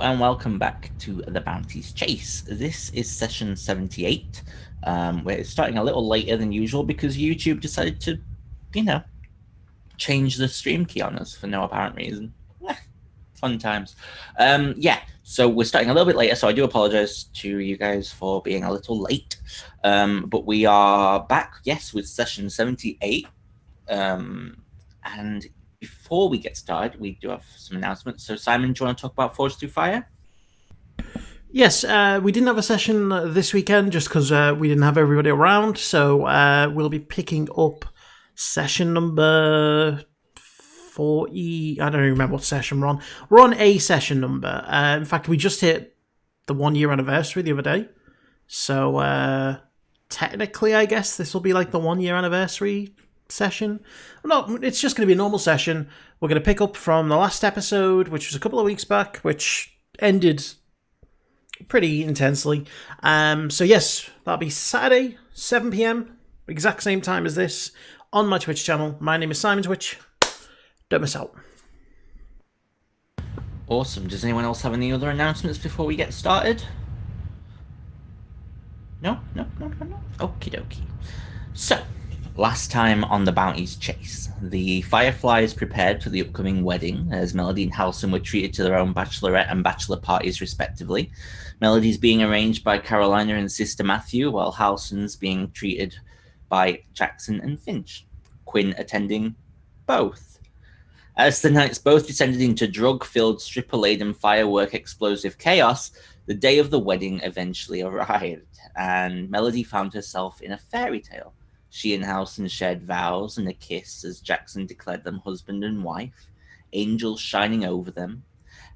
and welcome back to the Bounties Chase. This is session 78. We're starting a little later than usual because YouTube decided to, you know, change the stream key on us for no apparent reason. Fun times. So we're starting a little bit later, so I do apologize to you guys for being a little late. But we are back, yes, with session 78. And before we get started, we do have some announcements. So, Simon, do you want to talk about Forge Through Fire? Yes, we didn't have a session this weekend just because we didn't have everybody around. So we'll be picking up session number 40. I don't even remember what session we're on. We're on a session number. In fact, we just hit the 1 year anniversary the other day. So technically, I guess this will be like the 1 year anniversary session. No, it's just going to be a normal session. We're going to pick up from the last episode, which was a couple of weeks back, which ended pretty intensely. So yes, that'll be Saturday, 7 p.m, exact same time as this, on my Twitch channel. My name is Simon Twitch. Don't miss out. Awesome. Does anyone else have any other announcements before we get started? No. Okie dokie. So, last time on the Bounties Chase, the Fireflies prepared for the upcoming wedding as Melody and Halson were treated to their own bachelorette and bachelor parties respectively. Melody's being arranged by Carolina and Sister Matthew, while Halson's being treated by Jackson and Finch. Quinn attending both. As the nights both descended into drug-filled, stripper-laden, firework explosive chaos, the day of the wedding eventually arrived, and Melody found herself in a fairy tale. She and Halson shared vows and a kiss as Jackson declared them husband and wife, angels shining over them.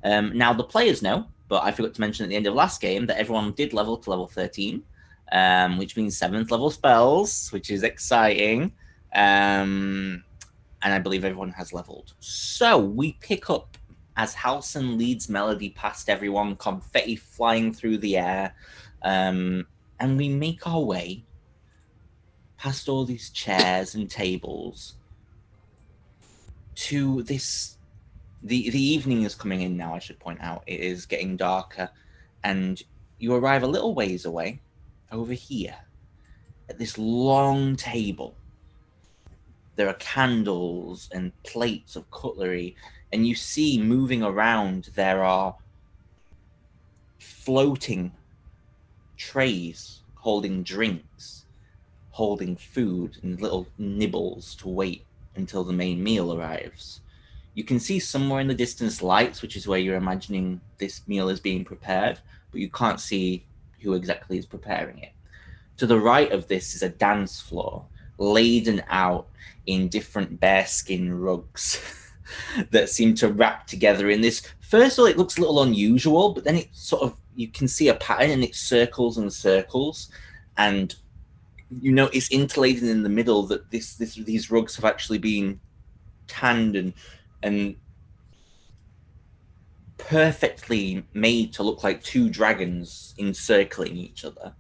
Now, the players know, but I forgot to mention at the end of last game that everyone did level to level 13, which means 7th level spells, which is exciting. And I believe everyone has leveled. So we pick up as Halson leads Melody past everyone, confetti flying through the air, and we make our way past all these chairs and tables to this. The evening is coming in now, I should point out. It is getting darker, and you arrive a little ways away, over here, at this long table. There are candles and plates of cutlery, and you see moving around there are floating trays holding drinks, holding food and little nibbles to wait until the main meal arrives. You can see somewhere in the distance lights, which is where you're imagining this meal is being prepared, but you can't see who exactly is preparing it. To the right of this is a dance floor, laden out in different bearskin rugs that seem to wrap together in this. First of all, it looks a little unusual, but then it sort of, you can see a pattern and it circles and circles, and you know it's interlated in the middle that these rugs have actually been tanned and perfectly made to look like two dragons encircling each other.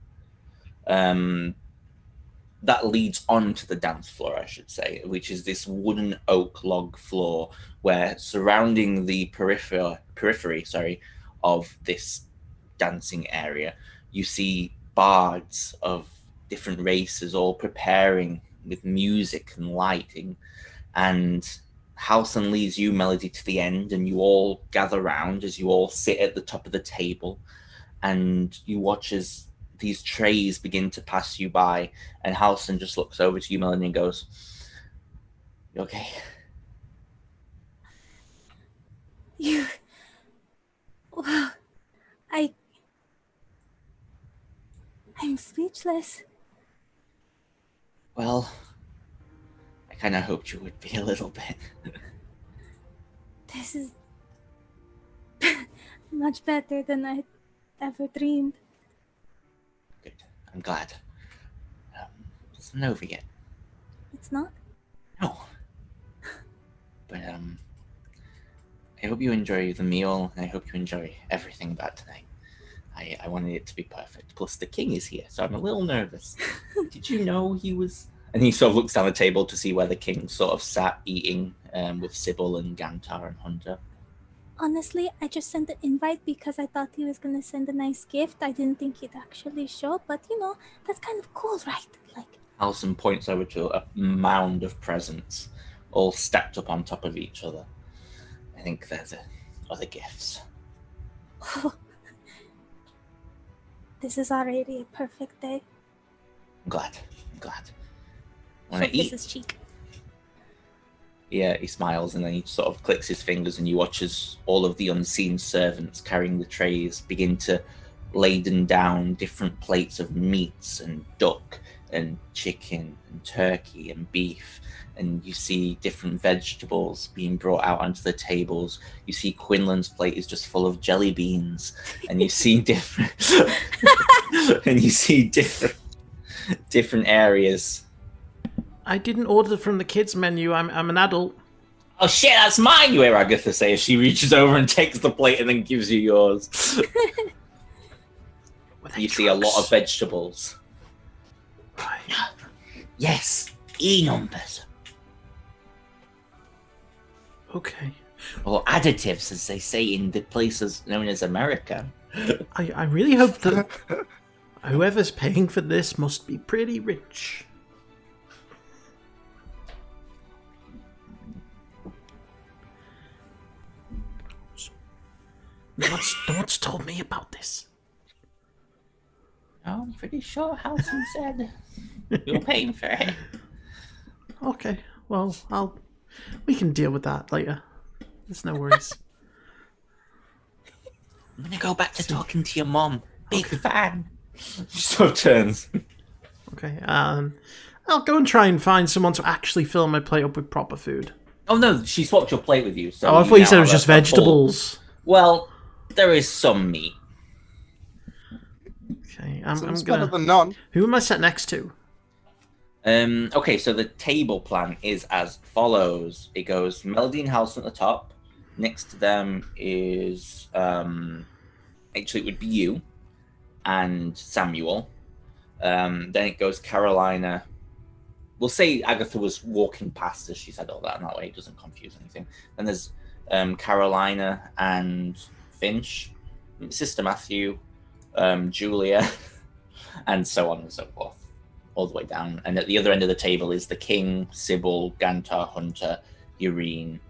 That leads on to the dance floor, I should say, which is this wooden oak log floor where surrounding the periphery of this dancing area, you see bards of different races all preparing with music and lighting, and Halson leads you, Melody, to the end, and you all gather round as you all sit at the top of the table, and you watch as these trays begin to pass you by, and Halson just looks over to you, Melody, and goes, "You okay?" Well, I'm speechless. Well, I kind of hoped you would be a little bit. This is much better than I ever dreamed. Good. I'm glad. It's not over yet. It's not? No. But I hope you enjoy the meal, and I hope you enjoy everything about tonight. I wanted it to be perfect. Plus, the king is here, so I'm a little nervous. Did you know he was... And he sort of looks down the table to see where the king sort of sat eating with Sybil and Gantar and Hunter. Honestly, I just sent the invite because I thought he was gonna send a nice gift. I didn't think he'd actually show, but that's kind of cool, right? Like, Alison points over to a mound of presents, all stacked up on top of each other. I think they're the other gifts. this is already a perfect day. I'm glad. Want She'll to kiss eat? his cheek. Yeah, he smiles and then he sort of clicks his fingers, and you watch as all of the unseen servants carrying the trays begin to laden down different plates of meats and duck and chicken and turkey and beef. And you see different vegetables being brought out onto the tables. You see Quinlan's plate is just full of jelly beans, and you see different different areas. I didn't order from the kids menu. I'm an adult. Oh shit, that's mine, you hear Agatha say as she reaches over and takes the plate and then gives you yours. You see a lot of vegetables. Right. Yes, E numbers. Okay. Or additives, as they say in the places known as America. I really hope that whoever's paying for this must be pretty rich. No one's told me about this. I'm pretty sure Halson said you're paying for it. Okay, well, we can deal with that later. There's no worries. I'm gonna go back to talking to your mom. Big fan. She sort of turns. Okay, I'll go and try and find someone to actually fill my plate up with proper food. Oh no, she swapped your plate with you. So I thought you said it was now just have a full- vegetables. Well, there is some meat. Okay, So I'm it's better gonna. than none. Who am I sat next to? Okay, so the table plan is as follows. It goes Melody and Halson at the top. Next to them is actually it would be you and Samuel. Then it goes Carolina. We'll say Agatha was walking past as she said all that, and that way it doesn't confuse anything. Then there's Carolina and Finch, Sister Matthew, Julia, and so on and so forth, all the way down. And at the other end of the table is the King, Sybil, Gantar, Hunter, Irene,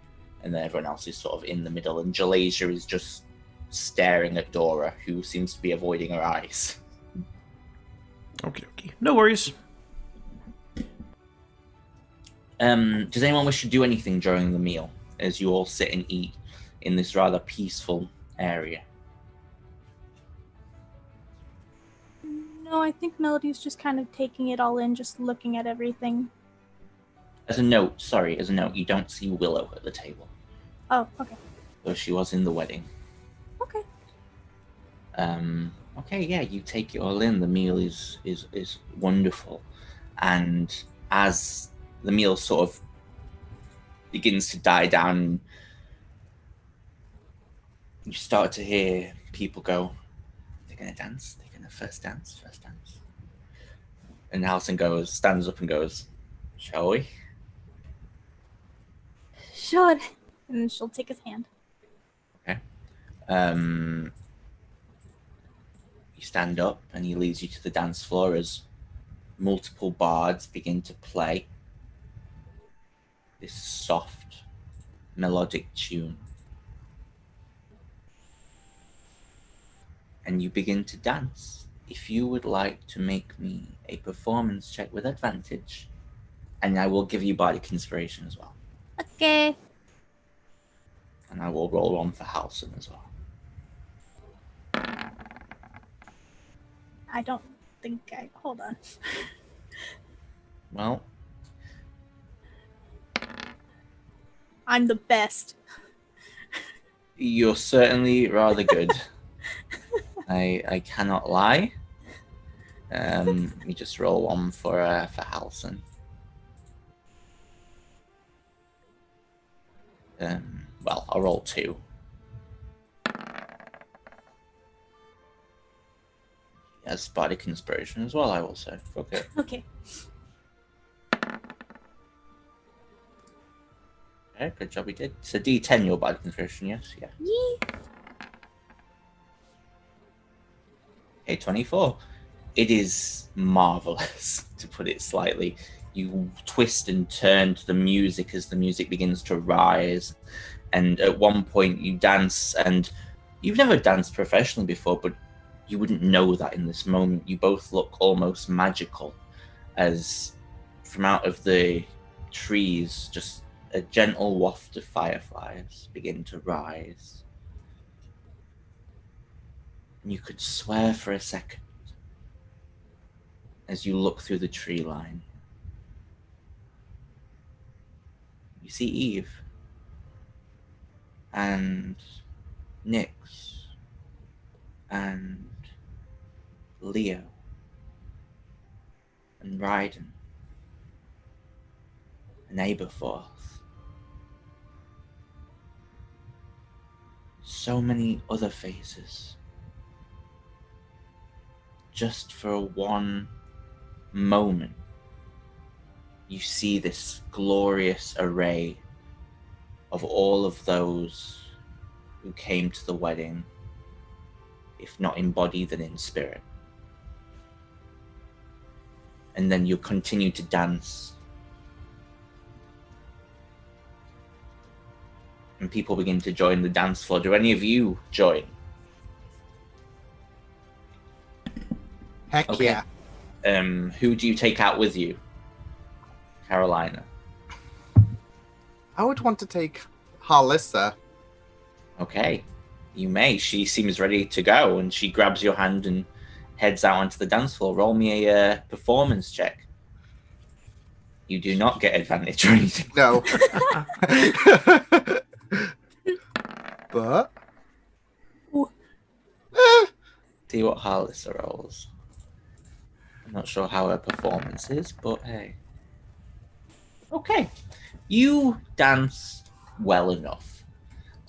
and then everyone else is sort of in the middle. And Jalasia is just staring at Dora, who seems to be avoiding her eyes. Okay. No worries. Does anyone wish to do anything during the meal as you all sit and eat in this rather peaceful area? No, I think Melody's just kind of taking it all in, just looking at everything. As a note, you don't see Willow at the table, Oh, okay. though she was in the wedding. Okay. Okay, yeah, you take it all in. The meal is wonderful, and as the meal sort of begins to die down, you start to hear people go, "They're gonna dance. They're gonna first dance." And Halson stands up and goes, "Shall we?" Sure. And then she'll take his hand. Okay. You stand up and he leads you to the dance floor as multiple bards begin to play this soft, melodic tune. And you begin to dance. If you would like to make me a performance check with advantage, and I will give you bardic inspiration as well. Okay. And I will roll one for Halson as well. I don't think I... Hold on. Well, I'm the best. you're certainly rather good. I cannot lie. Let me just roll one for Halson. Well, I'll roll two. Yes, bardic inspiration as well, I will say. Okay. Okay. Okay, good job, you did. It's a D10, your bard conversion, yes? Yeah. Yee. Okay, 24. It is marvelous, to put it slightly. You twist and turn to the music as the music begins to rise. And at one point you dance, and you've never danced professionally before, but you wouldn't know that in this moment. You both look almost magical as from out of the trees, just a gentle waft of fireflies begin to rise. And you could swear for a second as you look through the tree line. You see Eve and Nyx and Leo and Raiden and Aberforth. So many other faces. Just for one moment, you see this glorious array of all of those who came to the wedding, if not in body, then in spirit. And then you continue to dance. And people begin to join the dance floor. Do any of you join? Heck Okay. yeah. Who do you take out with you? Carolina. I would want to take Harlissa. Okay, you may. She seems ready to go, and she grabs your hand and heads out onto the dance floor. Roll me a performance check. You do not get advantage or anything. No. But See what Harlissa rolls. I'm not sure how her performance is, but hey. Okay. You dance well enough.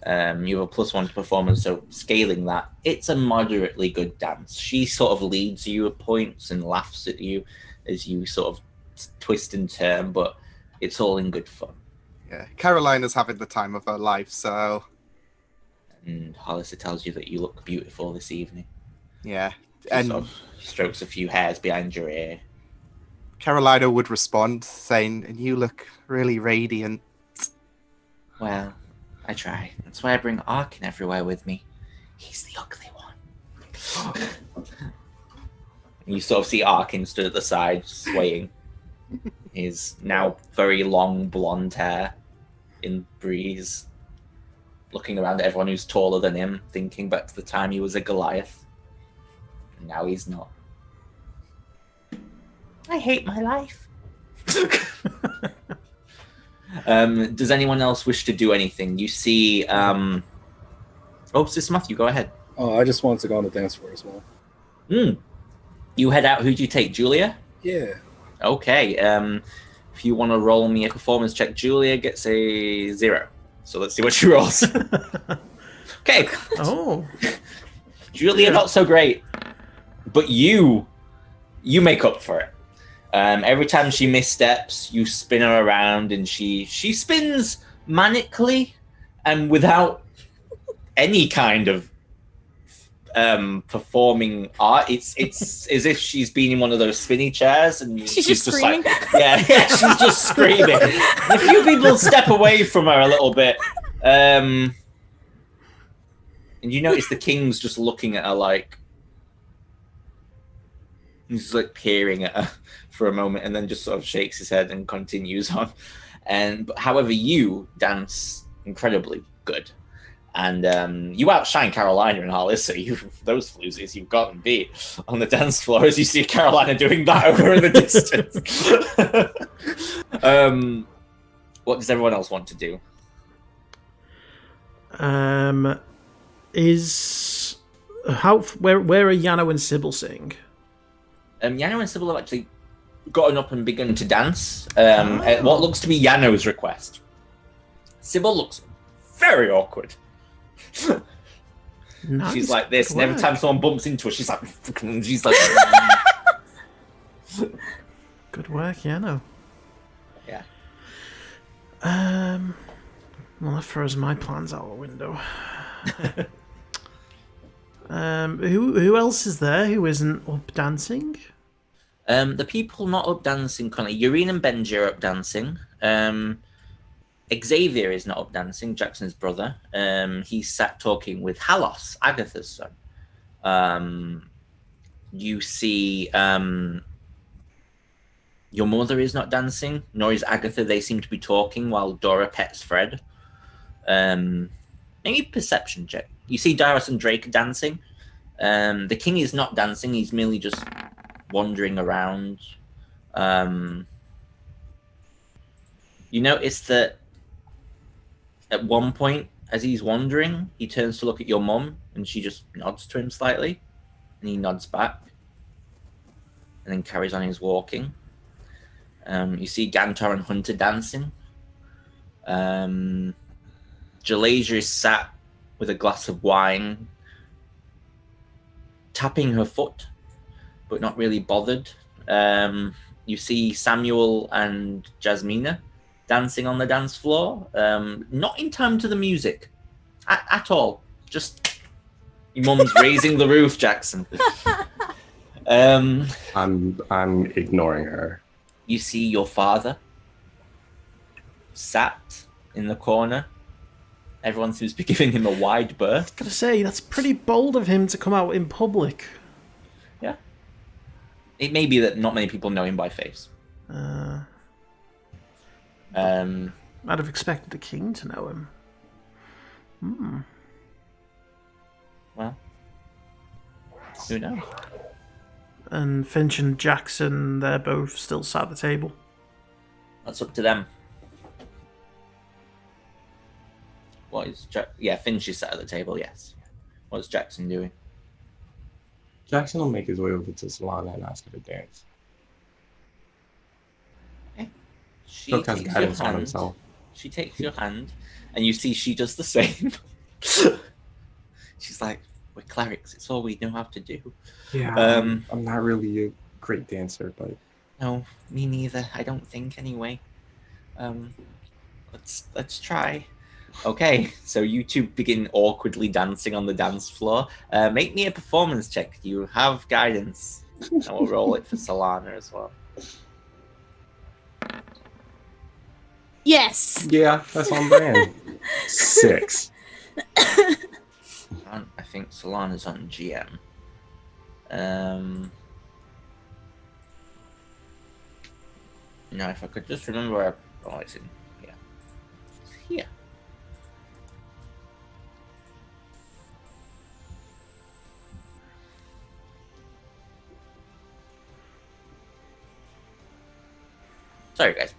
You have a +1 to performance, so scaling that, it's a moderately good dance. She sort of leads you at points and laughs at you as you sort of twist and turn, but it's all in good fun. yeah, Carolina's having the time of her life, so And Harlissa tells you that you look beautiful this evening. yeah. She And sort of strokes a few hairs behind your ear. Carolina would respond saying, "And you look really radiant." Well, I try. That's why I bring Arkin everywhere with me. He's the ugly one. And you sort of see Arkin stood at the side, swaying. His now very long blonde hair in breeze. Looking around at everyone who's taller than him, thinking back to the time he was a Goliath. And now he's not. I hate my life. Does anyone else wish to do anything? You see, Sis Matthew, go ahead. Oh, I just wanted to go on the dance floor as well. You head out. Who do you take, Julia? Yeah. Okay. If you want to roll me a performance check, Julia gets a 0. So let's see what she rolls. Okay. Oh. Julia, not so great. But you make up for it. Every time she missteps, you spin her around, and she spins manically and without any kind of performing art. It's as if she's been in one of those spinny chairs, and She's just screaming. like, yeah, she's just screaming. And a few people step away from her a little bit, and you notice the king's just looking at her like. He's like peering at her for a moment, and then just sort of shakes his head and continues on. But however, you dance incredibly good, and you outshine Carolina and Harlissa. Those floozies you've gotten beat on the dance floor as you see Carolina doing that over in the distance. What does everyone else want to do? Where are Yano and Sybil sitting? Yano and Sybil have actually gotten up and begun to dance at what looks to be Yano's request. Sybil looks very awkward. Nice. She's like this, and every time someone bumps into her, she's like... Good work, Yano. Yeah. Well, that throws my plans out the window. Who else is there who isn't up dancing? The people not up dancing currently. Urine and Benji are up dancing. Xavier is not up dancing, Jackson's brother. He's sat talking with Halos, Agatha's son. You see your mother is not dancing, nor is Agatha. They seem to be talking while Dora pets Fred. Maybe perception check. You see Darius and Drake dancing. The king is not dancing. He's merely just wandering around. You notice that at one point, as he's wandering, he turns to look at your mum, and she just nods to him slightly, and he nods back, and then carries on his walking. You see Gantar and Hunter dancing. Jalasia is sat with a glass of wine, tapping her foot, but not really bothered. You see Samuel and Jasmina dancing on the dance floor, not in time to the music at all. Just your mum's raising the roof, Jackson. I'm ignoring her. You see your father sat in the corner. Everyone seems to be giving him a wide berth. Gotta say, that's pretty bold of him to come out in public. Yeah. It may be that not many people know him by face. I'd have expected the king to know him. Well, who knows? And Finch and Jackson, they're both still sat at the table. That's up to them. What is Finch is sat at the table, yes. What's Jackson doing? Jackson will make his way over to Solana and ask her to dance. Okay. She Took has takes your guidance on hand. himself. She takes your hand, and you see she does the same. She's like, we're clerics, it's all we know how to do. Yeah, I'm not really a great dancer, but... No, me neither, I don't think, anyway. Let's try. Okay, so you two begin awkwardly dancing on the dance floor. Make me a performance check. You have guidance. And we'll roll it for Solana as well. Yes. Yeah, that's on brand. 6. I think Solana's on GM. If I could just remember where... Oh, it's in here. It's here. Sorry, guys.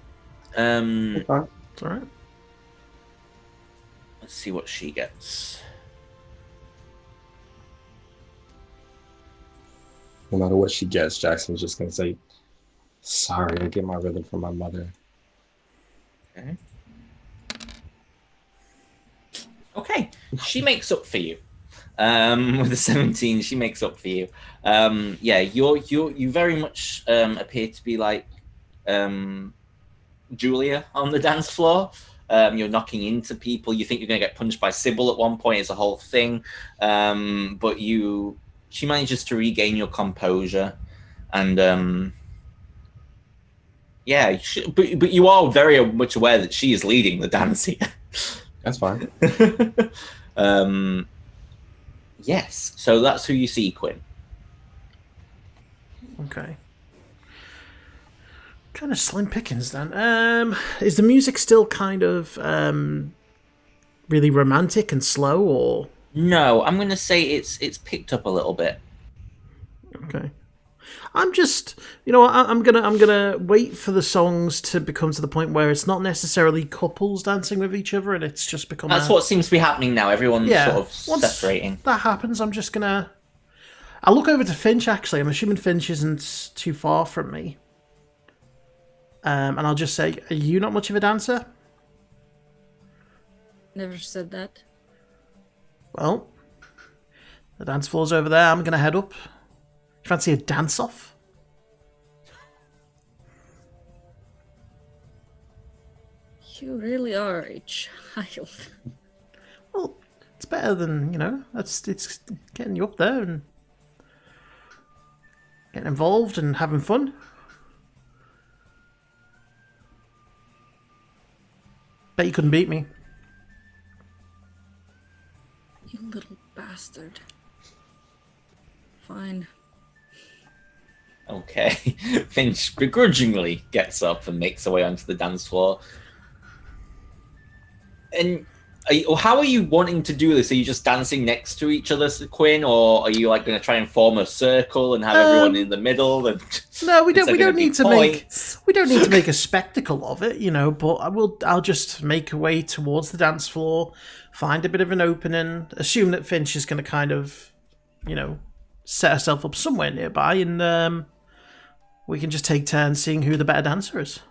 Okay. It's alright. Let's see what she gets. No matter what she gets, Jackson's just going to say, sorry, I get my rhythm from my mother. Okay. Okay, she makes up for you. With a 17, she makes up for you. You very much appear to be like Julia on the dance floor. You're knocking into people. You think you're going to get punched by Sybil at one point. It's a whole thing. But she manages to regain your composure. And but you are very much aware that she is leading the dance here. That's fine. Yes, so that's who you see, Quinn. Okay. Kind of slim pickings then. Is the music still kind of really romantic and slow, or? No, I'm going to say it's picked up a little bit. Okay. I'm just, I'm gonna wait for the songs to become to the point where it's not necessarily couples dancing with each other, and it's just become. That's what seems to be happening now. Everyone's sort of Once separating. that happens, I'm just gonna. I'll look over to Finch. Actually, I'm assuming Finch isn't too far from me. And I'll just say, are you not much of a dancer? Never said that. Well, the dance floor's over there. I'm gonna head up. Fancy a dance-off? You really are a child. Well, it's better than, it's getting you up there and getting involved and having fun. Bet you couldn't beat me. You little bastard. Fine. Okay. Finch begrudgingly gets up and makes her way onto the dance floor. And how are you wanting to do this? Are you just dancing next to each other, Quinn, or are you like going to try and form a circle and have everyone in the middle? And no, we don't. We don't need to make a spectacle of it, But I'll just make a way towards the dance floor, find a bit of an opening, assume that Finch is going to kind of, set herself up somewhere nearby, and we can just take turns seeing who the better dancer is.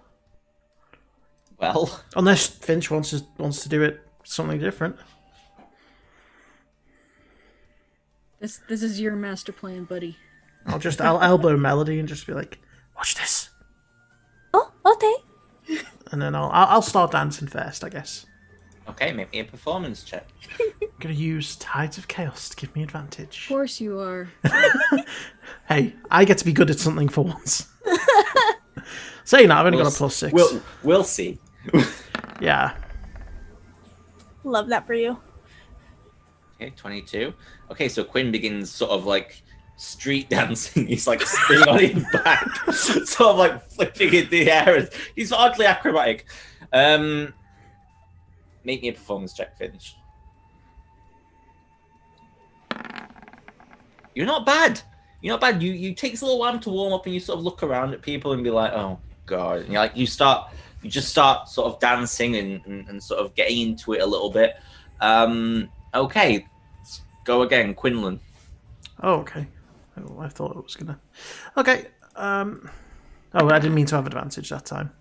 Well, unless Finch wants to do it something different. This is your master plan, buddy. I'll elbow Melody and just be like, "Watch this." Oh, okay. And then I'll start dancing first, I guess. Okay, make me a performance check. I'm gonna use Tides of Chaos to give me advantage. Of course you are. Hey, I get to be good at something for once. Saying that, I've only got a +6. We'll see. Yeah. Love that for you. Okay, 22. Okay, so Quinn begins sort of like street dancing. He's like spinning on his back, sort of like flipping in the air. He's oddly acrobatic. Make me a performance check, Finch. You're not bad. You're not bad. You takes a little while to warm up, and you sort of look around at people and be like, "Oh God!" And you just start sort of dancing and sort of getting into it a little bit. Okay, let's go again, Quinlan. Oh, okay. Oh, I thought it was gonna. Okay. Oh, I didn't mean to have advantage that time.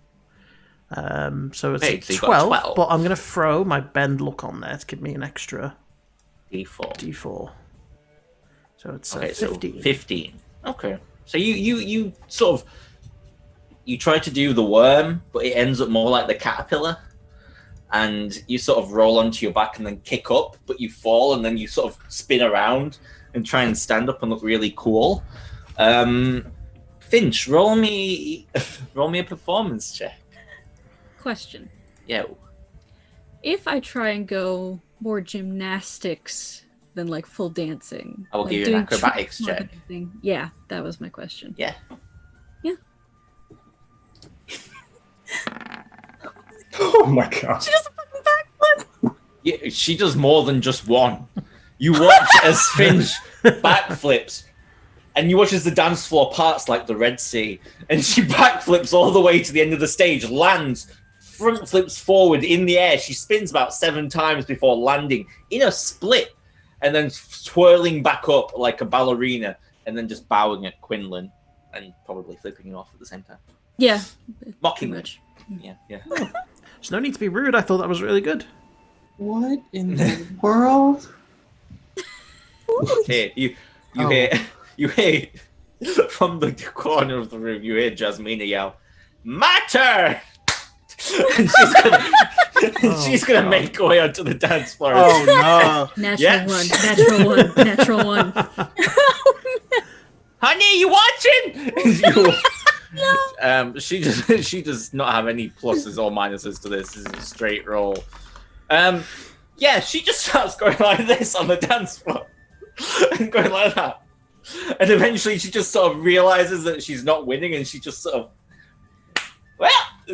So it's so 12, but I'm gonna throw my bend luck on there to give me an extra D4. So it's 15. So 15. Okay. So you sort of you try to do the worm, but it ends up more like the caterpillar, and you sort of roll onto your back and then kick up, but you fall and then you sort of spin around and try and stand up and look really cool. Finch, roll me a performance check. Question. Yeah. If I try and go more gymnastics than like full dancing, I will like give you an doing acrobatics tricks more check. than anything- Yeah, that was my question. Yeah. Yeah. Oh my god. She does a fucking backflip. Yeah, she does more than just one. You watch as Finch backflips, and you watch as the dance floor parts like the Red Sea, and she backflips all the way to the end of the stage, lands, front flips forward in the air. She spins about 7 times before landing in a split, and then twirling back up like a ballerina, and then just bowing at Quinlan, and probably flipping him off at the same time. Yeah. Mocking Pretty much. much. Yeah. There's no need to be rude. I thought that was really good. What in the world? Here, you hear from the corner of the room, you hear Jasmina yell, "My turn!" And she's gonna make her way onto the dance floor. Oh no! Natural one. Honey, you watching? She does not have any pluses or minuses to this. This is a straight roll. Yeah, she just starts going like this on the dance floor and going like that, and eventually she just sort of realizes that she's not winning, and she just sort of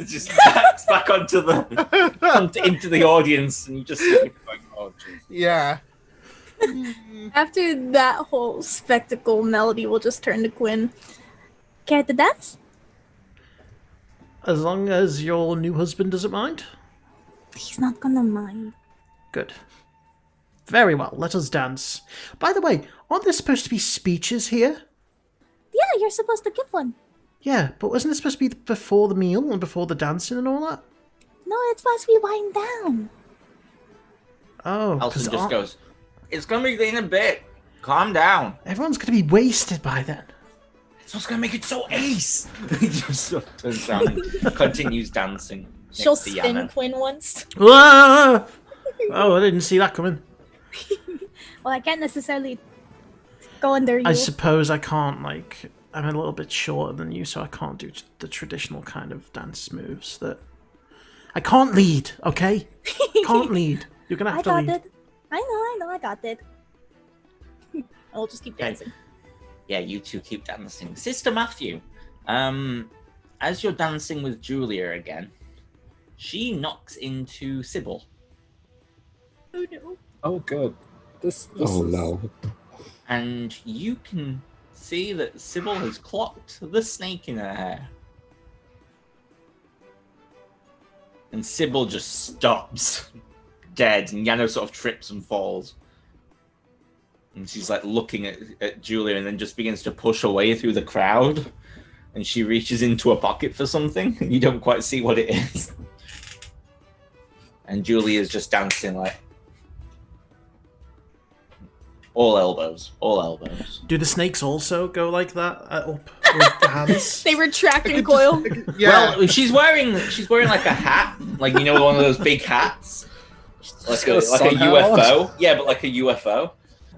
just backs back onto into the audience, and you just like, oh, geez. Yeah. After that whole spectacle, Melody will just turn to Quinn. Care to dance? As long as your new husband doesn't mind. He's not gonna mind. Good. Very well, let us dance. By the way, aren't there supposed to be speeches here? Yeah, you're supposed to give one. Yeah, but wasn't it supposed to be before the meal and before the dancing and all that? No, it's supposed to be wind down. Oh, Elson 'cause just goes, "It's gonna be in a bit. Calm down. everyone's going to be wasted by then. It's what's gonna make it so ace." He just sort of turns around and continues dancing. She'll next to spin Yana. Quinn once. Ah! Oh, I didn't see that coming. Well, I can't necessarily go under you. I suppose I can't, like... I'm a little bit shorter than you, so I can't do the traditional kind of dance moves that... I can't lead, okay? Can't lead. You're gonna have I to got lead. it. I know, I got it. I'll just keep dancing. Yeah, you two keep dancing. Sister Matthew, as you're dancing with Julia again, she knocks into Sybil. Oh no. Oh, good. This Oh is... no. And you can see that Sybil has clocked the snake in her hair. And Sybil just stops dead, and Yano sort of trips and falls. And she's like looking at Julia and then just begins to push away through the crowd. And she reaches into a pocket for something, and you don't quite see what it is. And Julia's just dancing like all elbows, all elbows. Do the snakes also go like that, up with the hands? They retract and recoil. Yeah. Well, she's wearing like a hat, like you know, one of those big hats, like a UFO. Yeah, but like a UFO.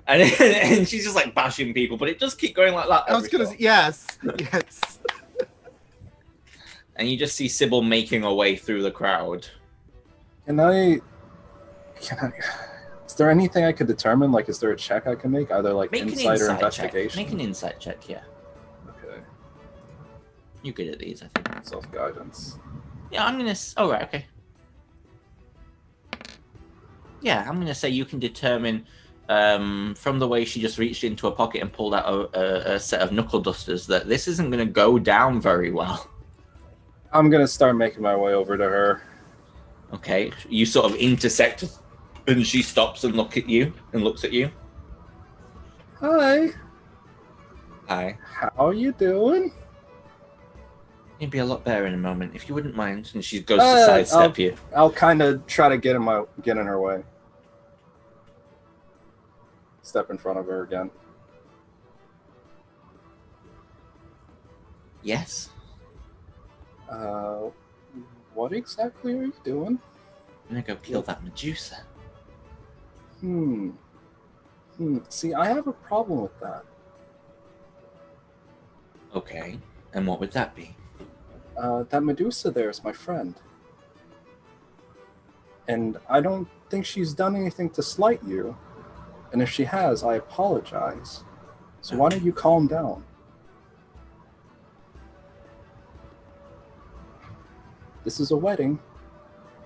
And she's just like bashing people, but it does keep going like that. I was gonna say, yes. Yes. And you just see Sybil making her way through the crowd. Can I... Is there anything I could determine? Like, is there a check I can make? Either like Make an insight or insight investigation? check. Make an insight check, yeah. Okay. You're good at these, I think. Self-guidance. Yeah, I'm gonna. Oh, right, okay. Yeah, I'm gonna say you can determine from the way she just reached into a pocket and pulled out a set of knuckle dusters that this isn't gonna go down very well. I'm gonna start making my way over to her. Okay, you sort of intersect, and she stops and looks at you. Hi. Hi. How you doing? You'd be a lot better in a moment if you wouldn't mind. And she goes to sidestep you. I'll kind of try to get in her way. Step in front of her again. Yes. What exactly are you doing? I'm gonna go kill that Medusa. See, I have a problem with that. Okay. And what would that be? That Medusa there is my friend. And I don't think she's done anything to slight you. And if she has, I apologize. So why don't you calm down? This is a wedding.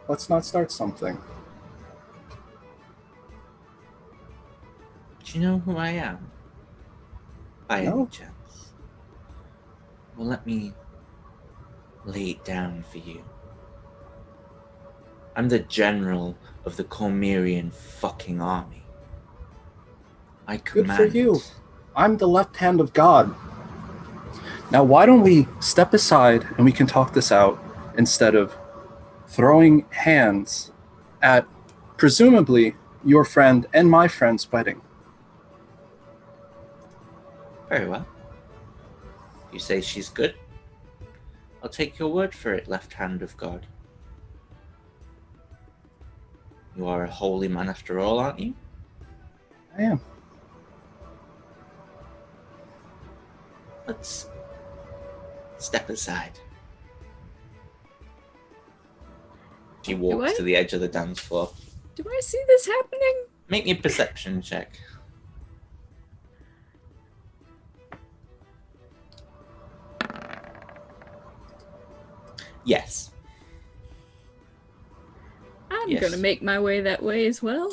Let's not start something. Do you know who I am? By No. any chance? Well, let me lay it down for you. I'm the general of the Cormyrian fucking army. I Good command... for you. I'm the left hand of God. Now why don't we step aside and we can talk this out instead of throwing hands at presumably your friend and my friend's wedding. Very well. You say she's good? I'll take your word for it, left hand of God. You are a holy man after all, aren't you? I am. Let's step aside. She walks to the edge of the dance floor. Do I see this happening? Make me a perception check. Yes. I'm gonna make my way that way as well.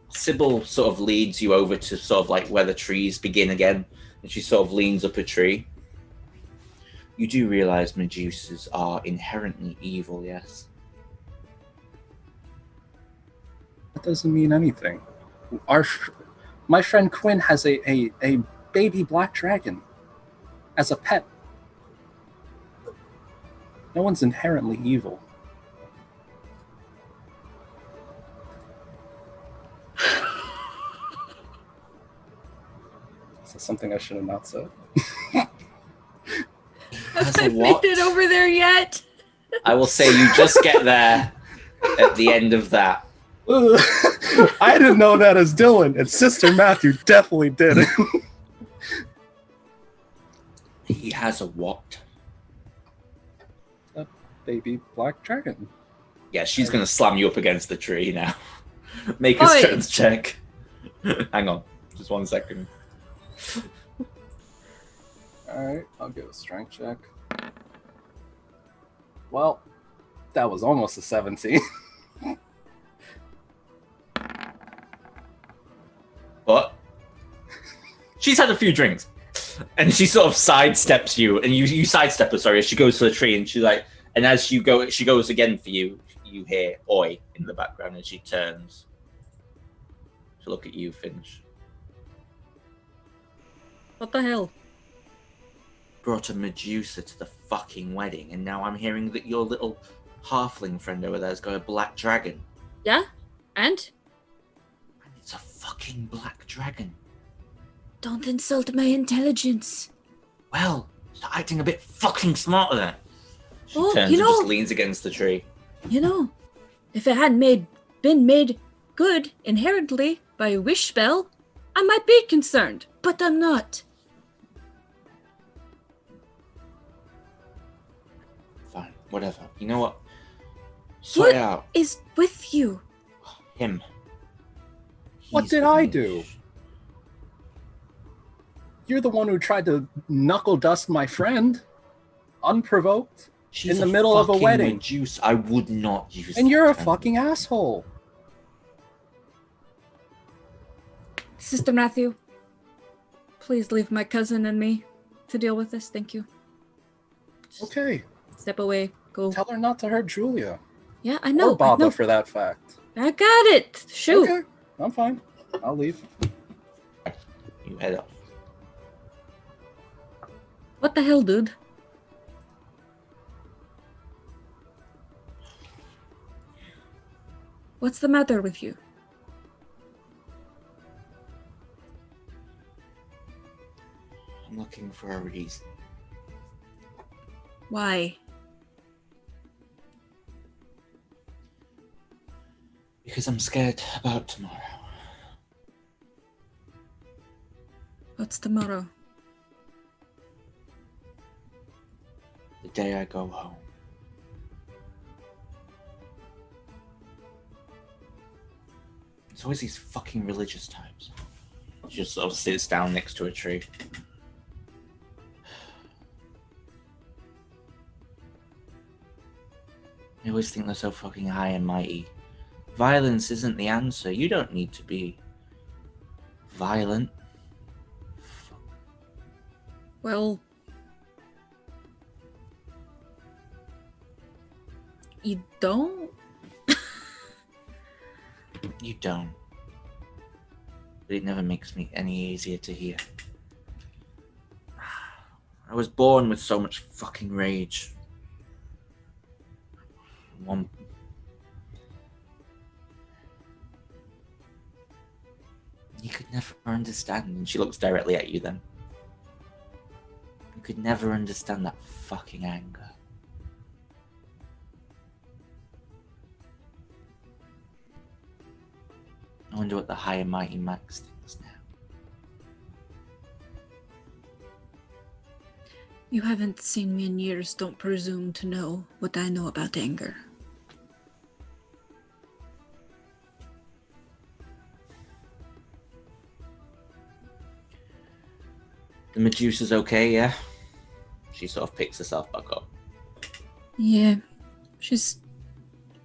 Sybil sort of leads you over to sort of like where the trees begin again, and she sort of leans up a tree. You do realize Medusas are inherently evil, yes? That doesn't mean anything. My friend Quinn has a baby black dragon as a pet. No one's inherently evil. Is that something I should have not said? a I've what? made it over there yet. I will say you just get there at the end of that. I didn't know that as Dylan, and Sister Matthew definitely did it. He has a what? A baby black dragon. Yeah, she's going to slam you up against the tree now. Make a Oi. strength check. Hang on. Just 1 second. Alright, I'll give a strength check. Well, that was almost a 17. But she's had a few drinks. And she sort of sidesteps you, and you sidestep her, sorry, as she goes to the tree, and she's like, and as she goes again for you, you hear oi in the background, and she turns to look at you, Finch. What the hell? Brought a Medusa to the fucking wedding, and now I'm hearing that your little halfling friend over there's got a black dragon. Yeah? And? And it's a fucking black dragon. Don't insult my intelligence. Well, start acting a bit fucking smarter then. She Oh, turns you and know- just leans against the tree. You know, if it hadn't been made good inherently by a wish spell, I might be concerned, but I'm not. Fine, whatever. You know what? Sort What it out. is with you? Him. What He's did the I mage. do? You're the one who tried to knuckle dust my friend. Unprovoked. She's in the middle of a fucking wedding. Medusa. I would not use And that you're a term. fucking asshole. Sister Matthew, please leave my cousin and me to deal with this. Thank you. Okay. Step away. Go. Tell her not to hurt Julia. Yeah, I know. Or Baba I know. for that fact. I got it. Shoot. Okay. I'm fine. I'll leave. You head off. What the hell, dude? What's the matter with you? I'm looking for a reason. Why? Because I'm scared about tomorrow. What's tomorrow? The day I go home. It's always these fucking religious times. She just sort of sits down next to a tree. I always think they're so fucking high and mighty. Violence isn't the answer. You don't need to be violent. Well, you don't? You don't. But it never makes me any easier to hear. I was born with so much fucking rage. One. You could never understand, and she looks directly at you then. You could never understand that fucking anger. I wonder what the high and mighty Max thinks now. You haven't seen me in years. Don't presume to know what I know about anger. The Medusa's okay, yeah? She sort of picks herself back up. Yeah, she's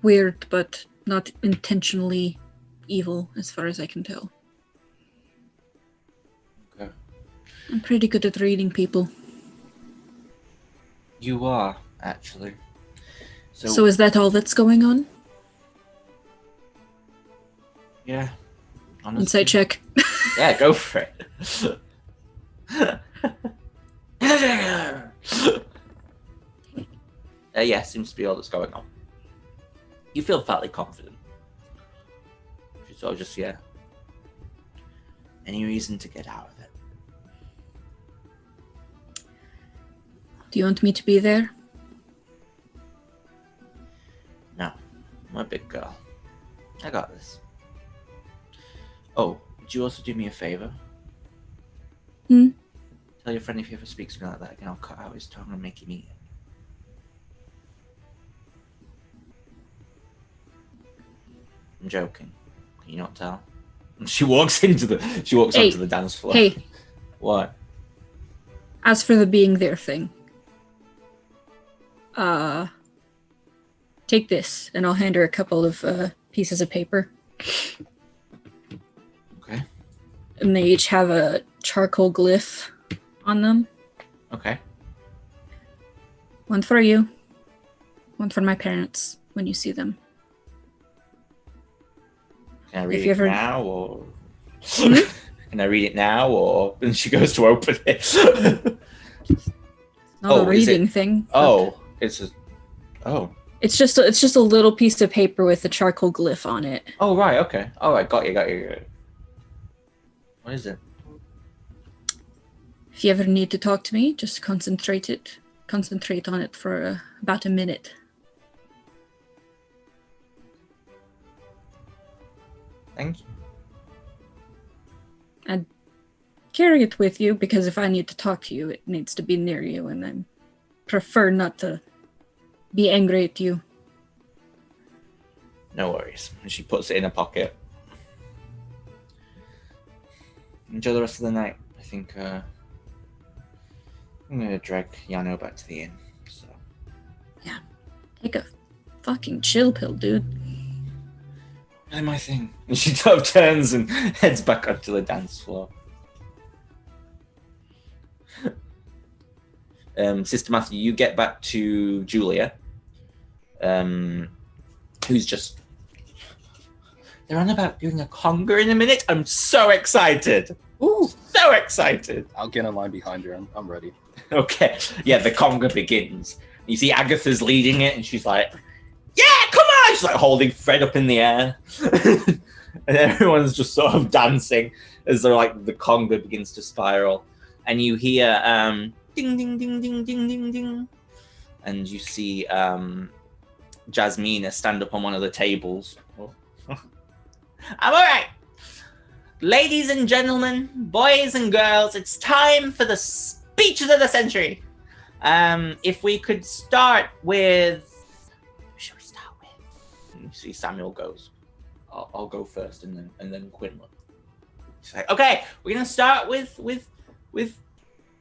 weird, but not intentionally evil, as far as I can tell. Okay. I'm pretty good at reading people. You are, actually. So is that all that's going on? Yeah. Honestly. Insight check. Yeah, go for it. Yeah, seems to be all that's going on. You feel fairly confident. She's sort of just, yeah. Any reason to get out of it? Do you want me to be there? No, I'm a big girl. I got this. Oh, would you also do me a favor? Hmm? Tell your friend if he ever speaks to me like that again, I'll cut out his tongue and make him eat it. I'm joking. Can you not tell? She walks onto the dance floor. Hey, What? as for the being there thing, take this, and I'll hand her a couple of pieces of paper. Okay. And they each have a charcoal glyph on them. Okay. One for you, one for my parents when you see them. Can I read If you it ever- now, or can I read it now, or? And she goes to open it. Not Oh, a is it- reading thing. but Oh, it's a. Oh. It's just a little piece of paper with a charcoal glyph on it. Oh right. Okay. All right. Got you. What is it? If you ever need to talk to me, just concentrate on it for about a minute. Thank you. And carry it with you, because if I need to talk to you, it needs to be near you, and I prefer not to be angry at you. No worries. And she puts it in her pocket. Enjoy the rest of the night. I think I'm gonna drag Yano back to the inn. So Take a fucking chill pill, dude. really my thing. And she sort of turns and heads back onto the dance floor. Sister Matthew, you get back to Julia, who's just. They're on about doing a conga in a minute. I'm so excited. Ooh. So excited. I'll get in line behind her. I'm ready. Okay. Yeah, the conga begins. You see Agatha's leading it, and she's like, yeah, come on! She's like holding Fred up in the air. And everyone's just sort of dancing as they're like the conga begins to spiral. And you hear ding, ding, ding, ding, ding, ding, ding. And you see Jasmina stand up on one of the tables. I'm all right. Ladies and gentlemen, boys and girls, it's time for the speeches of the century. If we could start with... Who should we start with? And you see Samuel goes. I'll go first, and then Quinlan. She's like, okay, we're gonna start with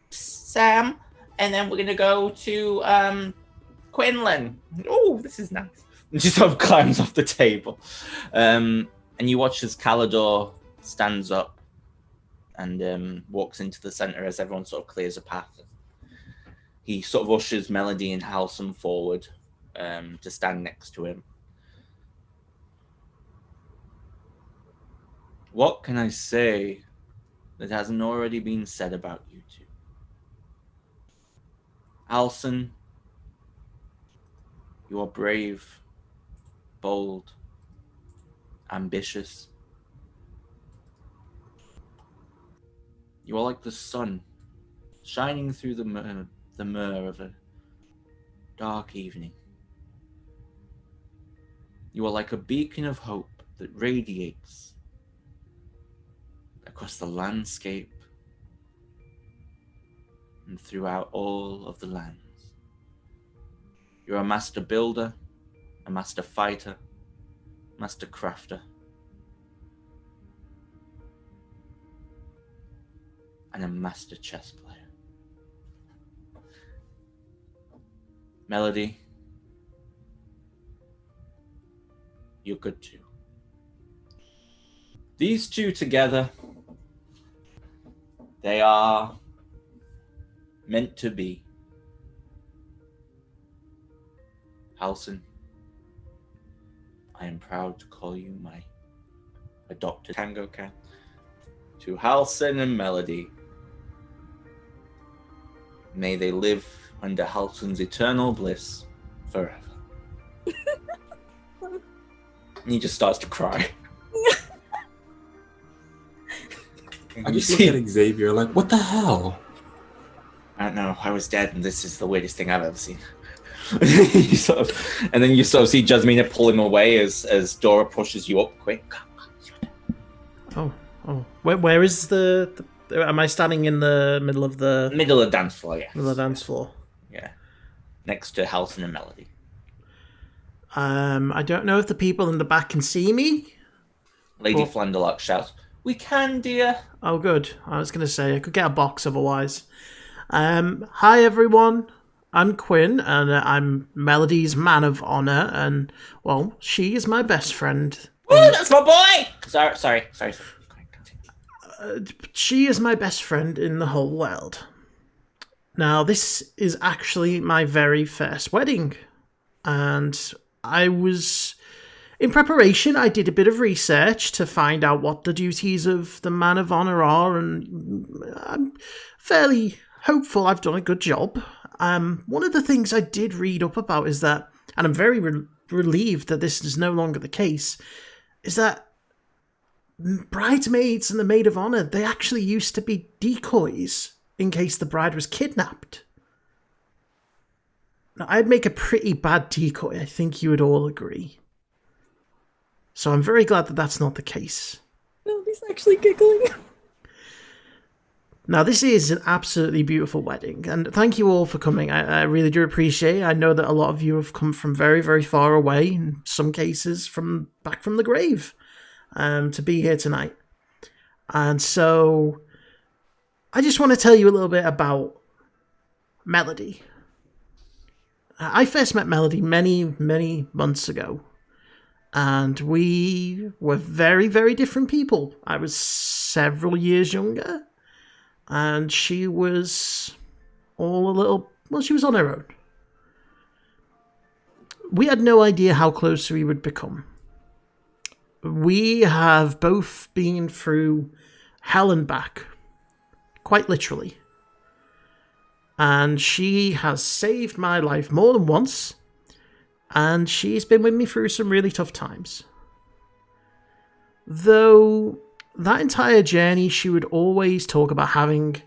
Sam, and then we're gonna go to Quinlan. Oh, this is nice. And she sort of climbs off the table. And you watch as Calidor stands up and walks into the center as everyone sort of clears a path. He sort of ushers Melody and Halson forward to stand next to him. What can I say that hasn't already been said about you two? Halson, you are brave, bold, ambitious. You are like the sun, shining through the myrrh of a dark evening. You are like a beacon of hope that radiates across the landscape and throughout all of the lands. You're a master builder, a master fighter, master crafter, and a master chess player. Melody, you're good too. These two together, they are meant to be. Halson, I am proud to call you my adopted Tango Cat. To Halson and Melody, may they live under Halson's eternal bliss forever. And he just starts to cry. I just look at Xavier like, what the hell? don't know. I was dead, and this is the weirdest thing I've ever seen. And then you sort of see Jasmina pull him away as Dora pushes you up quick. Oh. Where is the? Am I standing in the middle of the Dance floor? Yeah. middle of the dance floor? Yeah. Next to Halson and Melody. I don't know if the people in the back can see me. Lady Flenderlock shouts, "We can, dear." Oh, good. I was going to say I could get a box otherwise. Hi everyone. I'm Quinn, and I'm Melody's man of honor, and well, she is my best friend. Oh, that's my boy. Sorry. She is my best friend in the whole world. Now, this is actually my very first wedding, and in preparation, I did a bit of research to find out what the duties of the man of honor are, and I'm fairly hopeful I've done a good job. One of the things I did read up about is that, and I'm very relieved that this is no longer the case, is that bridesmaids and the maid of honor, they actually used to be decoys in case the bride was kidnapped. Now, I'd make a pretty bad decoy, I think you would all agree. So I'm very glad that that's not the case. No, he's actually giggling. Now, this is an absolutely beautiful wedding, and thank you all for coming. I really do appreciate it. I know that a lot of you have come from very, very far away, in some cases back from the grave, to be here tonight. And so, I just want to tell you a little bit about Melody. I first met Melody many, many months ago, and we were very, very different people. I was several years younger, and she was she was on her own. We had no idea how close we would become. We have both been through hell and back, quite literally. And she has saved my life more than once, and she's been with me through some really tough times. Though that entire journey, she would always talk about having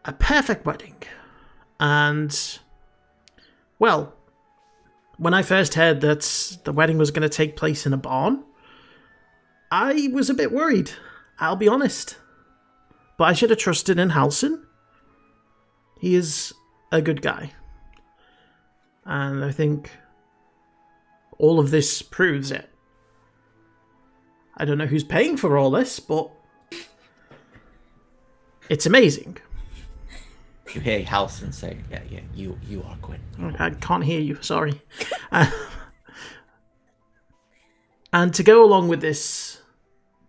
a perfect wedding. And, well, when I first heard that the wedding was going to take place in a barn, I was a bit worried, I'll be honest. But I should have trusted in Halson. He is a good guy. And I think all of this proves it. I don't know who's paying for all this, but it's amazing. You hear Halson say, yeah, you are Quinn. I can't hear you, sorry. And to go along with this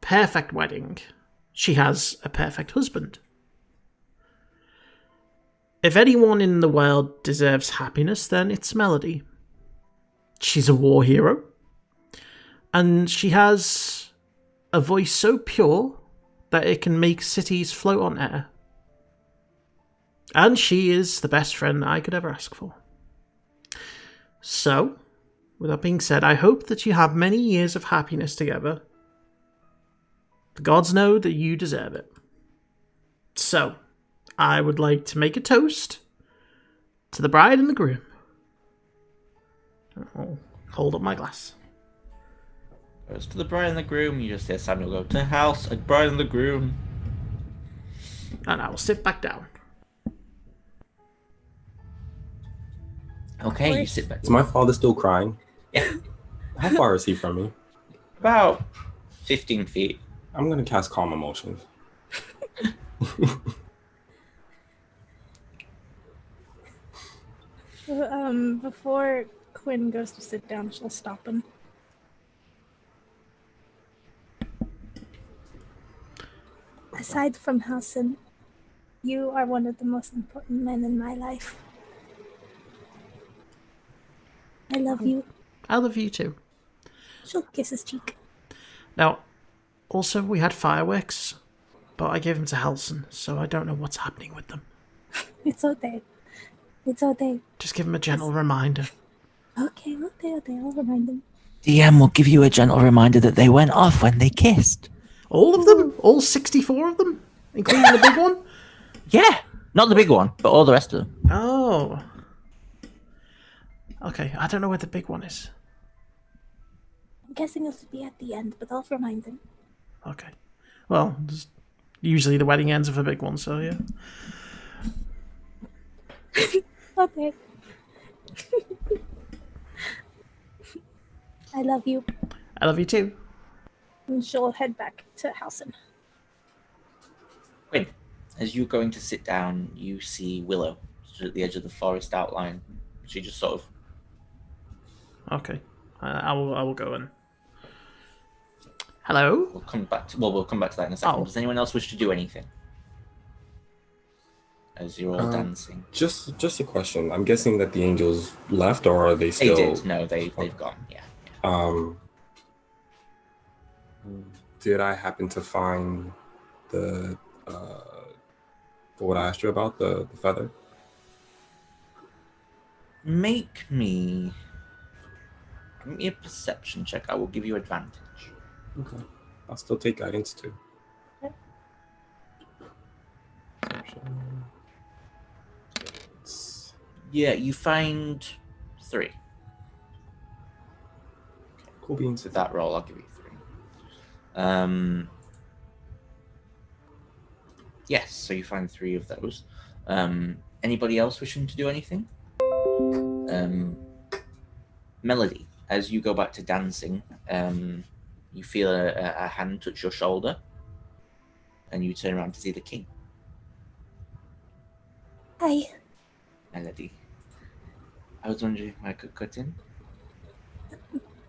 perfect wedding, she has a perfect husband. If anyone in the world deserves happiness, then it's Melody. She's a war hero. And she has a voice so pure that it can make cities float on air. And she is the best friend I could ever ask for. So, with that being said, I hope that you have many years of happiness together. The gods know that you deserve it. So, I would like to make a toast to the bride and the groom. I'll hold up my glass. Goes to the bride and the groom. You just hear Samuel go to the house, a bride and the groom. And I will sit back down. Okay, you sit back. Is my father still crying? Yeah. How far is he from me? About 15 feet. I'm gonna cast Calm Emotions. Before Quinn goes to sit down, she'll stop him. Aside from Halson, you are one of the most important men in my life. I love you. I love you too. She'll kiss his cheek. Now, also, we had fireworks, but I gave them to Halson, so I don't know what's happening with them. It's okay. It's okay. Just give him a gentle reminder. Okay, I'll remind him. DM will give you a gentle reminder that they went off when they kissed. All of them? All 64 of them? Including the big one? Yeah. Not the big one, but all the rest of them. Oh. Okay, I don't know where the big one is. I'm guessing it'll be at the end, but I'll remind him. Okay. Well, usually the wedding ends with a big one, so yeah. Okay. I love you. I love you too. And she'll head back to Halcyon. Wait, as you're going to sit down, you see Willow stood at the edge of the forest outline. She just sort of. Okay. I will go in. Hello? We'll come back to that in a second. Oh. Does anyone else wish to do anything? As you're all dancing. Just a question. I'm guessing that the angels left, or are they still? They did. No, they've gone. Yeah. Did I happen to find the what I asked you about, the feather? Make me a perception check. I will give you advantage. Okay. I'll still take guidance too. Yeah, you find 3. Cool beans. With that roll, I'll give you 3. Yes, so you find 3 of those. Anybody else wishing to do anything? Melody, as you go back to dancing, you feel a hand touch your shoulder, and you turn around to see the king. Hi. Melody, I was wondering if I could cut in.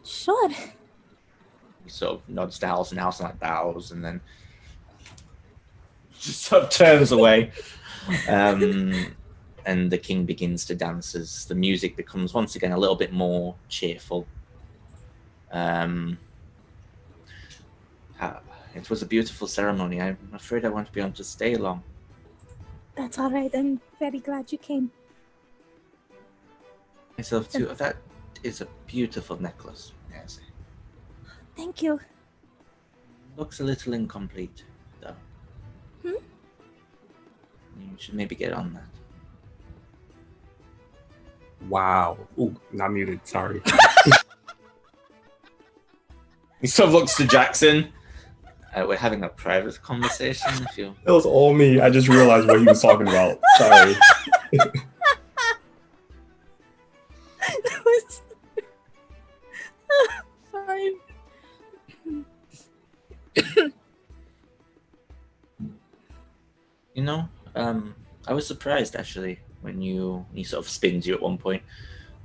Sure. He sort of nods to Halcyon like bows, and then just sort of turns away. And the king begins to dance as the music becomes once again a little bit more cheerful. It was a beautiful ceremony. I'm afraid I won't be able to stay long. That's all right. I'm very glad you came. Myself too. That is a beautiful necklace. Yes. Thank you. Looks a little incomplete, though. You should maybe get on that. Wow. Ooh, not muted. Sorry. He sort of looks to Jackson. We're having a private conversation. If you. It was all me. I just realized what he was talking about. Sorry. That was fine. You know, I was surprised actually when he sort of spins you at one point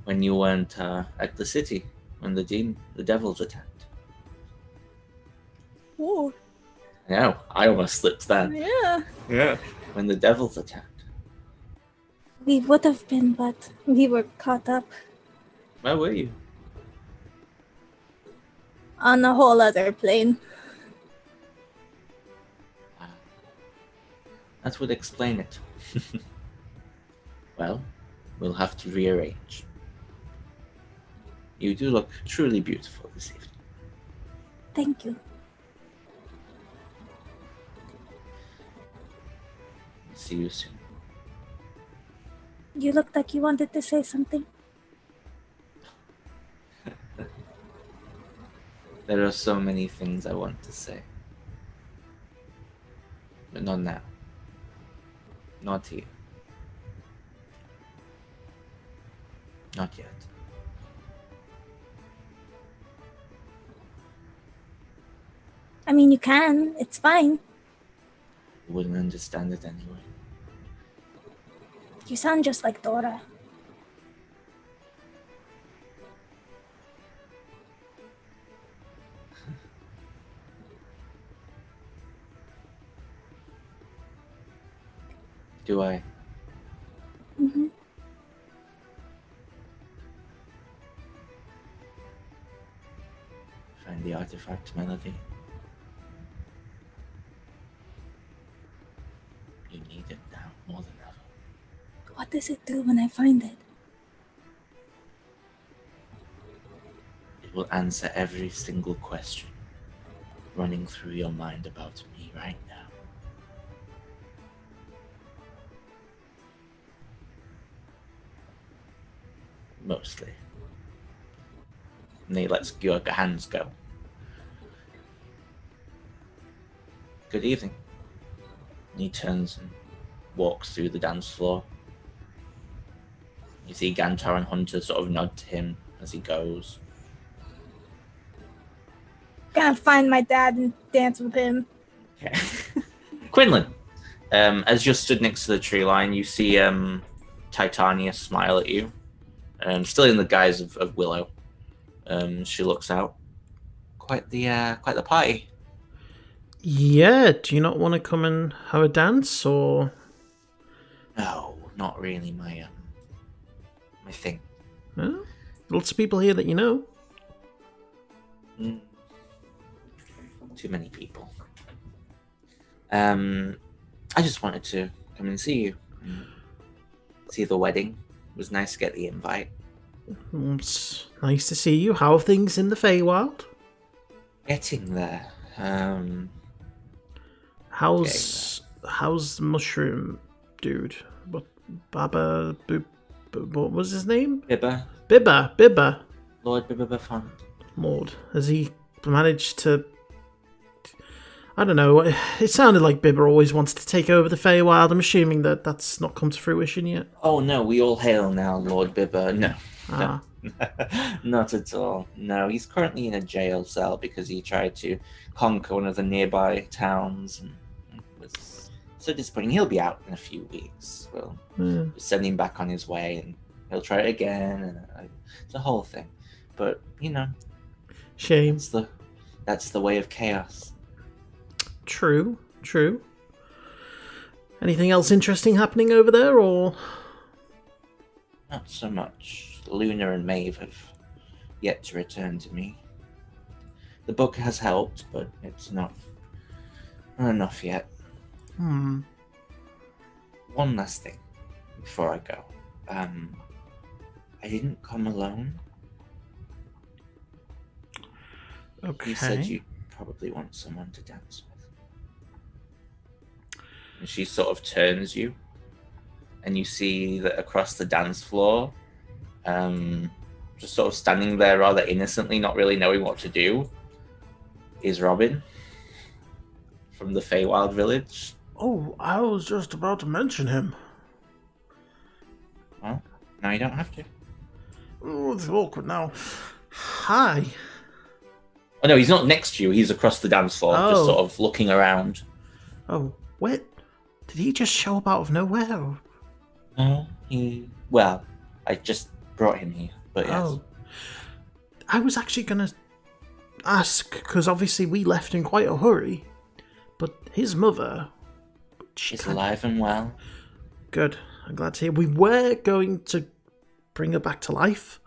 when you weren't at the city when the devils attacked. Whoa. No, I almost slipped that. Yeah. When the devils attacked. We would have been, but we were caught up Where were you? on a whole other plane. That would explain it. Well, we'll have to rearrange. You do look truly beautiful this evening. Thank you. See you soon. You looked like you wanted to say something. There are so many things I want to say. But not now. Not here. Not yet. I mean, you can. It's fine. You wouldn't understand it anyway. You sound just like Dora. Do I? Mm-hmm. Find the artifact, Melody. You need it now more than ever. What does it do when I find it? It will answer every single question running through your mind about me right now. mostly. And he lets your hands go. Good evening. And he turns and walks through the dance floor. You see Gantar and Hunter sort of nod to him as he goes. Gonna find my dad and dance with him. Okay. Quinlan, as you're stood next to the tree line, you see Titania smile at you, still in the guise of Willow. She looks out. Quite the party. Yeah, do you not want to come and have a dance, or? No, not really my thing. Huh? Lots of people here that you know. Too many people. I just wanted to come and see you. See the wedding. It was nice to get the invite. It's nice to see you. How are things in the Feywild? Getting there. How's the mushroom dude? What Baba? What was his name? Bibba. Bibba. Lord Bibba Font. Lord, has he managed to? I don't know. It sounded like Bibba always wants to take over the Feywild. I'm assuming that that's not come to fruition yet. Oh no, we all hail now, Lord Bibba. No. Ah. Not at all. No, he's currently in a jail cell because he tried to conquer one of the nearby towns and was so disappointing. He'll be out in a few weeks. We'll send him back on his way and he'll try it again. And it's a whole thing. But, Shame. That's the way of chaos. True. Anything else interesting happening over there, or? Not so much. Luna and Maeve have yet to return to me. The book has helped, but it's not enough yet. One last thing before I go. I didn't come alone. Okay. You said you probably want someone to dance with. And she sort of turns you, and you see that across the dance floor, just sort of standing there rather innocently, not really knowing what to do, is Robin from the Feywild village. Oh, I was just about to mention him. Well, now you don't have to. Oh, it's awkward now. Hi. Oh no, he's not next to you. He's across the dance floor, just sort of looking around. Oh, where? Did he just show up out of nowhere? No, well, I just brought him here, but yes. Oh. I was actually going to ask, because obviously we left in quite a hurry, but his mother... She's alive and well. Good. I'm glad to hear. We were going to bring her back to life,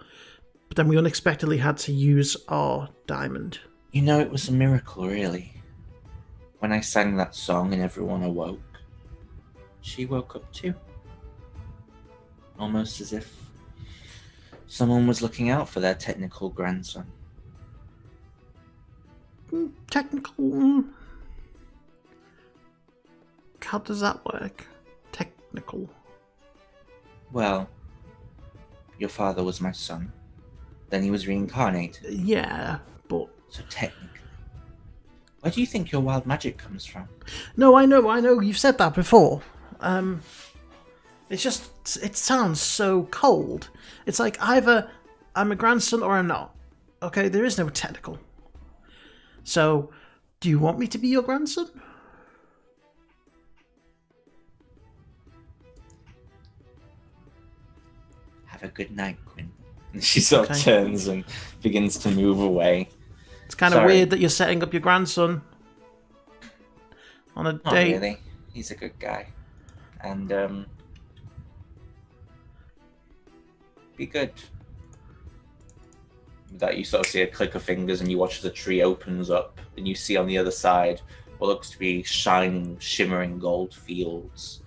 but then we unexpectedly had to use our diamond. It was a miracle, really. When I sang that song and everyone awoke, she woke up too. Almost as if someone was looking out for their technical grandson. Technical? How does that work? Technical. Well, your father was my son. Then he was reincarnated. Yeah, but... So technically. Where do you think your wild magic comes from? No, I know. You've said that before. It's just... It sounds so cold. It's like either I'm a grandson or I'm not. Okay, there is no technical. So, do you want me to be your grandson? Have a good night, Quinn. And she sort of turns and begins to move away. It's kind of weird that you're setting up your grandson on a Not date. really. He's a good guy. And, be good. With that, you sort of see a click of fingers and you watch as the tree opens up and you see on the other side what looks to be shining, shimmering gold fields.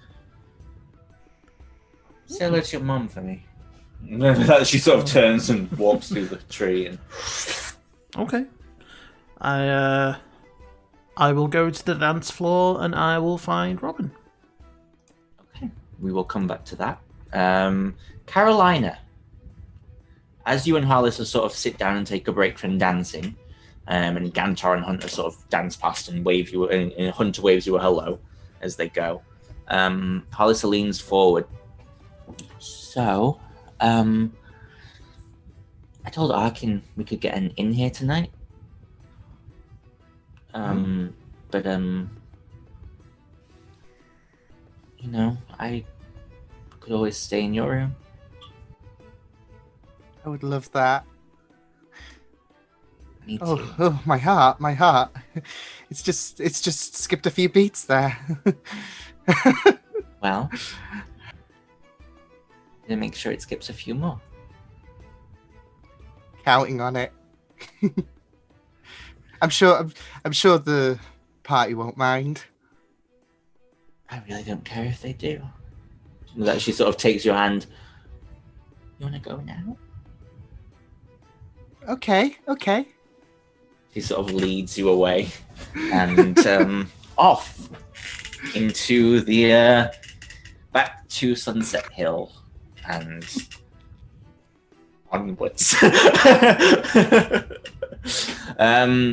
Say hello to your mum for me. She sort of turns and walks through the tree. And Okay. I will go to the dance floor and I will find Robin. Okay, we will come back to that. Carolina, as you and Harlissa sort of sit down and take a break from dancing, and Gantar and Hunter sort of dance past and wave you, and Hunter waves you a hello as they go. Harlissa leans forward. So, I told Arkin we could get an inn here tonight. But you know, I could always stay in your room. I would love that. Me too. Oh, my heart. It's just skipped a few beats there. Well, then make sure it skips a few more. Counting on it. I'm sure the party won't mind. I really don't care if they do. That she sort of takes your hand. You want to go now? Okay. She sort of leads you away and off into the back to Sunset Hill and onwards.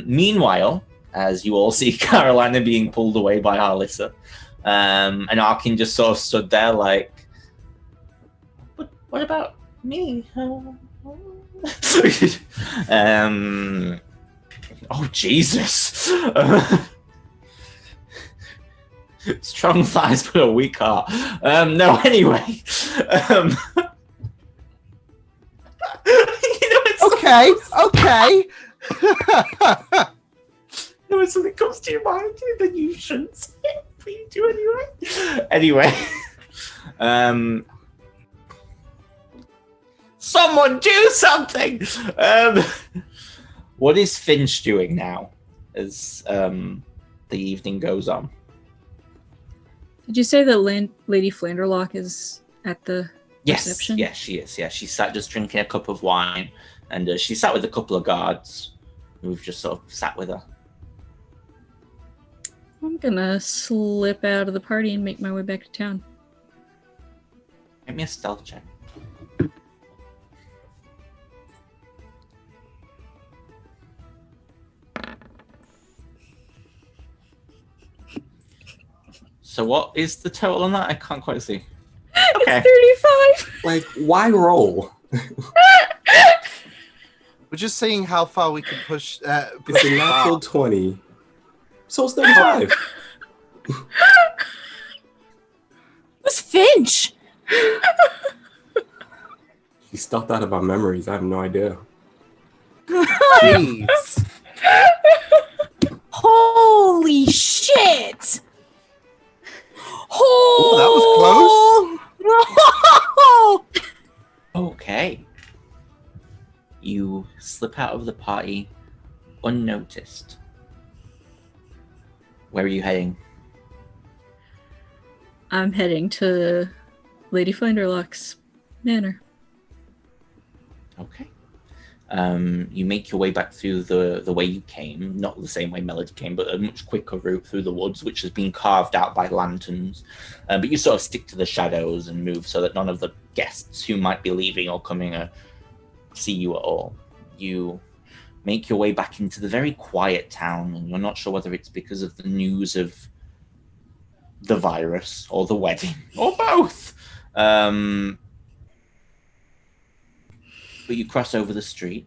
Meanwhile, as you all see Carolina being pulled away by Harlissa, and Arkin just sort of stood there like, but what about me? Oh, Jesus. Strong thighs but a weak heart. No, anyway. Okay. No, when something comes to your mind, then you shouldn't say it, but you do anyway. Someone do something! What is Finch doing now as the evening goes on? Did you say that Lady Flanderlock is at the reception? Yes, she is. Yeah, she sat just drinking a cup of wine, and she sat with a couple of guards who've just sort of sat with her. I'm gonna slip out of the party and make my way back to town. Give me a stealth check. So what is the total on that? I can't quite see. Okay. It's 35! Like, why roll? We're just seeing how far we can push. It's a natural 20. So it's 35. Who's Finch? He stuffed out of our memories. I have no idea. Jeez. Holy shit! Oh, that was close. Okay. You slip out of the party unnoticed. Where are you heading? I'm heading to Lady Flanderlock's manor. Okay. You make your way back through the way you came, not the same way Melody came, but a much quicker route through the woods, which has been carved out by lanterns. But you sort of stick to the shadows and move so that none of the guests who might be leaving or coming see you at all. You make your way back into the very quiet town, and you're not sure whether it's because of the news of the virus or the wedding or both. But you cross over the street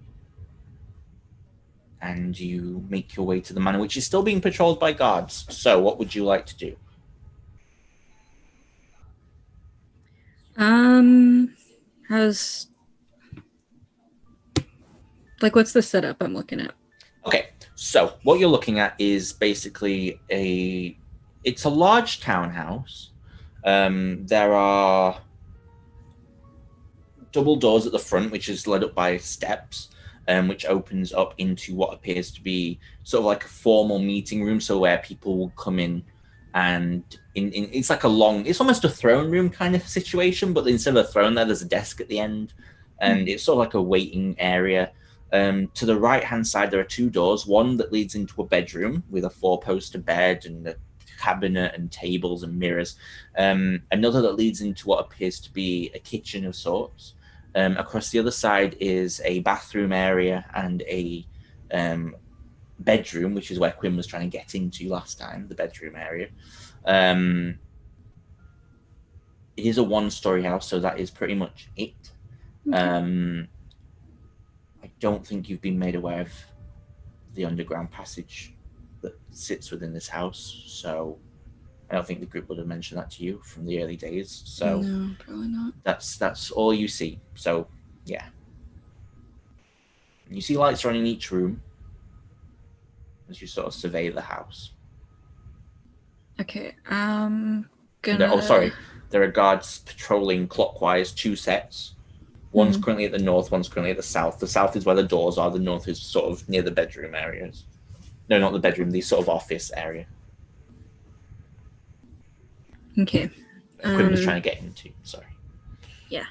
and you make your way to the manor, which is still being patrolled by guards. So what would you like to do? What's the setup I'm looking at? Okay, so what you're looking at is basically it's a large townhouse. There are double doors at the front, which is led up by steps, which opens up into what appears to be sort of like a formal meeting room, so where people will come in, and it's like it's almost a throne room kind of situation, but instead of a throne there's a desk at the end, and it's sort of like a waiting area. To the right hand side there are two doors, one that leads into a bedroom with a 4-poster bed and a cabinet and tables and mirrors, another that leads into what appears to be a kitchen of sorts, Across the other side is a bathroom area and a bedroom, which is where Quinn was trying to get into last time, the bedroom area. It is a one-story house, so that is pretty much it. I don't think you've been made aware of the underground passage that sits within this house, so I don't think the group would have mentioned that to you from the early days. So no, probably not. that's all you see. So yeah, you see lights are on in each room as you sort of survey the house. Okay, There are guards patrolling clockwise, 2 sets. One's currently at the north, one's currently at the south. The south is where the doors are. The north is sort of near the bedroom areas. No, not the bedroom, the sort of office area. Okay. Quinn was trying to get into. Sorry. Yeah.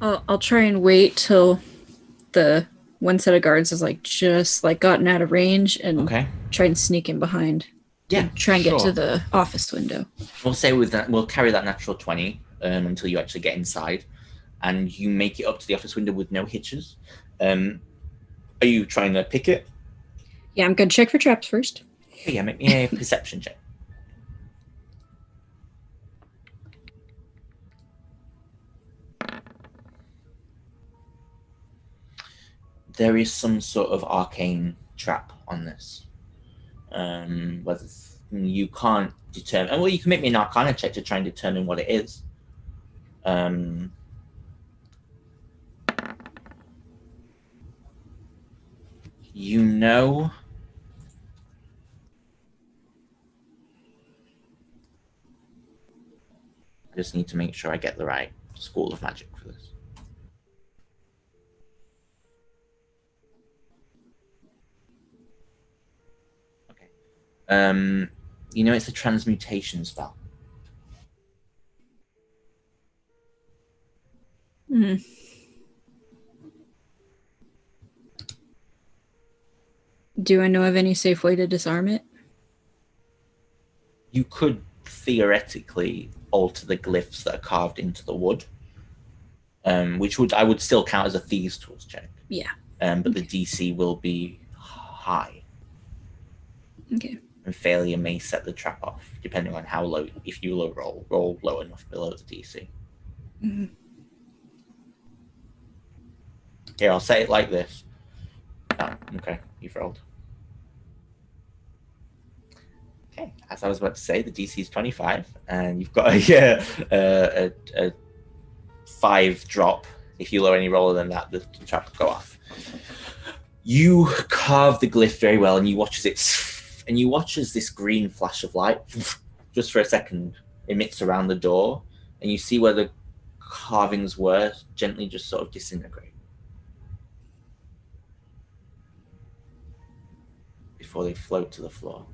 I'll try and wait till the one set of guards is just gotten out of range and try and sneak in behind. Yeah, try and get to the office window. We'll say with that, we'll carry that natural 20 until you actually get inside, and you make it up to the office window with no hitches. Are you trying to pick it? Yeah, I'm gonna check for traps first. Okay, yeah, make me a perception check. There is some sort of arcane trap on this. Whether you can't determine, well, you can make me an Arcana check to try and determine what it is. You know, I just need to make sure I get the right school of magic for this. Okay. You know, it's a transmutation spell. Do I know of any safe way to disarm it? You could theoretically alter the glyphs that are carved into the wood, which I would still count as a thieves' tools check. Yeah. But the DC will be high. Okay. And failure may set the trap off, depending on how low. If you roll low enough below the DC. Here, I'll say it like this. Oh, okay, you've rolled. Okay, as I was about to say, the DC is 25, and you've got a 5 drop. If you lower any roller than that, the trap will go off. You carve the glyph very well, and you watch as this green flash of light, just for a second, emits around the door, and you see where the carvings were gently just sort of disintegrate before they float to the floor.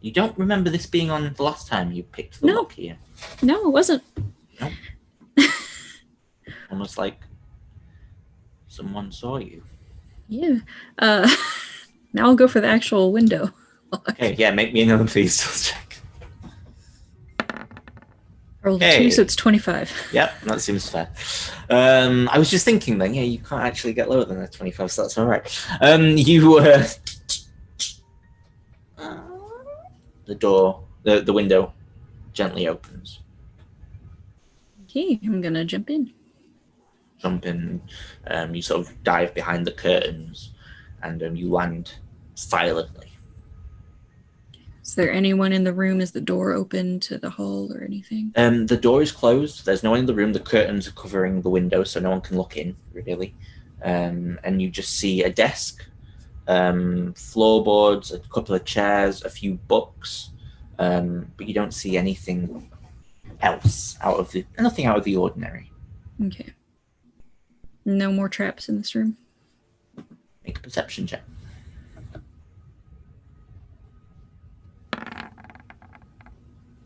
You don't remember this being on the last time you picked the lock here? No, it wasn't. Nope. Almost like someone saw you. Yeah. Now I'll go for the actual window. Okay, yeah, make me another please check. Rolled a 2, so it's 25. Yep, that seems fair. I was just thinking then, yeah, you can't actually get lower than a 25, so that's all right. The window gently opens. Okay, I'm gonna jump in. You sort of dive behind the curtains, and you land silently. Is there anyone in the room? Is the door open to the hall or anything? The door is closed. There's no one in the room. The curtains are covering the window, so no one can look in, really. And you just see a desk, floorboards, a couple of chairs, a few books, but you don't see anything else nothing out of the ordinary. Okay. No more traps in this room? Make a perception check.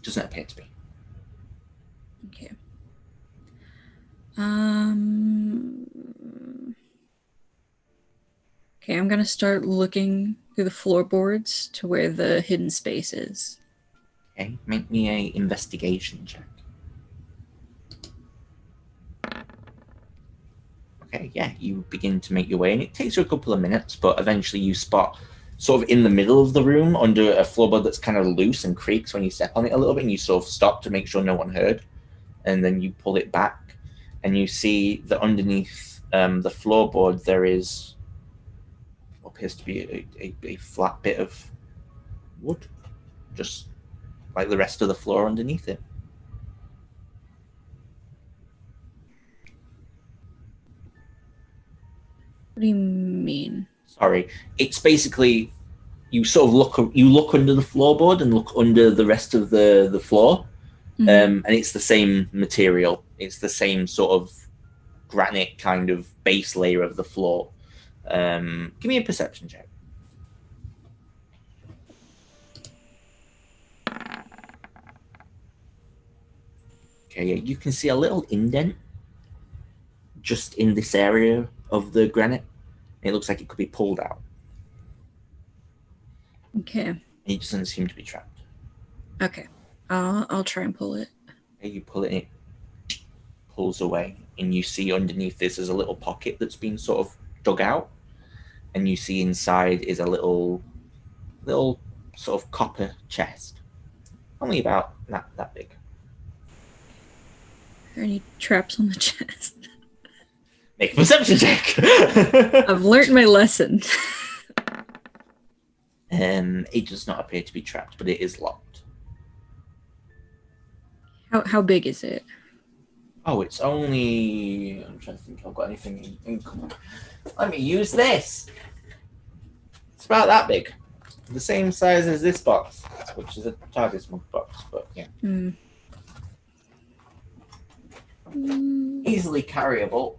Doesn't appear to be. Okay. Okay, I'm gonna start looking through the floorboards to where the hidden space is. Okay, make me a investigation check. Okay, yeah, you begin to make your way, and it takes you a couple of minutes, but eventually you spot sort of in the middle of the room under a floorboard that's kind of loose and creaks when you step on it a little bit, and you sort of stop to make sure no one heard, and then you pull it back, and you see that underneath the floorboard there is what appears to be a flat bit of wood, just like the rest of the floor underneath it. What do you mean? Sorry, it's basically you sort of look under the floorboard and look under the rest of the floor, and it's the same material. It's the same sort of granite kind of base layer of the floor. Give me a perception check. Okay, yeah, you can see a little indent just in this area of the granite. It looks like it could be pulled out. Okay. It doesn't seem to be trapped. Okay. I'll try and pull it. Okay, you pull it, and it pulls away, and you see underneath this is a little pocket that's been sort of dug out, and you see inside is a little sort of copper chest, only about that big. Are there any traps on the chest? Make a perception check. I've learned my lesson. It does not appear to be trapped, but it is locked. How big is it? Oh, it's only... I'm trying to think if I've got anything in common. Let me use this. It's about that big. The same size as this box, which is a target smug box, but yeah. Easily carryable.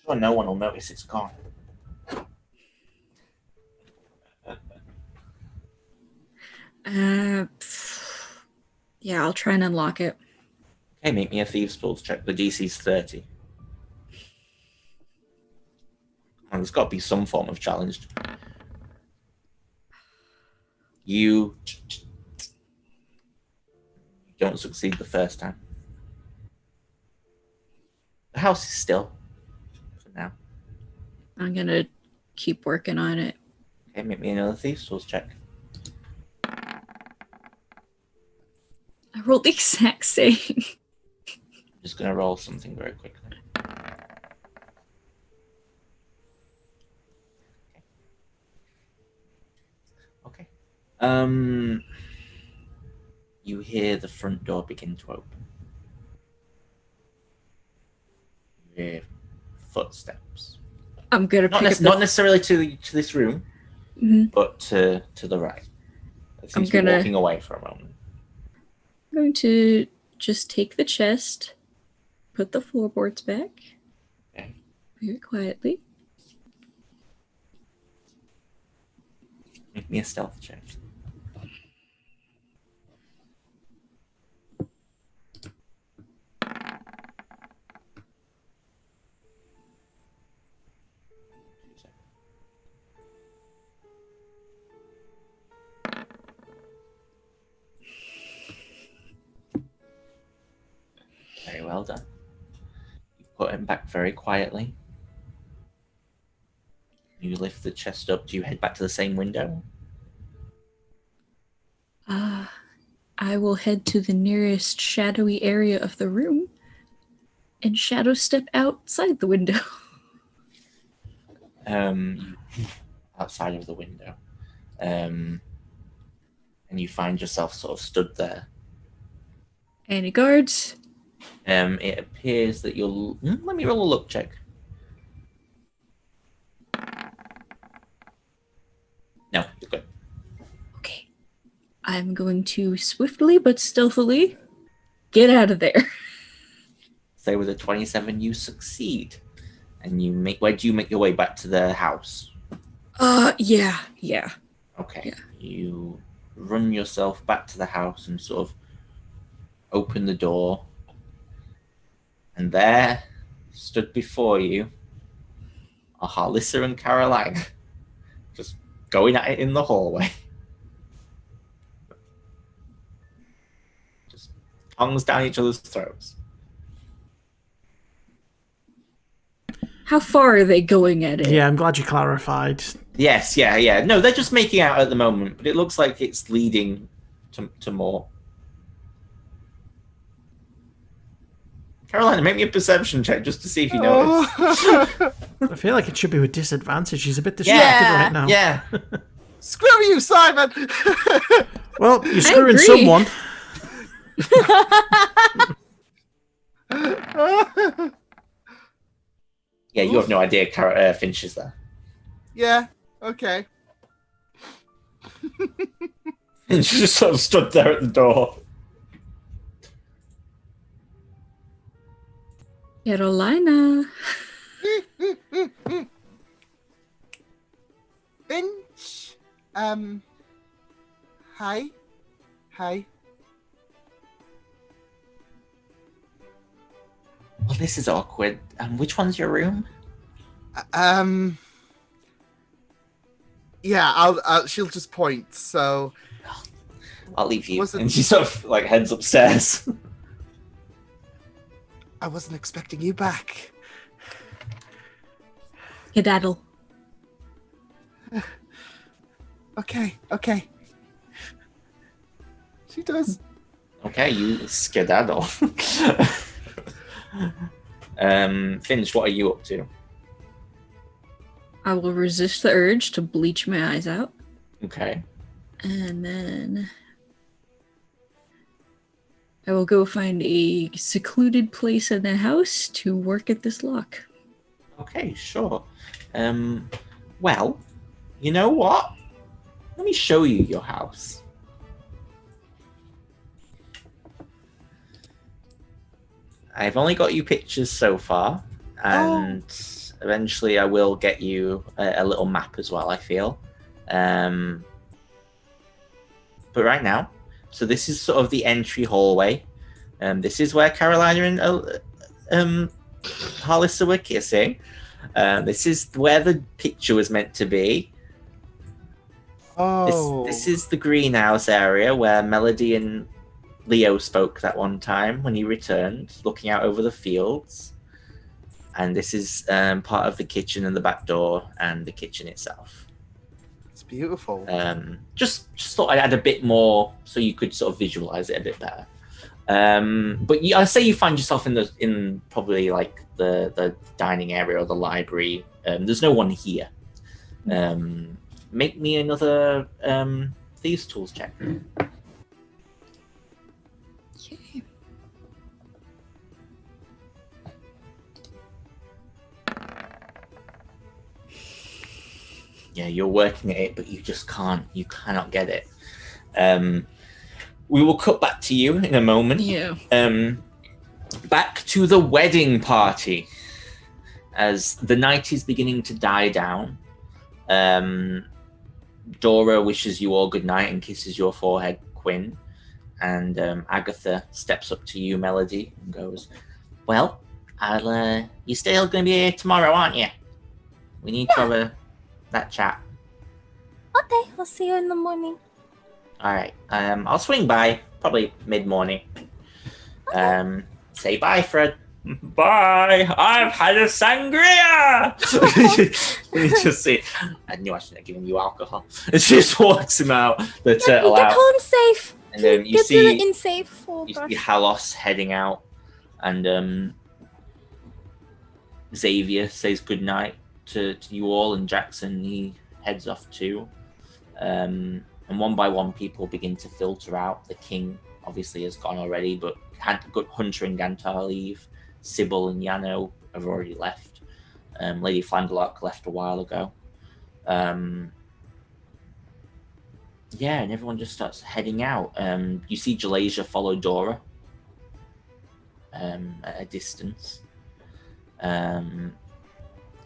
Sure, no one will notice it's gone. Yeah, I'll try and unlock it. Okay, make me a thieves' tools check. The DC's 30. And there's got to be some form of challenge. You don't succeed the first time. The house is still for now. I'm gonna keep working on it. Okay, make me another thieves' tools check. I rolled the exact same. I'm just going to roll something very quickly. Okay. You hear the front door begin to open. You hear footsteps. I'm gonna Not necessarily to this room, but to the right. It seems to be walking away for a moment. I'm going to just take the chest, put the floorboards back, Okay. very quietly. Make me a stealth check. Very well done. You put him back very quietly. You lift the chest up. Do you head back to the same window? I will head to the nearest shadowy area of the room and shadow step outside the window. Outside of the window. And you find yourself sort of stood there. Any guards? It appears that you'll... Let me roll a luck check. No, you're good. Okay. I'm going to swiftly but stealthily get out of there. So with a 27, you succeed. And you make... Where do you make your way back to the house? Yeah. Okay. Yeah. You run yourself back to the house and sort of open the door. And there, stood before you, are Harlissa and Caroline. just going at it in the hallway. Just tongues down each other's throats. How far are they going at it? Yeah, I'm glad you clarified. Yes, yeah. No, they're just making out at the moment, but it looks like it's leading to more. Carolina, make me a perception check just to see if you notice. I feel like it should be with disadvantage. He's a bit distracted right now. Yeah. Screw you, Simon! Well, you're screwing agree. someone. Yeah, you have no idea Finch is there. Yeah, okay. Finch just sort of stood there at the door. Carolina. Finch? Hi? Hi. Well, this is awkward. Which one's your room? Yeah, I'll she'll just point, so... I'll leave you. Was it- And she sort of like heads upstairs. I wasn't expecting you back. Kedaddle. Okay. She does. Okay, you skedaddle. Finch, what are you up to? I will resist the urge to bleach my eyes out. Okay. And then I will go find a secluded place in the house to work at this lock. Okay, sure. Well, you know what? Let me show you your house. I've only got you pictures so far, and eventually I will get you a little map as well, I feel. But right now, so this is sort of the entry hallway. This is where Carolina and Hollister were kissing. This is where the picture was meant to be. Oh. This is the greenhouse area where Melody and Leo spoke that one time when he returned, looking out over the fields. And this is part of the kitchen and the back door and the kitchen itself. It's beautiful. Just thought I'd add a bit more so you could sort of visualize it a bit better. But I say you find yourself in probably like the dining area or the library. There's no one here. Make me another thieves tools check. Okay. Yeah, you're working at it, but you just can't. You cannot get it. We will cut back to you in a moment. Yeah. Back to the wedding party. As the night is beginning to die down, Dora wishes you all good night and kisses your forehead, Quinn. And Agatha steps up to you, Melody, and goes, "Well, you're still going to be here tomorrow, aren't you? We need to have that chat." Okay, I'll see you in the morning. All right. I'll swing by, probably mid-morning. Say bye, Fred. Bye. I've had a sangria. You just see. I knew I shouldn't have given you alcohol. And she just walks him out. The turtle Get out. home safe. And you Get to the see inn safe. Oh, you gosh. see Halos heading out, and Xavier says goodnight to you all, and Jackson, he heads off too. And one by one, people begin to filter out. The king obviously has gone already, but Hunter and Gantar leave. Sybil and Yano have already left. Lady Flanderlock left a while ago. Yeah, and everyone just starts heading out. You see Jalasia follow Dora at a distance. You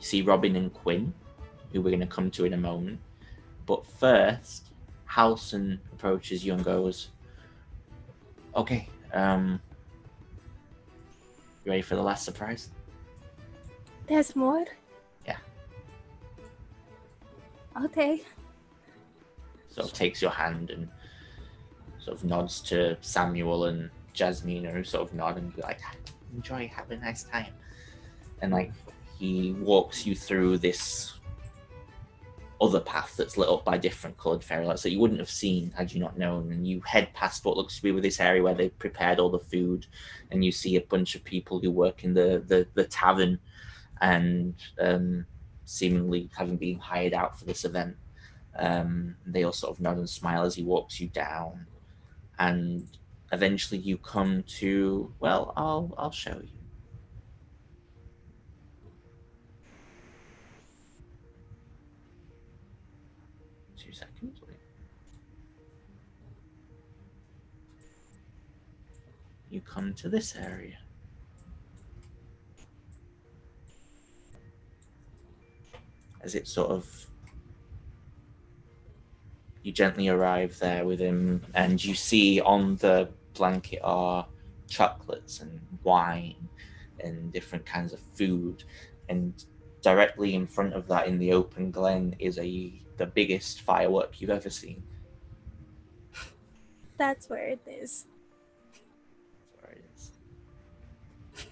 see Robin and Quinn, who we're going to come to in a moment. But first, Halson approaches you and goes, "Okay, you ready for the last surprise?" There's more? Yeah. Okay. Sort of takes your hand and sort of nods to Samuel and Jasmine, who sort of nod and be like, enjoy, have a nice time. And like he walks you through this other path that's lit up by different coloured fairy lights that you wouldn't have seen had you not known. And you head past what looks to be this area where they've prepared all the food, and you see a bunch of people who work in the tavern and seemingly having been hired out for this event. They all sort of nod and smile as he walks you down, and eventually you come to, well, I'll show you. 2 seconds. Wait. You come to this area. As it sort of, you gently arrive there with him, and you see on the blanket are chocolates and wine and different kinds of food, and directly in front of that in the open glen is the biggest firework you've ever seen. That's where it is. That's where it is.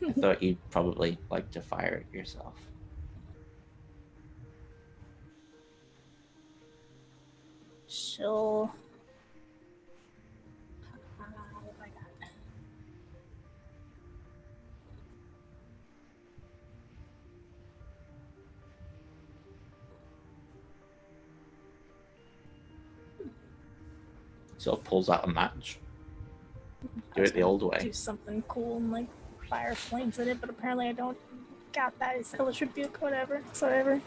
I thought you'd probably like to fire it yourself. Sure. What do I got? Sort of pulls out a match. Do it the old way. Do something cool and like fire flames at it, but apparently I don't got that. It's hellish rebuke, whatever. It's whatever.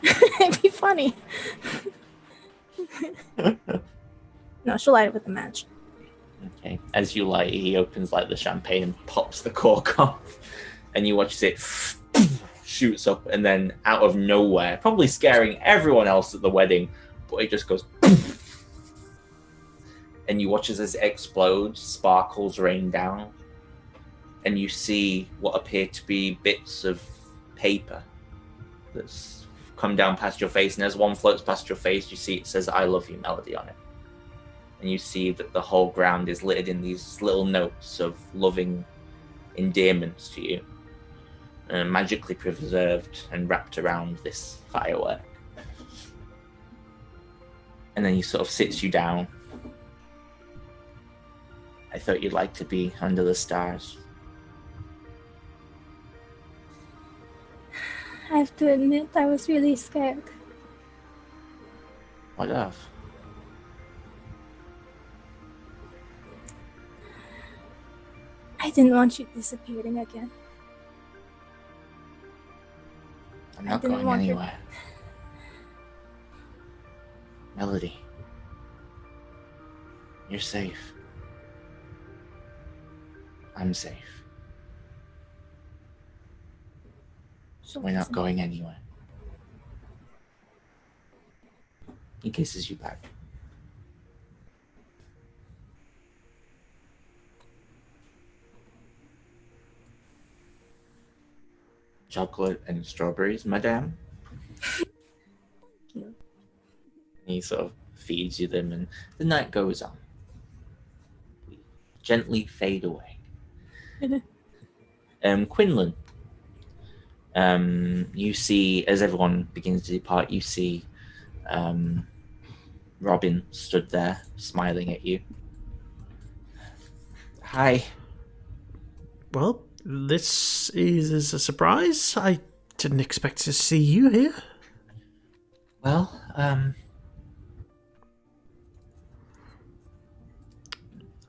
It'd be funny. No, she'll light it with the match. Okay. As you light, he opens like the champagne and pops the cork off, and you watch it shoots up, and then out of nowhere, probably scaring everyone else at the wedding, but it just goes. And you watch as it explodes, sparkles rain down, and you see what appear to be bits of paper that's come down past your face. And as one floats past your face, you see it says "I love you" Melody on it. And you see that the whole ground is littered in these little notes of loving endearments to you, magically preserved and wrapped around this firework. And then he sort of sits you down. I thought you'd like to be under the stars. I have to admit, I was really scared. What of? I didn't want you disappearing again. I'm not didn't going want anywhere. Melody, you're safe. I'm safe. So We're not going anywhere. He kisses you back. Chocolate and strawberries, madame. He sort of feeds you them, and the night goes on. We gently fade away. Quinlan, you see, as everyone begins to depart, you see Robin stood there, smiling at you. Hi. Well, this is a surprise. I didn't expect to see you here. Well, I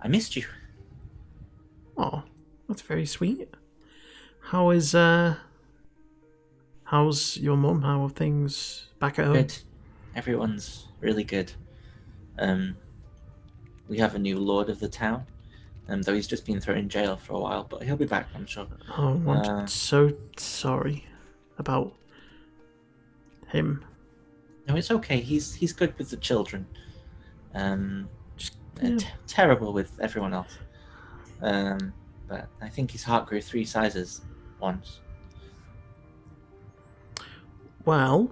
missed you. Oh, that's very sweet. How's your mum? How are things back at home? Good. Everyone's really good. We have a new lord of the town, though he's just been thrown in jail for a while, but he'll be back, I'm sure. Oh, I'm so sorry about him. No, it's okay. He's good with the children. Just Terrible with everyone else. But I think his heart grew 3 sizes once. Well,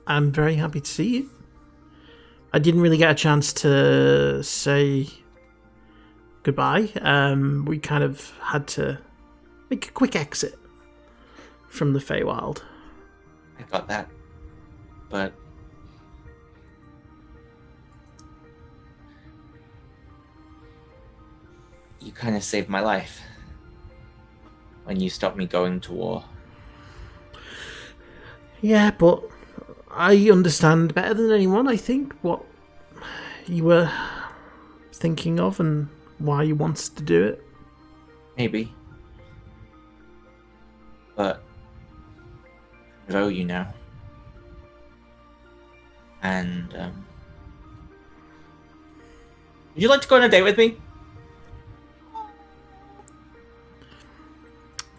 I'm very happy to see you. I didn't really get a chance to say goodbye. We kind of had to make a quick exit from the Feywild. I got that. But you kind of saved my life when you stopped me going to war. Yeah, but I understand better than anyone, I think, what you were thinking of and why you wanted to do it. Maybe. But I owe you now. And would you like to go on a date with me?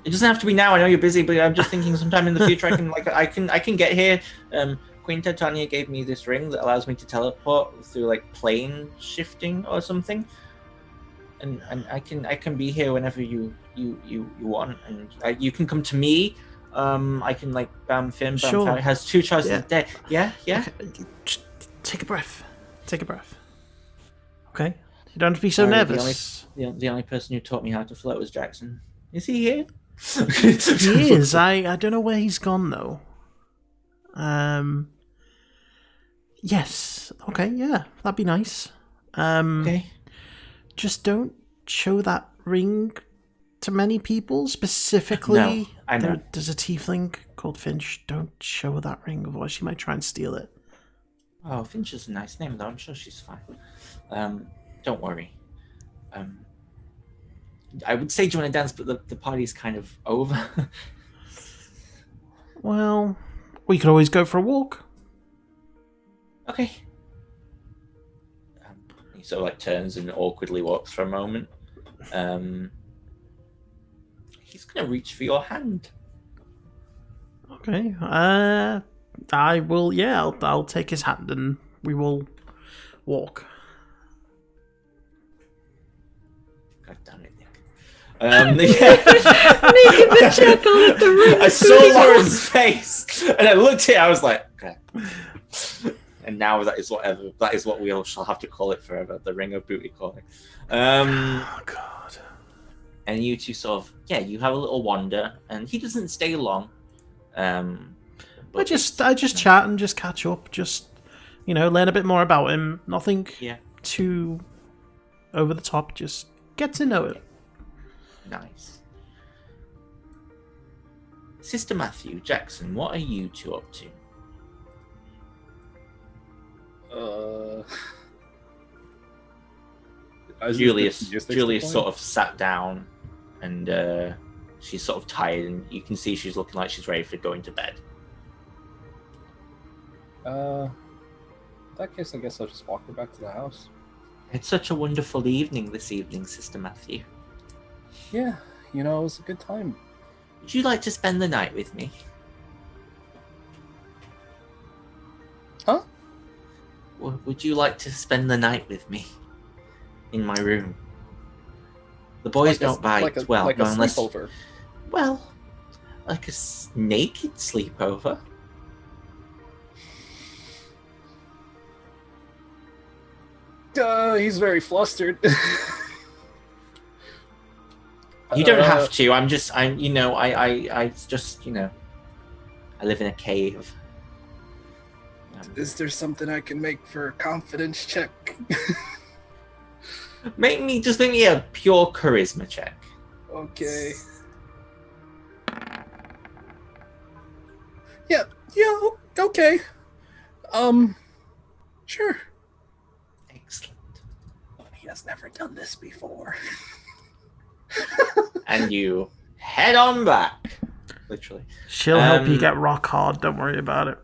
It doesn't have to be now. I know you're busy, but I'm just thinking sometime in the future I can get here. Queen Titania gave me this ring that allows me to teleport through like plane shifting or something, and I can be here whenever you want, and you can come to me. I can like bam Finn. Sure. It has 2 choices a day. Yeah. Okay. Just take a breath. Okay? You don't have to be so Sorry, nervous. The only person who taught me how to flirt was Jackson. Is he here? He is. I don't know where he's gone though. Yes. Okay. Yeah, that'd be nice. Okay. Just don't show that ring to many people. Specifically, No, I know. There's a tiefling called Finch. Don't show that ring, otherwise she might try and steal it. Oh, Finch is a nice name, though. I'm sure she's fine. Don't worry. I would say join a dance, but the party's kind of over. Well, we could always go for a walk. Okay. He sort of like turns and awkwardly walks for a moment. He's gonna reach for your hand. Okay. I will. Yeah, I'll take his hand and we will walk. God damn it, Nick. Making the check on the ring. I saw Lauren's face, and I looked at it. I was like, okay. And now that is what we all shall have to call it forever. The ring of booty calling. Oh God. And you two sort of, you have a little wander, and he doesn't stay long. I just chat and just catch up, just learn a bit more about him. Nothing too over the top. Just get to know it. Nice. Sister Matthew, Jackson, what are you two up to? Julius sort of sat down, and she's sort of tired, and you can see she's looking like she's ready for going to bed. In that case, I guess I'll just walk her back to the house. It's such a wonderful evening this evening, Sister Matthew. Yeah, it was a good time. Would you like to spend the night with me? Huh? Would you like to spend the night with me in my room? The boys don't bite well, like a unless sleepover. Well, like a naked sleepover. He's very flustered. You don't have to. I live in a cave. Is there something I can make for a confidence check? Make me a pure charisma check. Okay. Yeah, okay. Sure. Excellent. He has never done this before. And you head on back. Literally. She'll help you get rock hard. Don't worry about it.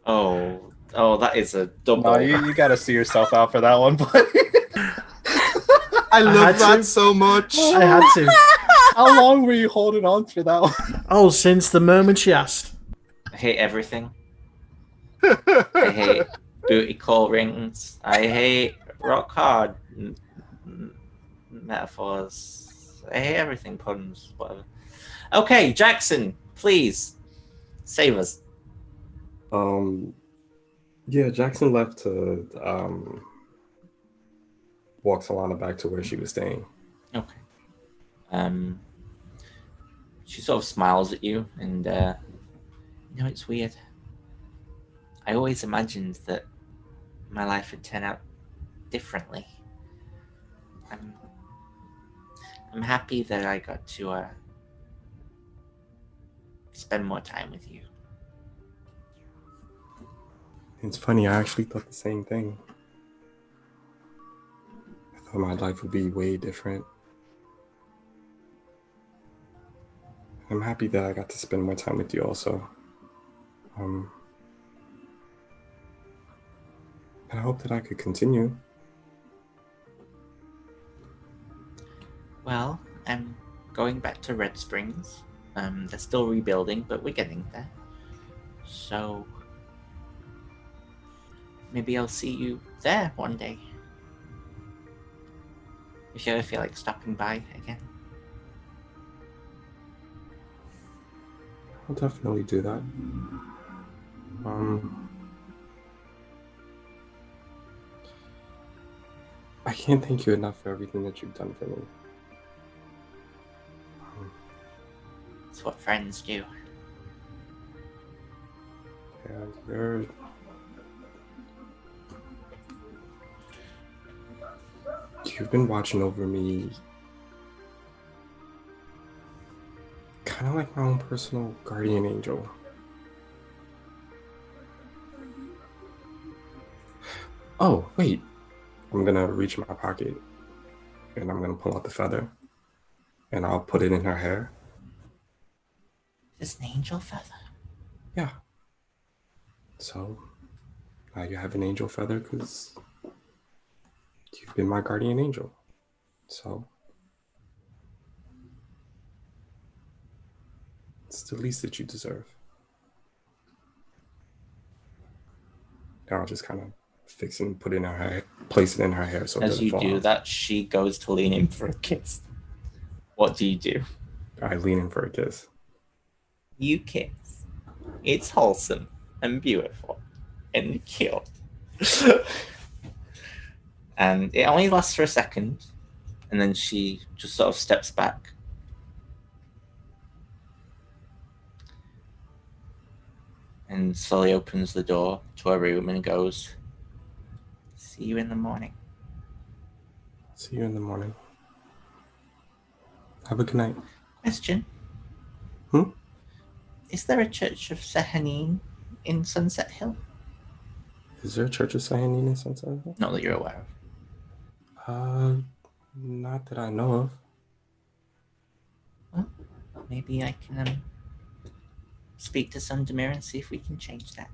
Oh, that is a double. No, you gotta see yourself out for that one, buddy. I love that so much. I had to. How long were you holding on for that one? Oh, since the moment she asked. I hate everything. I hate booty call rings. I hate rock hard metaphors. I hate everything, puns, whatever. Okay, Jackson, please save us. Yeah, Jackson left to walk Solana back to where she was staying. Okay. She sort of smiles at you, and it's weird. I always imagined that my life would turn out differently. I'm happy that I got to spend more time with you. It's funny, I actually thought the same thing. I thought my life would be way different. I'm happy that I got to spend more time with you also. And I hope that I could continue. Well, I'm going back to Red Springs. They're still rebuilding, but we're getting there. So maybe I'll see you there one day. If you ever feel like stopping by again. I'll definitely do that. I can't thank you enough for everything that you've done for me. It's what friends do. Yeah, you've been watching over me kind of like my own personal guardian angel. Oh, wait. I'm gonna reach in my pocket and I'm gonna pull out the feather and I'll put it in her hair. Is this an angel feather? Yeah. So now you have an angel feather because you've been my guardian angel. So it's the least that you deserve. And I'll just kind of fix it and put it in her hair, place it in her hair so it As doesn't you fall do off. that, she goes to lean in for a kiss. What do you do? I lean in for a kiss. You kiss. It's wholesome and beautiful and cute. And it only lasts for a second, and then she just sort of steps back. And slowly opens the door to her room and goes, "See you in the morning." See you in the morning. Have a good night. Question. Is there a church of Sehanine in Sunset Hill? Is there a Church of Sahanin in Sunset Hill? Not that you're aware of. Not that I know of. Well, maybe I can speak to Sundemir and see if we can change that.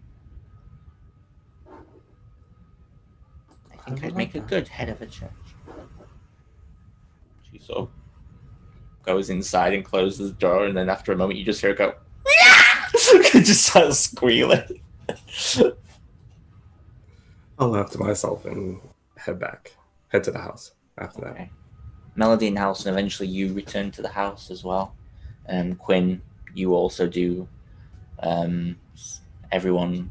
I think I'd make a good head of a church. She sort of goes inside and closes the door, and then after a moment you just hear her go, just start squealing. I'll laugh to myself and head to the house after that. Melody and House, and eventually you return to the house as well. Quinn, you also do. Everyone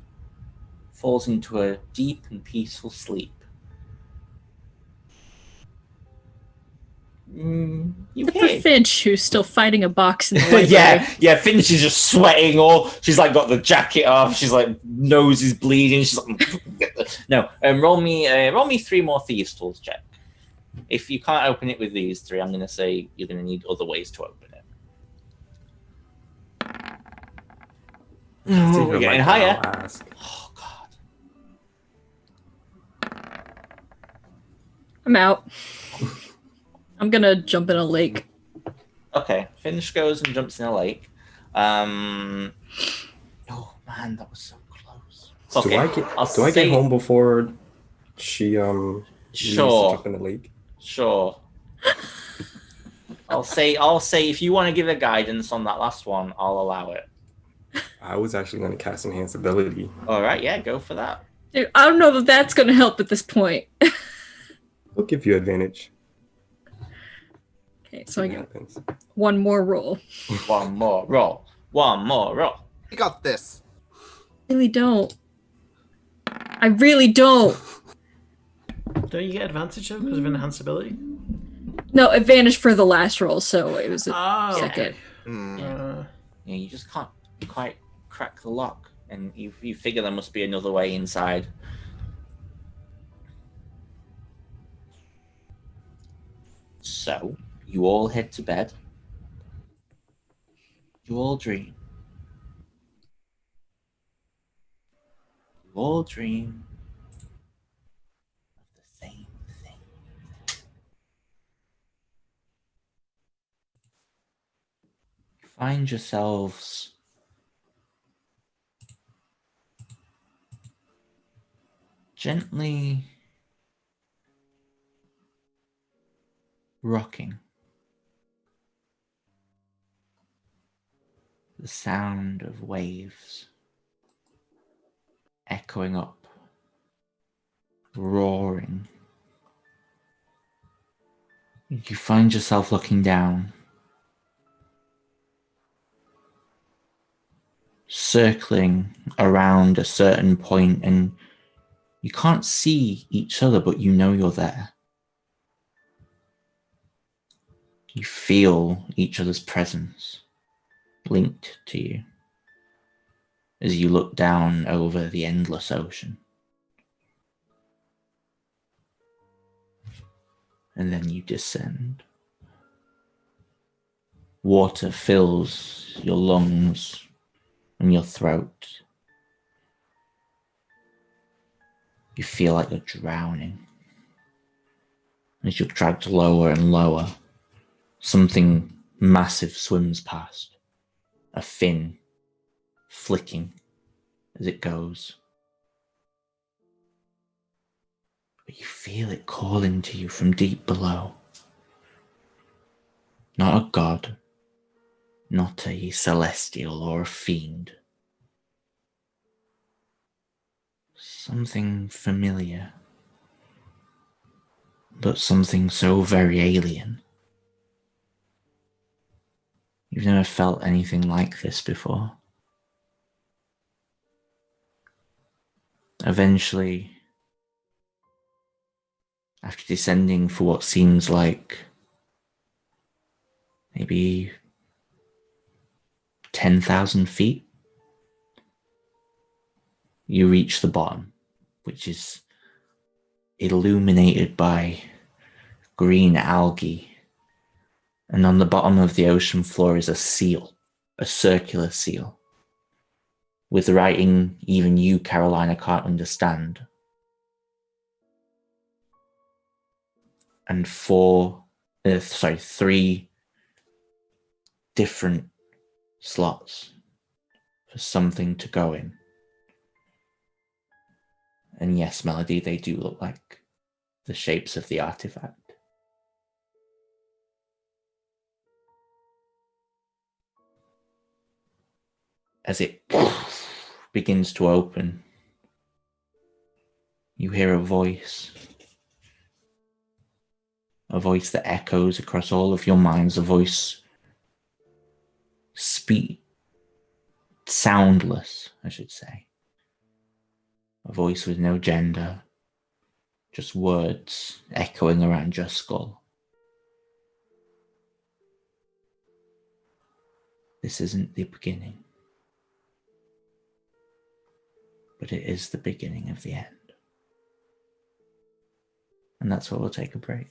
falls into a deep and peaceful sleep. Except for Finch, who's still fighting a box in the library. yeah, Finch is just sweating all. She's like got the jacket off. She's like nose is bleeding. She's like, no. Roll me 3 more thieves' tools check. If you can't open it with these 3, I'm gonna say you're gonna need other ways to open it. We're getting higher. Oh God. I'm out. I'm gonna jump in a lake. Okay, Finch goes and jumps in a lake. Oh man, that was so close. Okay. Do I get home before she leaves to jump in the lake? Sure. I'll say if you want to give a guidance on that last one, I'll allow it. I was actually going to cast Enhance Ability. All right, yeah, go for that. Dude, I don't know that that's going to help at this point. I'll give you advantage. Okay, so I get one more roll. One more roll. You got this. really don't. I really don't. Don't you get advantage though because of enhanced ability? No, advantage for the last roll, so it was a second. Okay. Yeah, you just can't quite crack the lock, and you figure there must be another way inside. So, you all head to bed. You all dream. You all dream of the same thing. You find yourselves gently rocking. The sound of waves echoing up, roaring. You find yourself looking down, circling around a certain point, and you can't see each other, but you know you're there. You feel each other's presence linked to you as you look down over the endless ocean. And then you descend. Water fills your lungs and your throat. You feel like you're drowning. As you're dragged lower and lower, something massive swims past, a fin flicking as it goes. But you feel it calling to you from deep below. Not a god, not a celestial or a fiend. Something familiar, but something so very alien. You've never felt anything like this before. Eventually, after descending for what seems like maybe 10,000 feet, you reach the bottom, which is illuminated by green algae. And on the bottom of the ocean floor is a seal, a circular seal, with writing even you, Carolina, can't understand. And three different slots for something to go in. And yes, Melody, they do look like the shapes of the artifact. As it begins to open, you hear a voice that echoes across all of your minds, a voice soundless, I should say. A voice with no gender, just words echoing around your skull. This isn't the beginning, but it is the beginning of the end. And that's where we'll take a break.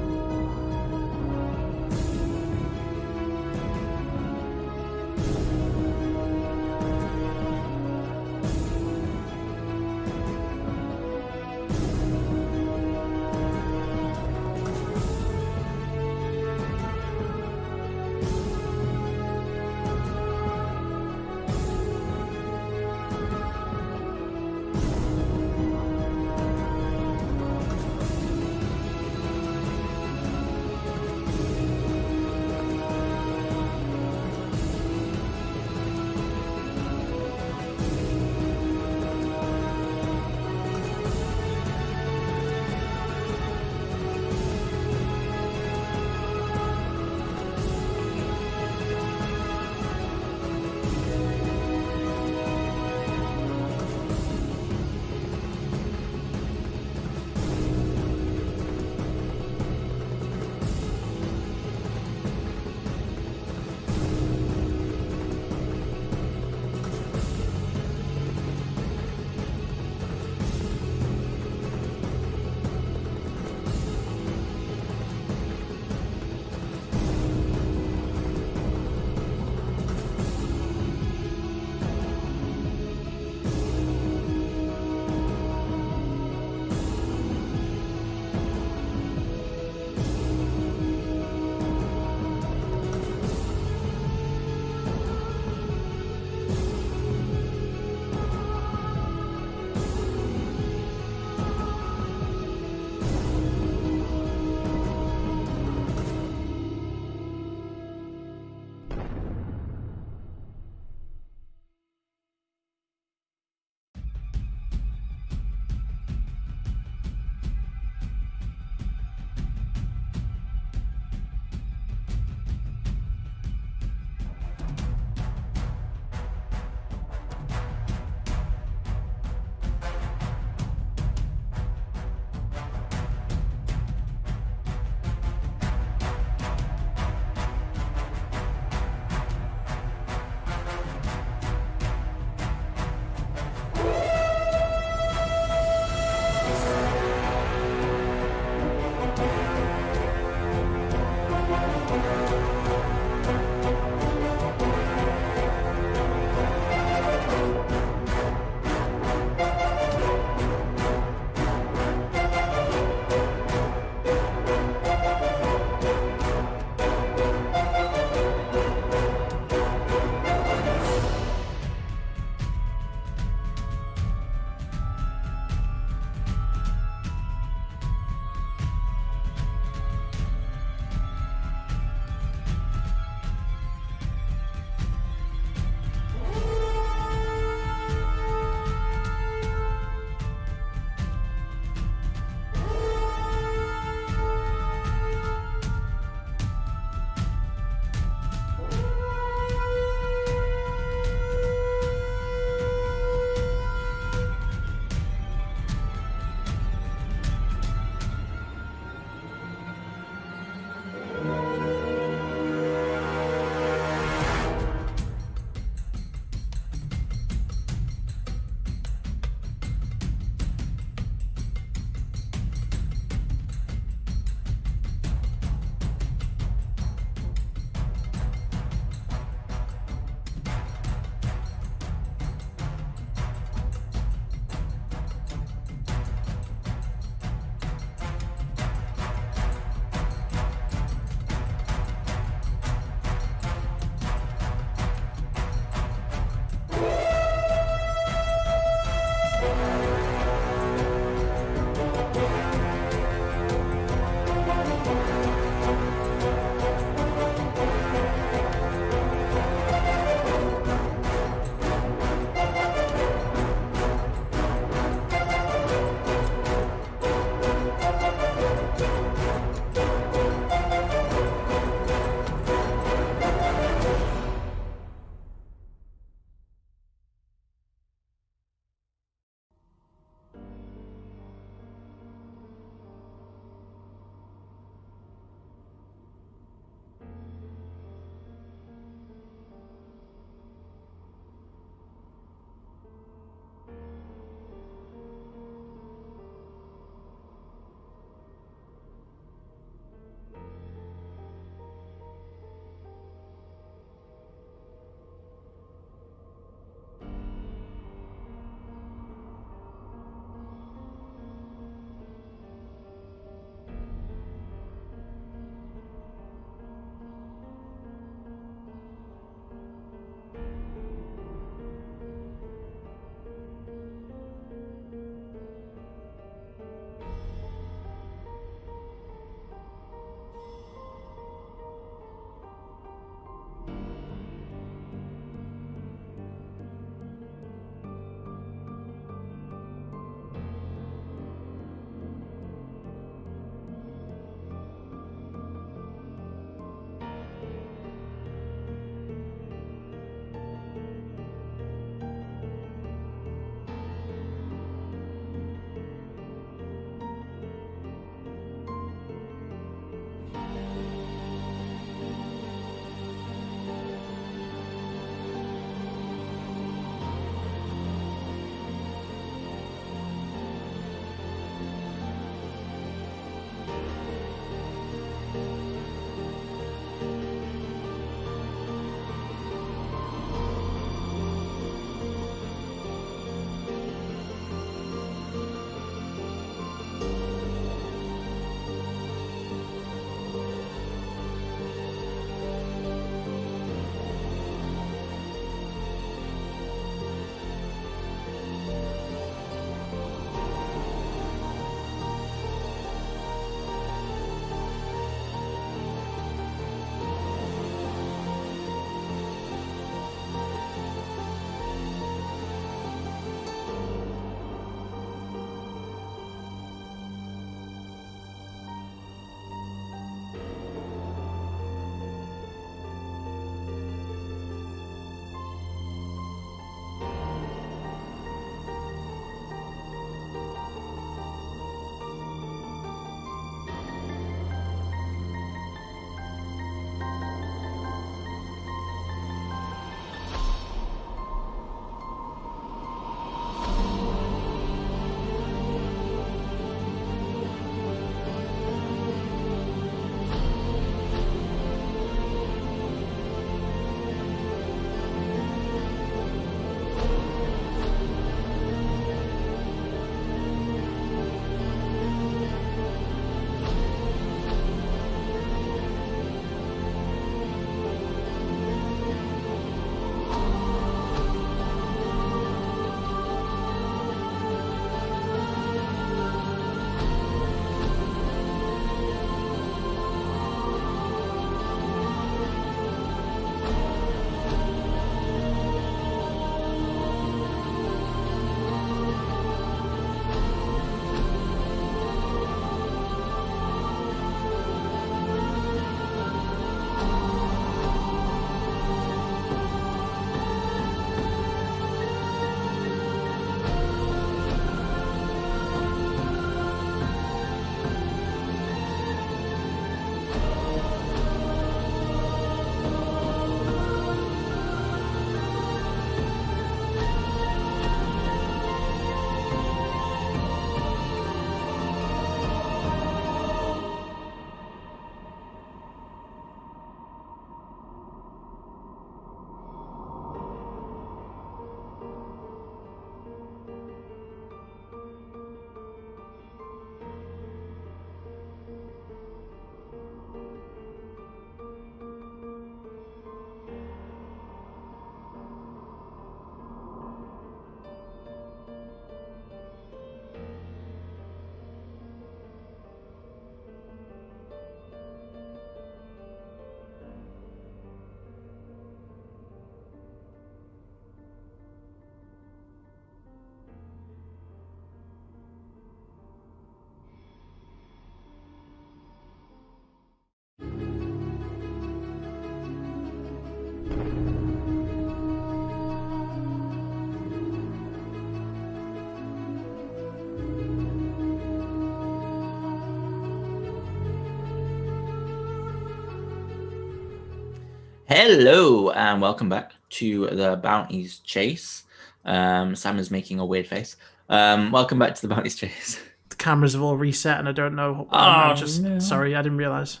Hello, and welcome back to the Bounties Chase. Sam is making a weird face. Welcome back to the Bounties Chase. The cameras have all reset, and I don't know. No. Sorry, I didn't realize.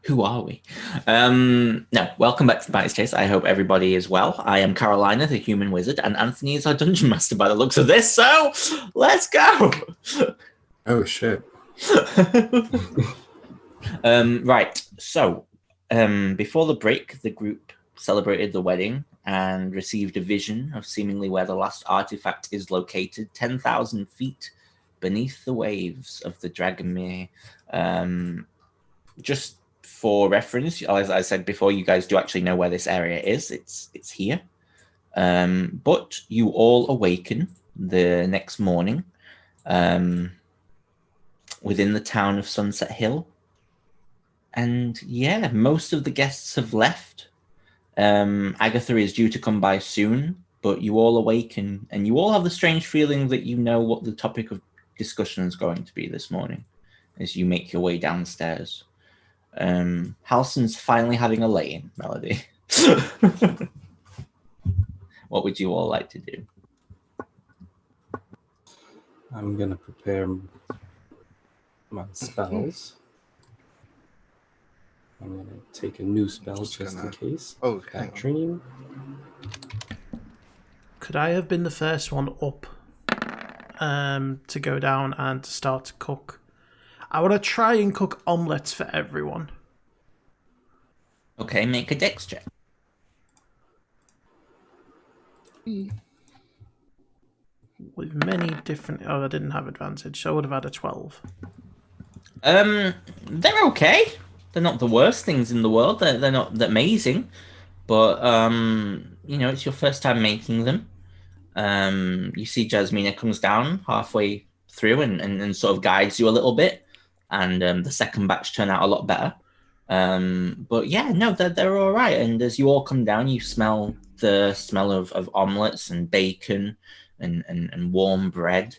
Who are we? No, welcome back to the Bounties Chase. I hope everybody is well. I am Carolina, the human wizard, and Anthony is our dungeon master by the looks of this, so let's go! Oh, shit. Right, so before the break, the group celebrated the wedding and received a vision of seemingly where the last artifact is located, 10,000 feet beneath the waves of the Dragonmere. Just for reference, as I said before, you guys do actually know where this area is. It's here. But you all awaken the next morning within the town of Sunset Hill. And yeah, most of the guests have left. Agatha is due to come by soon, but you all awaken and you all have the strange feeling that you know what the topic of discussion is going to be this morning as you make your way downstairs. Halson's finally having a lay-in, Melody. What would you all like to do? I'm gonna prepare my spells. I'm gonna take a new spell just in case. Oh, That dream. Could I have been the first one up to go down and to start to cook? I want to try and cook omelettes for everyone. Okay, make a dex check. With many different... Oh, I didn't have advantage, so I would have had a 12. They're okay. They're not the worst things in the world. They're not amazing, but you know, it's your first time making them. You see Jasmina comes down halfway through and sort of guides you a little bit, and the second batch turn out a lot better. But yeah, no, they're all right. And as you all come down, you smell the smell of omelets and bacon and warm bread.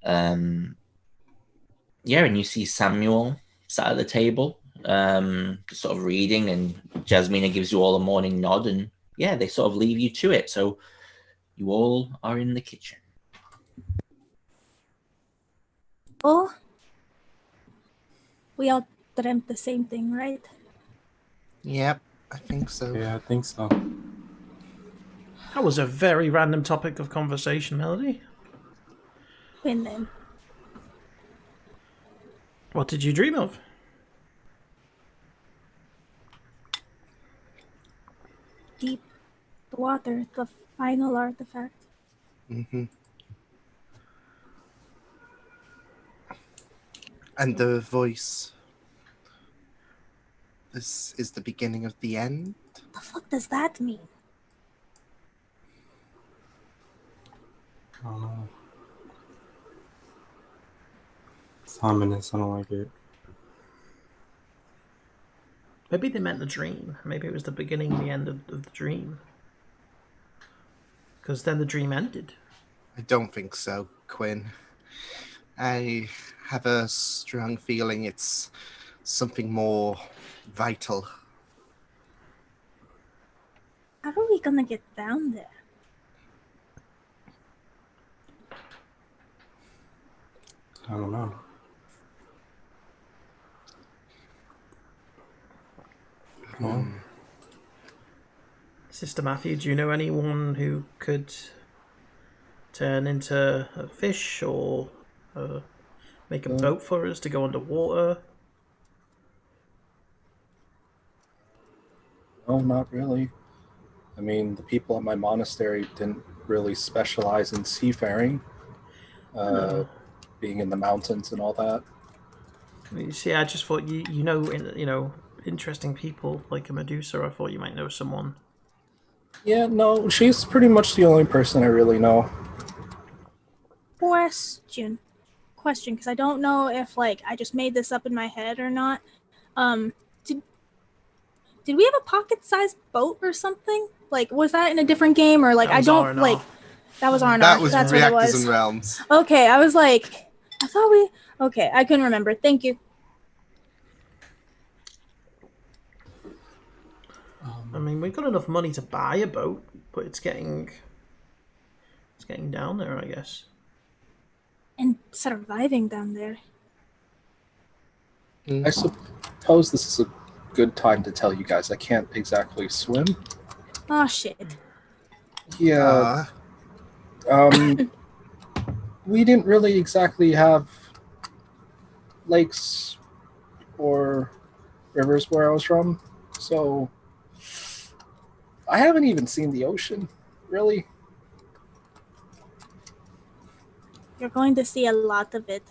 Yeah, and you see Samuel sat at the table, sort of reading, and Jasmina gives you all a morning nod, and yeah, they sort of leave you to it. So you all are in the kitchen. Oh, we all dreamt the same thing, right? Yep, I think so. Yeah, I think so. That was a very random topic of conversation, Melody. And then What did you dream of? deep water, the final artifact. Mm-hmm. And the voice. This is the beginning of the end. The fuck does that mean? I don't know. It's ominous. I don't like it. Maybe they meant the dream. Maybe it was the beginning and the end of the dream. Because then the dream ended. I don't think so, Quinn. I have a strong feeling it's something more vital. How are we gonna get down there? I don't know. Well, Sister Matthew, do you know anyone who could turn into a fish or make a boat for us to go underwater? No, not really. I mean, the people at my monastery didn't really specialize in seafaring, being in the mountains and all that. You see, I just thought you know interesting people like a Medusa. I thought you might know someone. Yeah, no, she's pretty much the only person I really know. Question, because I don't know if like I just made this up in my head or not. Did we have a pocket-sized boat or something? Like, was that in a different game or like I don't R&R. like that was R&R. That was That's what it Reactors was. and Realms. Okay, I was like, I thought we. Okay, I couldn't remember. Thank you. I mean, we've got enough money to buy a boat, but it's getting down there, I guess. And surviving down there. I suppose this is a good time to tell you guys I can't exactly swim. Oh shit. Yeah. We didn't really exactly have lakes or rivers where I was from, so I haven't even seen the ocean, really. You're going to see a lot of it,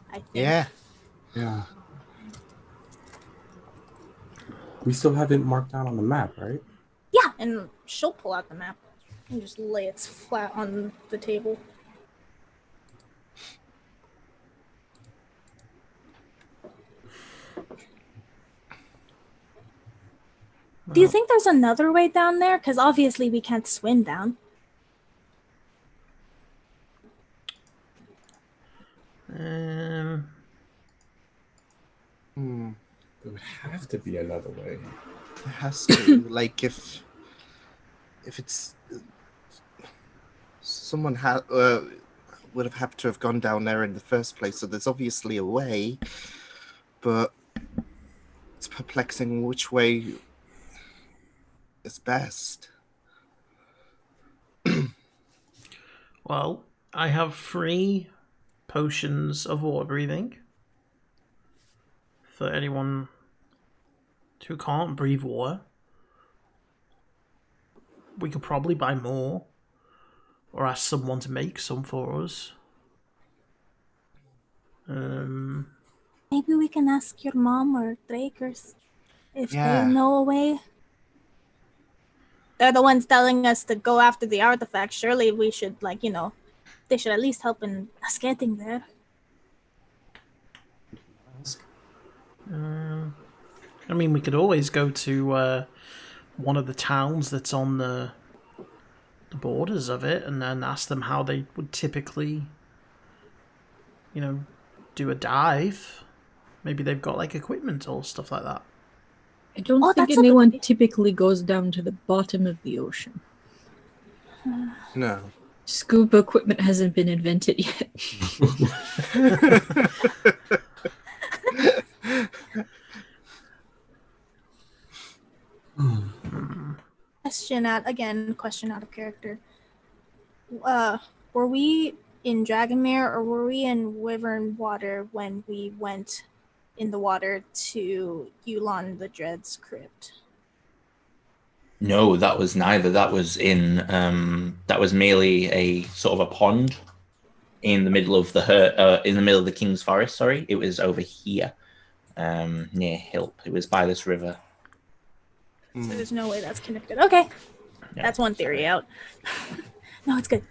I think. Yeah. Yeah. We still have it marked out on the map, right? Yeah, and she'll pull out the map and just lay it flat on the table. Do you think there's another way down there? Because obviously we can't swim down. There would have to be another way. There has to. Like, if it's... someone would have had to have gone down there in the first place, so there's obviously a way, but it's perplexing which way is best. Well, I have 3 potions of water breathing for anyone who can't breathe water. We could probably buy more, or ask someone to make some for us. Maybe we can ask your mom or Drakers if Yeah. they know a way. They're the ones telling us to go after the artifact. Surely we should, they should at least help in us getting there. I mean, we could always go to one of the towns that's on the borders of it, and then ask them how they would typically, do a dive. Maybe they've got equipment or stuff like that. I don't think that's a good anyone idea. typically goes down to the bottom of the ocean. No. Scuba equipment hasn't been invented yet. Question out of character. Were we in Dragomir or were we in Wyvern Water when we went in the water to Yulon the Dread's crypt? No, that was neither. That was that was merely a sort of a pond in the middle of the King's Forest. Sorry, it was over here, near Hilp. It was by this river. So there's no way that's connected. Okay, Yeah, that's one theory out. No, it's good.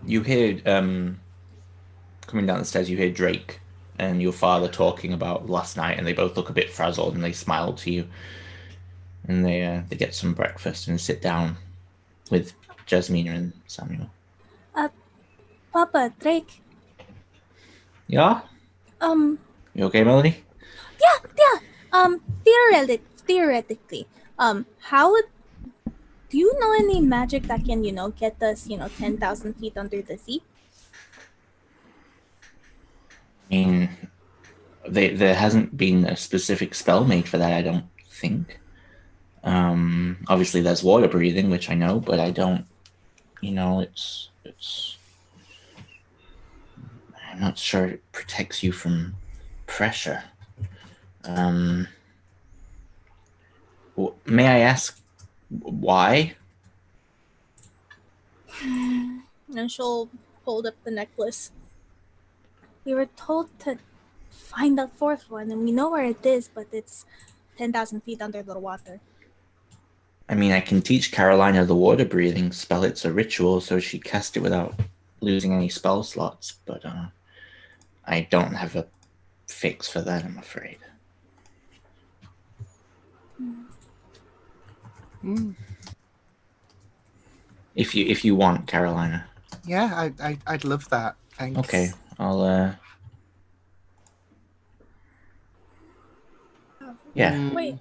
You hear coming down the stairs. You hear Drake and your father talking about last night, and they both look a bit frazzled, and they smile to you, and they get some breakfast and sit down with Jasmina and Samuel. Papa, Drake. Yeah, you okay, Melody? Yeah. Theoretically, how do you know any magic that can, get us, 10,000 feet under the sea? I mean, there hasn't been a specific spell made for that, I don't think. Obviously, there's water breathing, which I know, but I don't. It's. I'm not sure it protects you from pressure. May I ask why? And she'll hold up the necklace. We were told to find the 4th one, and we know where it is, but it's 10,000 feet under the water. I mean, I can teach Carolina the water breathing spell. It's a ritual, so she cast it without losing any spell slots. But I don't have a fix for that, I'm afraid. If you want, Carolina. Yeah, I'd love that. Thanks. Okay, I'll Yeah. Wait.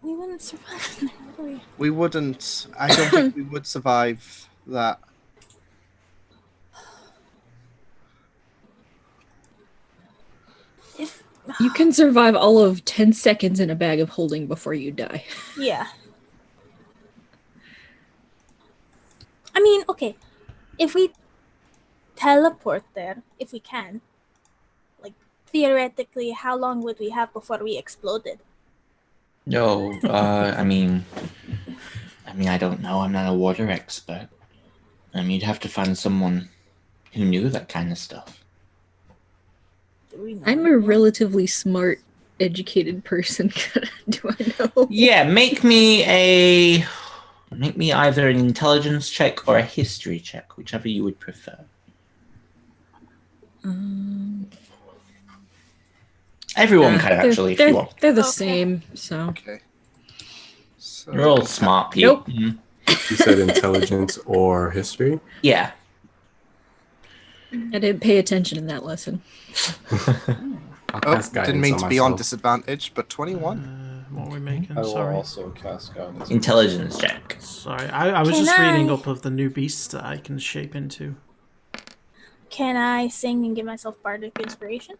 We wouldn't survive in there, would we? We wouldn't. I don't think we would survive that. If You can survive all of 10 seconds in a bag of holding before you die. yeah. I mean, okay. If we teleport there, if we can, like theoretically, how long would we have before we exploded? No, I mean, I don't know. I'm not a water expert. You'd have to find someone who knew that kind of stuff. Do we know I'm a anyone? relatively smart, educated person. Do I know? Yeah, make me either an intelligence check or a history check, whichever you would prefer. Everyone can actually, if you want. They're the Okay. same, so. Okay. So You're all smart people. Nope. You said intelligence or history? Yeah. I didn't pay attention in that lesson. I'll Oh, cast guidance didn't mean on to be on myself. disadvantage, but 21. What are we making? I will Sorry. also cast guidance. Intelligence check. Sorry, I was Can just reading I- up of the new beasts that I can shape into. Can I sing and give myself bardic inspiration?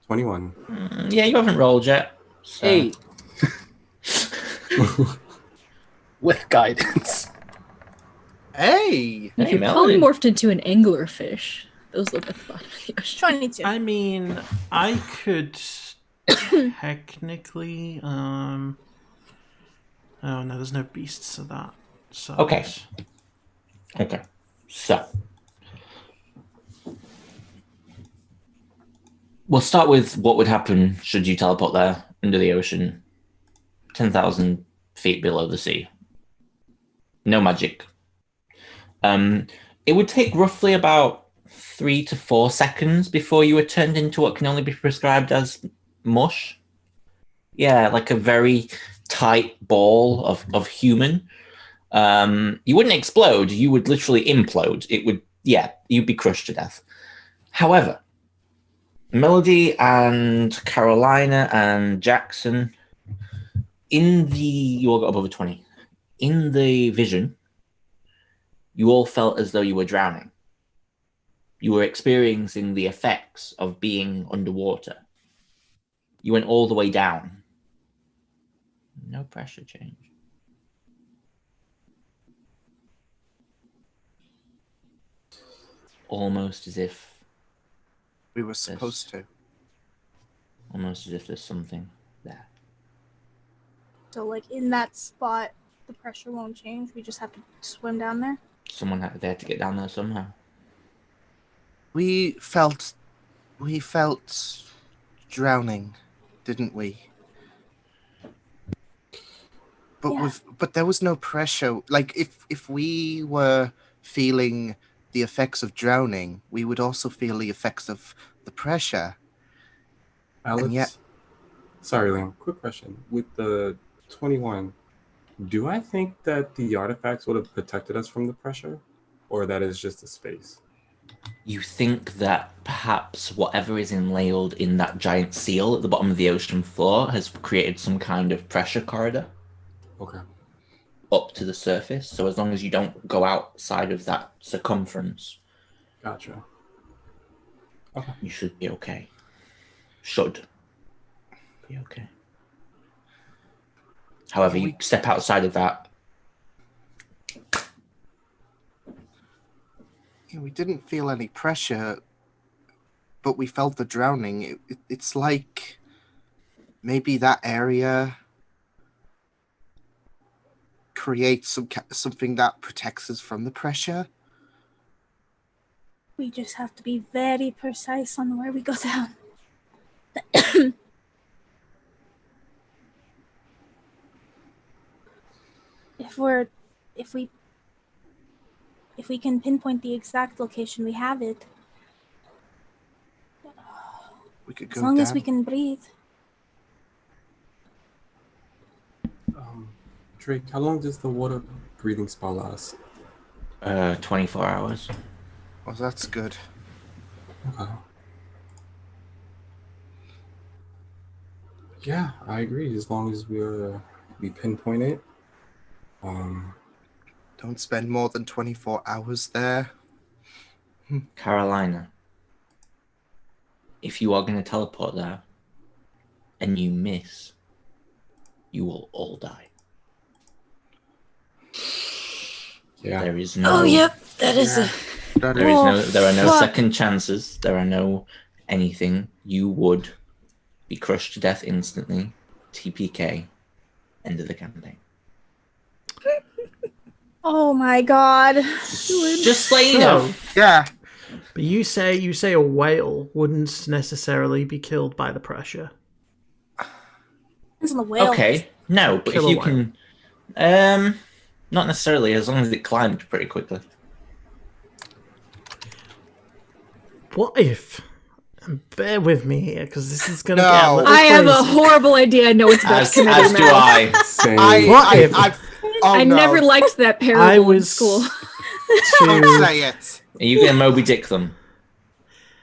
21. Yeah, you haven't rolled yet. So. 8. With guidance. Hey! You Hey, could Melody. polymorphed into an anglerfish. Those live at the bottom of the ocean. 22. I mean, I could technically. Oh no, there's no beasts of that. So Okay. Okay. So. We'll start with what would happen should you teleport there into the ocean, 10,000 feet below the sea. No magic. It would take roughly about 3 to 4 seconds before you were turned into what can only be prescribed as mush. Yeah, like a very tight ball of human. You wouldn't explode, you would literally implode. You'd be crushed to death. However, Melody and Carolina and Jackson, you all got above a 20. In the vision, you all felt as though you were drowning. You were experiencing the effects of being underwater. You went all the way down. No pressure change. Almost as if We were supposed to. there's something there. So, like, in that spot, the pressure won't change. We just have to swim down there. They had to get down there somehow. We felt drowning, didn't we? But Yeah. but there was no pressure. Like if we were feeling the effects of drowning, we would also feel the effects of the pressure. Alex? And yet- Sorry, Liam. Quick question. With the 21, do I think that the artifacts would have protected us from the pressure? Or that is just a space? You think that perhaps whatever is inlaid in that giant seal at the bottom of the ocean floor has created some kind of pressure corridor Okay. up to the surface. So as long as you don't go outside of that circumference, Gotcha. Okay. you should be okay. Should be okay. However, you step outside of that. We didn't feel any pressure, but we felt the drowning. It's like maybe that area creates something that protects us from the pressure. We just have to be very precise on where we go down. If we can pinpoint the exact location, we have it. We could As go long down. as we can breathe. Drake, how long does the water breathing spell last? 24 hours. Oh, that's good. Okay. Yeah, I agree. As long as we pinpoint it. Don't spend more than 24 hours there. Carolina, if you are going to teleport there and you miss, you will all die. Yeah. There is no. Oh, yep. That is a. There are no fuck. second chances. There are no anything. You would be crushed to death instantly. TPK. End of the campaign. Oh my god. Just let you know. Yeah. But you say a whale wouldn't necessarily be killed by the pressure. It's on the whale. Okay. No, but if Killer you whale. can, not necessarily. As long as it climbed pretty quickly. What if? And bear with me here, because this is going to No. get a little I have a crazy. horrible idea. I know it's about As to commit do mouth. I. Same. What if- I no. never liked that I parable in was school. Don't to... say it. Are you going to Moby Dick them?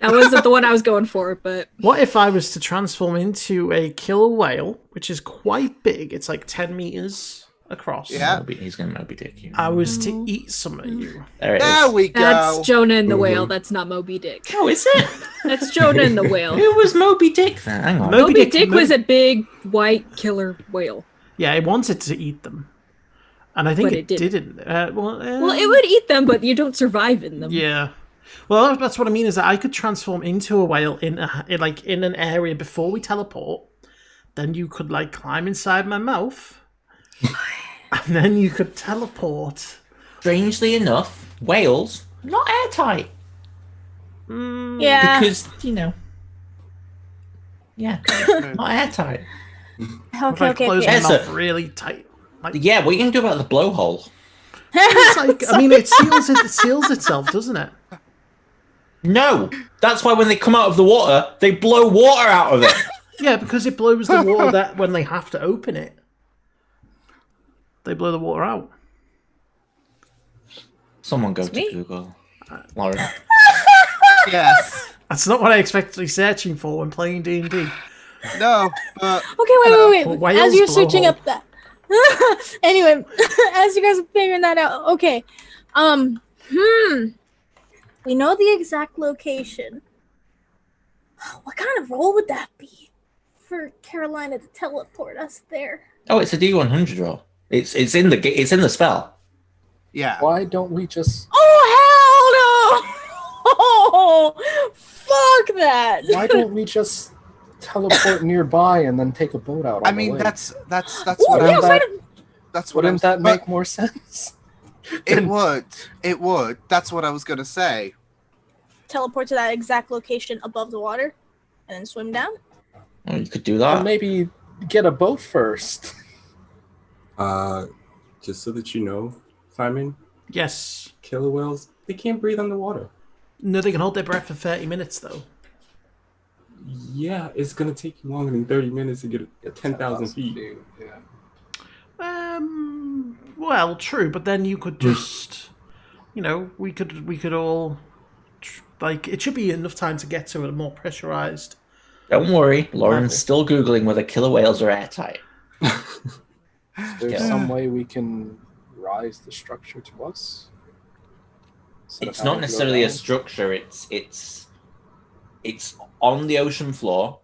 That wasn't the one I was going for, but What if I was to transform into a killer whale, which is quite big? It's like 10 meters across. Yeah. He's going to Moby Dick you. I was to eat some of you. There it There is. we go. that's Jonah and the whale. That's not Moby Dick. Oh, is it? That's Jonah and the whale. Who was Moby Dick then? Hang on. Moby Dick was a big white killer whale. Yeah, it wanted to eat them. And I think But it it didn't. Well, it would eat them, but you don't survive in them. Yeah. Well, that's what I mean, is that I could transform into a whale in an area before we teleport. Then you could climb inside my mouth. And then you could teleport. Strangely enough, whales not airtight Yeah. because yeah, not airtight. If I Okay. close my Yes, mouth sir. really tight. Yeah, what are you gonna do about the blowhole? It's I mean, it seals itself, doesn't it? No, that's why when they come out of the water, they blow water out of it. Yeah, because it blows the water that when they have to open it, they blow the water out. Someone go me. to Google, Lauren. Yes. That's not what I expected to be searching for when playing D&D. No, but Okay, wait. Whales As you're searching blowhole. up that. Anyway, as you guys are figuring that out, okay. We know the exact location. What kind of role would that be for Carolina to teleport us there? Oh, it's a D100 roll. It's in the spell. yeah. Why don't we just? Oh hell no! Oh, fuck that! Why don't we just teleport nearby and then take a boat out? On I the mean, way? that's Ooh, what yeah, I'm. why don't- That's what I'm. Wouldn't that but make more sense? It would. It would. That's what I was gonna say. teleport to that exact location above the water and then swim down? Oh, you could do Or that. maybe get a boat first. Just so that you know, Simon, Yes. killer whales, they can't breathe underwater. No, they can hold their breath for 30 minutes, though. Yeah, it's gonna take you longer than 30 minutes to get at 10,000 feet. Yeah. Well, true, but then you could just, we could all, it should be enough time to get to a more pressurized. Don't worry, Lauren's Okay. still googling whether killer whales are airtight. There's Yeah. some way we can rise the structure to us. Instead of It's having not to go necessarily a down? structure. It's on the ocean floor,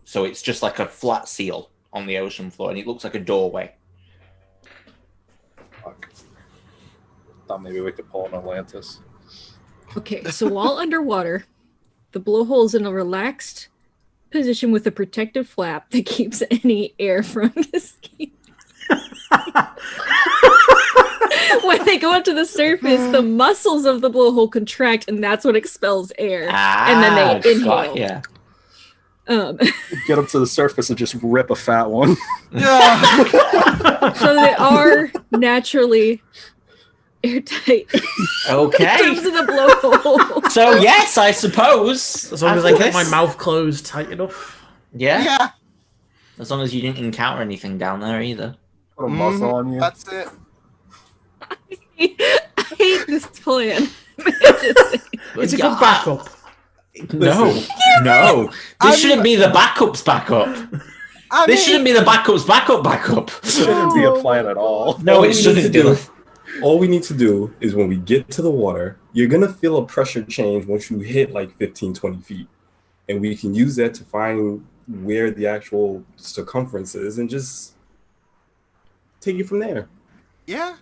so it's just like a flat seal on the ocean floor, and it looks like a doorway. Fuck. Thought maybe we could pull an Atlantis. Okay, so while underwater, the blowhole's in a relaxed position with a protective flap that keeps any air from escaping. When they go up to the surface, the muscles of the blowhole contract, and that's what expels air. And then they inhale. Yeah. Get up to the surface and just rip a fat one. So they are naturally airtight in Okay. terms of the blowhole. So yes, I suppose. As long as I after get my this- mouth closed tight enough. Yeah. Yeah. As long as you didn't encounter anything down there either. Put a muzzle on you. That's it. I hate this plan. It's a good backup. No, no. This shouldn't be the backup's backup. This shouldn't be the backup's backup. Shouldn't be a plan at all. No, it shouldn't do. All we need to do is when we get to the water, you're going to feel a pressure change once you hit like 15, 20 feet. And we can use that to find where the actual circumference is and just take it from there. Yeah.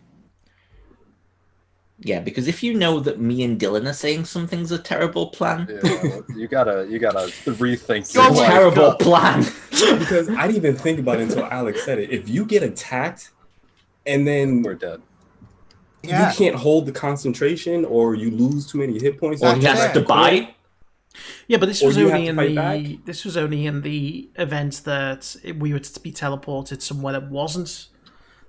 Yeah, because if you know that me and Dylan are saying something's a terrible plan, Yeah, you gotta rethink. it's a terrible plan. Because I didn't even think about it until Alex said it. If you get attacked and then We're dead. Yeah. you can't hold the concentration or you lose too many hit points, Or he has to bite. Yeah, but this Or was you only have in to the fight back? event that we were to be teleported somewhere that wasn't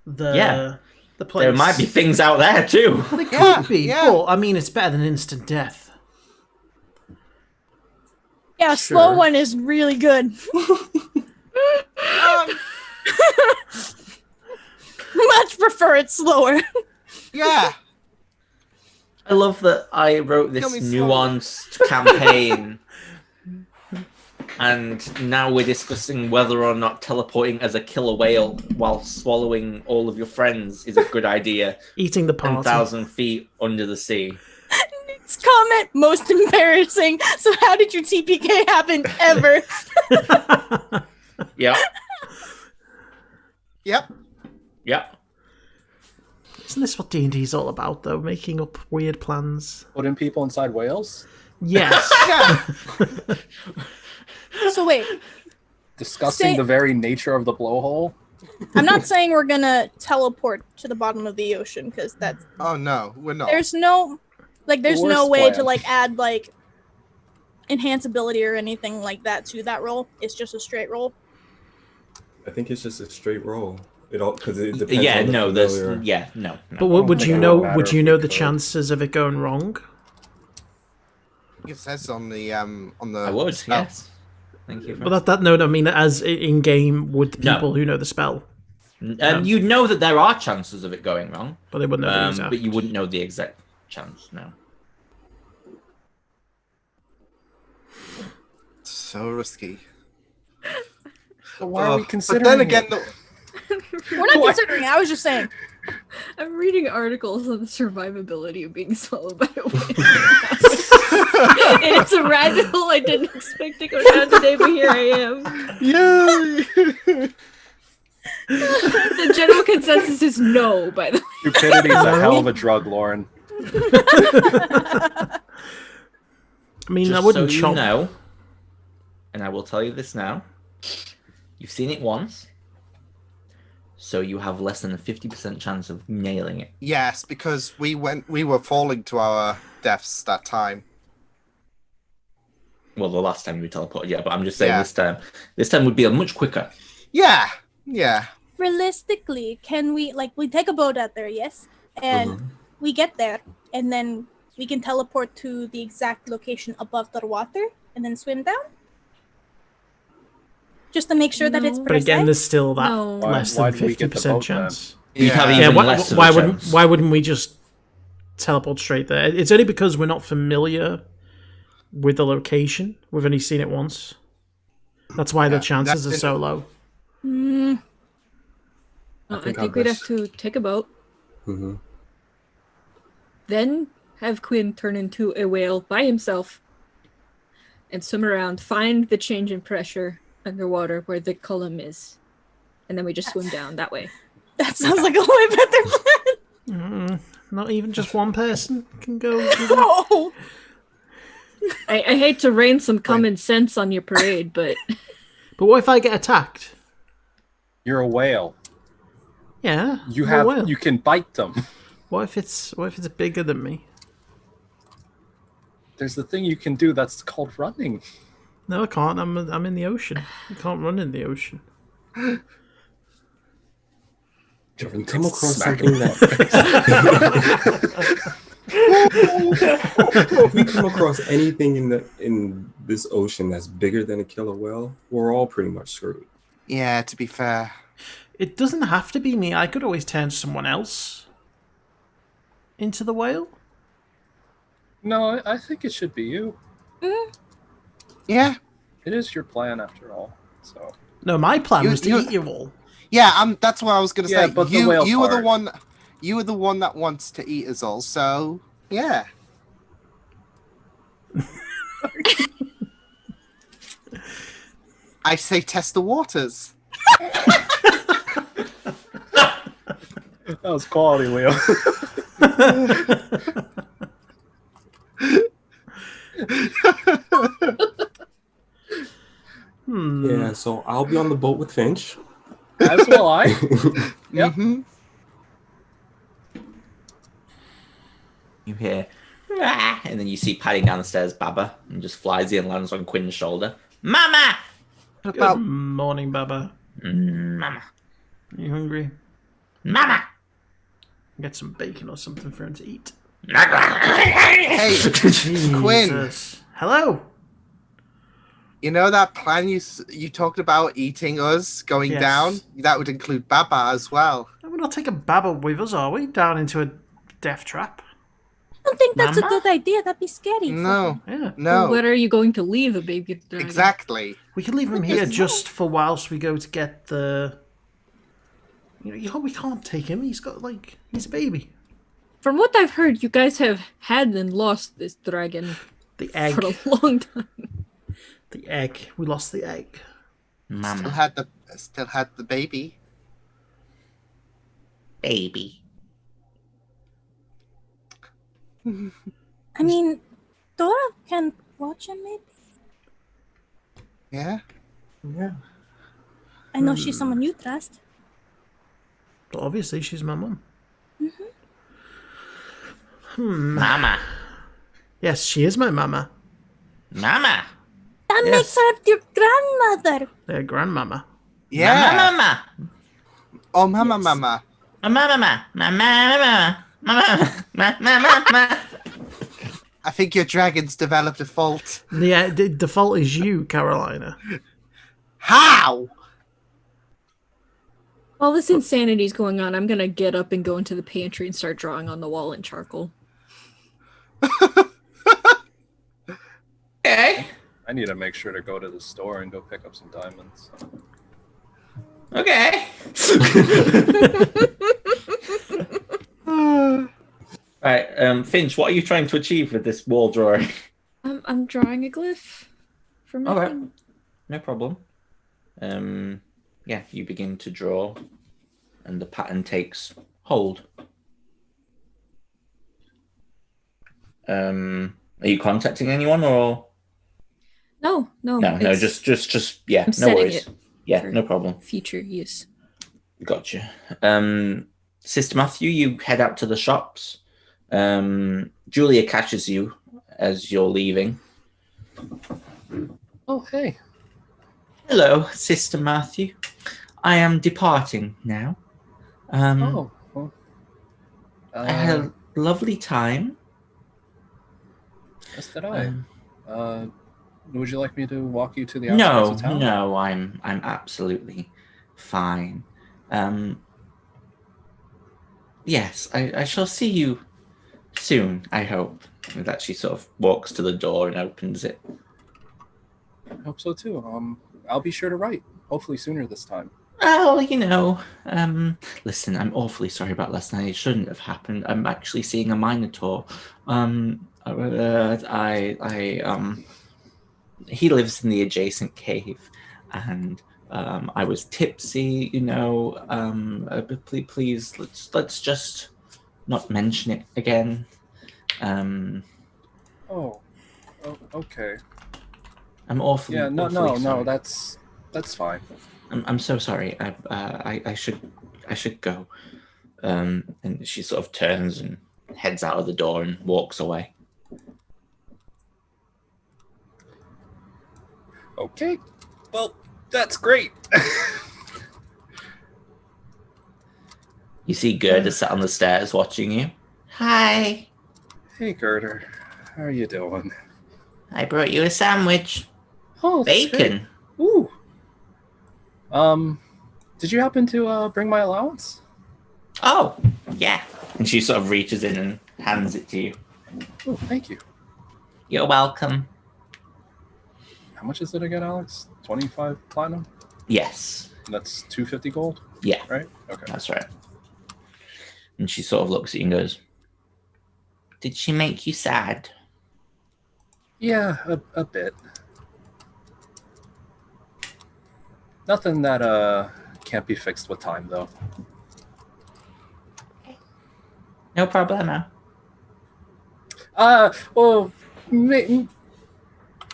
the Yeah. the place. There might be things out there too. Well, it Yeah, could be, yeah. but I mean, it's better than instant death. Yeah, slow one is really good. Much prefer it slower. Yeah. I love that I wrote this Kill me slowly. nuanced campaign, and now we're discussing whether or not teleporting as a killer whale while swallowing all of your friends is a good idea. Eating the party. 10,000 feet under the sea. Next comment, most embarrassing. So how did your TPK happen ever? Yep. Yep. Yep. Isn't this what D&D is all about, though? Making up weird plans. Putting people inside whales, Yes. Yeah. So wait, discussing Say- the very nature of the blowhole. I'm not saying we're gonna teleport to the bottom of the ocean because that's Oh no, we're not. there's no The no worst way to plan. like add like enhance ability or anything like that to that roll. It's just a straight roll. I think it's just a straight roll. It all because it depends Yeah, on the no, familiar. there's yeah, no. But no. would think you it know? would matter Would you if know we the could. chances of it going wrong? It says on the I would, spell. yes. Thank you. Well, that no, I mean, as in game with the No. people who know the spell, You know that there are chances of it going wrong, but they wouldn't know the exact. but you wouldn't know the exact chance. No. So risky. So why are we But considering? then again, it? We're not considering it. I was just saying. I'm reading articles on the survivability of being swallowed by a whale. It's a rabbit hole I didn't expect to go down today, but here I am. yeah. The general consensus is no, by the way. Stupidity is a hell of a drug, Lauren. I mean, Just I wouldn't so you chomp. know, and I will tell you this now. You've seen it once, so you have less than a 50% chance of nailing it. Yes, because we were falling to our deaths that time. Well, the last time we teleported, yeah, but I'm just saying Yeah. this time would be a much quicker. Yeah. Yeah. Realistically, can we take a boat out there? Yes, and we get there, and then we can teleport to the exact location above the water, and then swim down. Just to make sure that it's No. But again, precise. there's still that No. less Why than did we get the 50% boat then? chance. You'd have Yeah. Yeah, even why, less of why a wouldn't chance. why wouldn't we just teleport straight there? It's only because we're not familiar with the location. We've only seen it once. That's why the Yeah, chances are that's so low. Mm, I think think our we'd have best- to take a boat, Mm-hmm. then have Quinn turn into a whale by himself and swim around, find the change in pressure underwater where the column is. And then we just swim down that way. that sounds like a way better plan. Not even just one person can go. No. I hate to rain some common sense on your parade, but But what if I get attacked? You're a whale. Yeah, You I'm a have whale. you can bite them. What if it's bigger than me? There's the thing you can do that's called running. No, I can't. I'm in the ocean. I can't run in the ocean. If we come across Smack something him. if we come across anything in this ocean that's bigger than a killer whale, we're all pretty much screwed. Yeah, to be fair. It doesn't have to be me. I could always turn someone else into the whale. No, I think it should be you. Yeah. It is your plan after all. So No, my plan You- was to you- eat you all. Yeah, that's what I was going to Yeah, say. but the whale you were the part. one. You were the one that wants to eat us all. So yeah. I say test the waters. That was quality, Leo. Yeah, so I'll be on the boat with Finch. As will I. Yep. Mm-hmm. You hear, "Ah," and then you see padding down the stairs Baba, and just flies in and lands on Quinn's shoulder. Mama! What Good about morning, Baba. Mama. Are you hungry? Mama! Get some bacon or something for him to eat. hey Quinn? Jesus. Hello. You know that plan you talked about eating us going Yes. down? That would include Baba as well. We're not taking Baba with us, are we? Down into a death trap. I don't think that's Mama? a good idea. That'd be scary. for No, him. Yeah. no, Where are you going to leave a baby dragon? exactly. We can leave him But here there's just for whilst we go to get the. We can't take him. He's a baby. From what I've heard, you guys have had and lost this dragon The egg. for a long time. The egg. We lost the egg. Mama. Still had the baby. Baby. I mean, Dora can watch him, maybe. Yeah. Yeah. I know she's someone you trust. But obviously, she's my mum. Mama. Yes, she is my mama. Mama. That Yes. makes her your grandmother. Their grandmama. Yeah. Mama. Oh, mama, mama. Mama. Mama. I think your dragon's developed a fault. The fault is you, Carolina. How? While this insanity's going on, I'm gonna get up and go into the pantry and start drawing on the wall in charcoal. Okay. I need to make sure to go to the store and go pick up some diamonds. Okay. Right, Finch, what are you trying to achieve with this wall drawing? I'm drawing a glyph for my Okay. thing. No problem. Yeah, you begin to draw, and the pattern takes hold. Are you contacting anyone or No. no? it's Just yeah. I'm No setting worries. it Yeah, for- no problem. future use. Gotcha. Sister Matthew, you head out to the shops. Julia catches you as you're leaving. Oh, hey. Hello, Sister Matthew. I am departing now. Oh. Well, I had a lovely time. yes, did I. Would you like me to walk you to the No, outskirts of town? no, I'm absolutely fine. Yes, I shall see you soon, I hope. And that she sort of walks to the door and opens it. I hope so too. I'll be sure to write. Hopefully sooner this time. Well, listen, I'm awfully sorry about last night. It shouldn't have happened. I'm actually seeing a minotaur. He lives in the adjacent cave, and I was tipsy. Please, let's just not mention it again. Oh, okay. I'm awfully. Yeah, no, sorry. that's fine. I'm so sorry. I should go. And she sort of turns and heads out of the door and walks away. Okay. Well, that's great. You see Gerda sat on the stairs watching you. Hi, Hey, Girder. How are you doing? I brought you a sandwich. Oh, Bacon. Ooh. Did you happen to bring my allowance? Oh, yeah. And she sort of reaches in and hands it to you. Oh, thank you. You're welcome. How much is it again, Alex? 25 platinum? Yes. That's 250 gold, Yeah, right? Okay. that's right. And she sort of looks at you and goes, "Did she make you sad?" Yeah, a bit. Nothing that can't be fixed with time, though. No problemo. Well,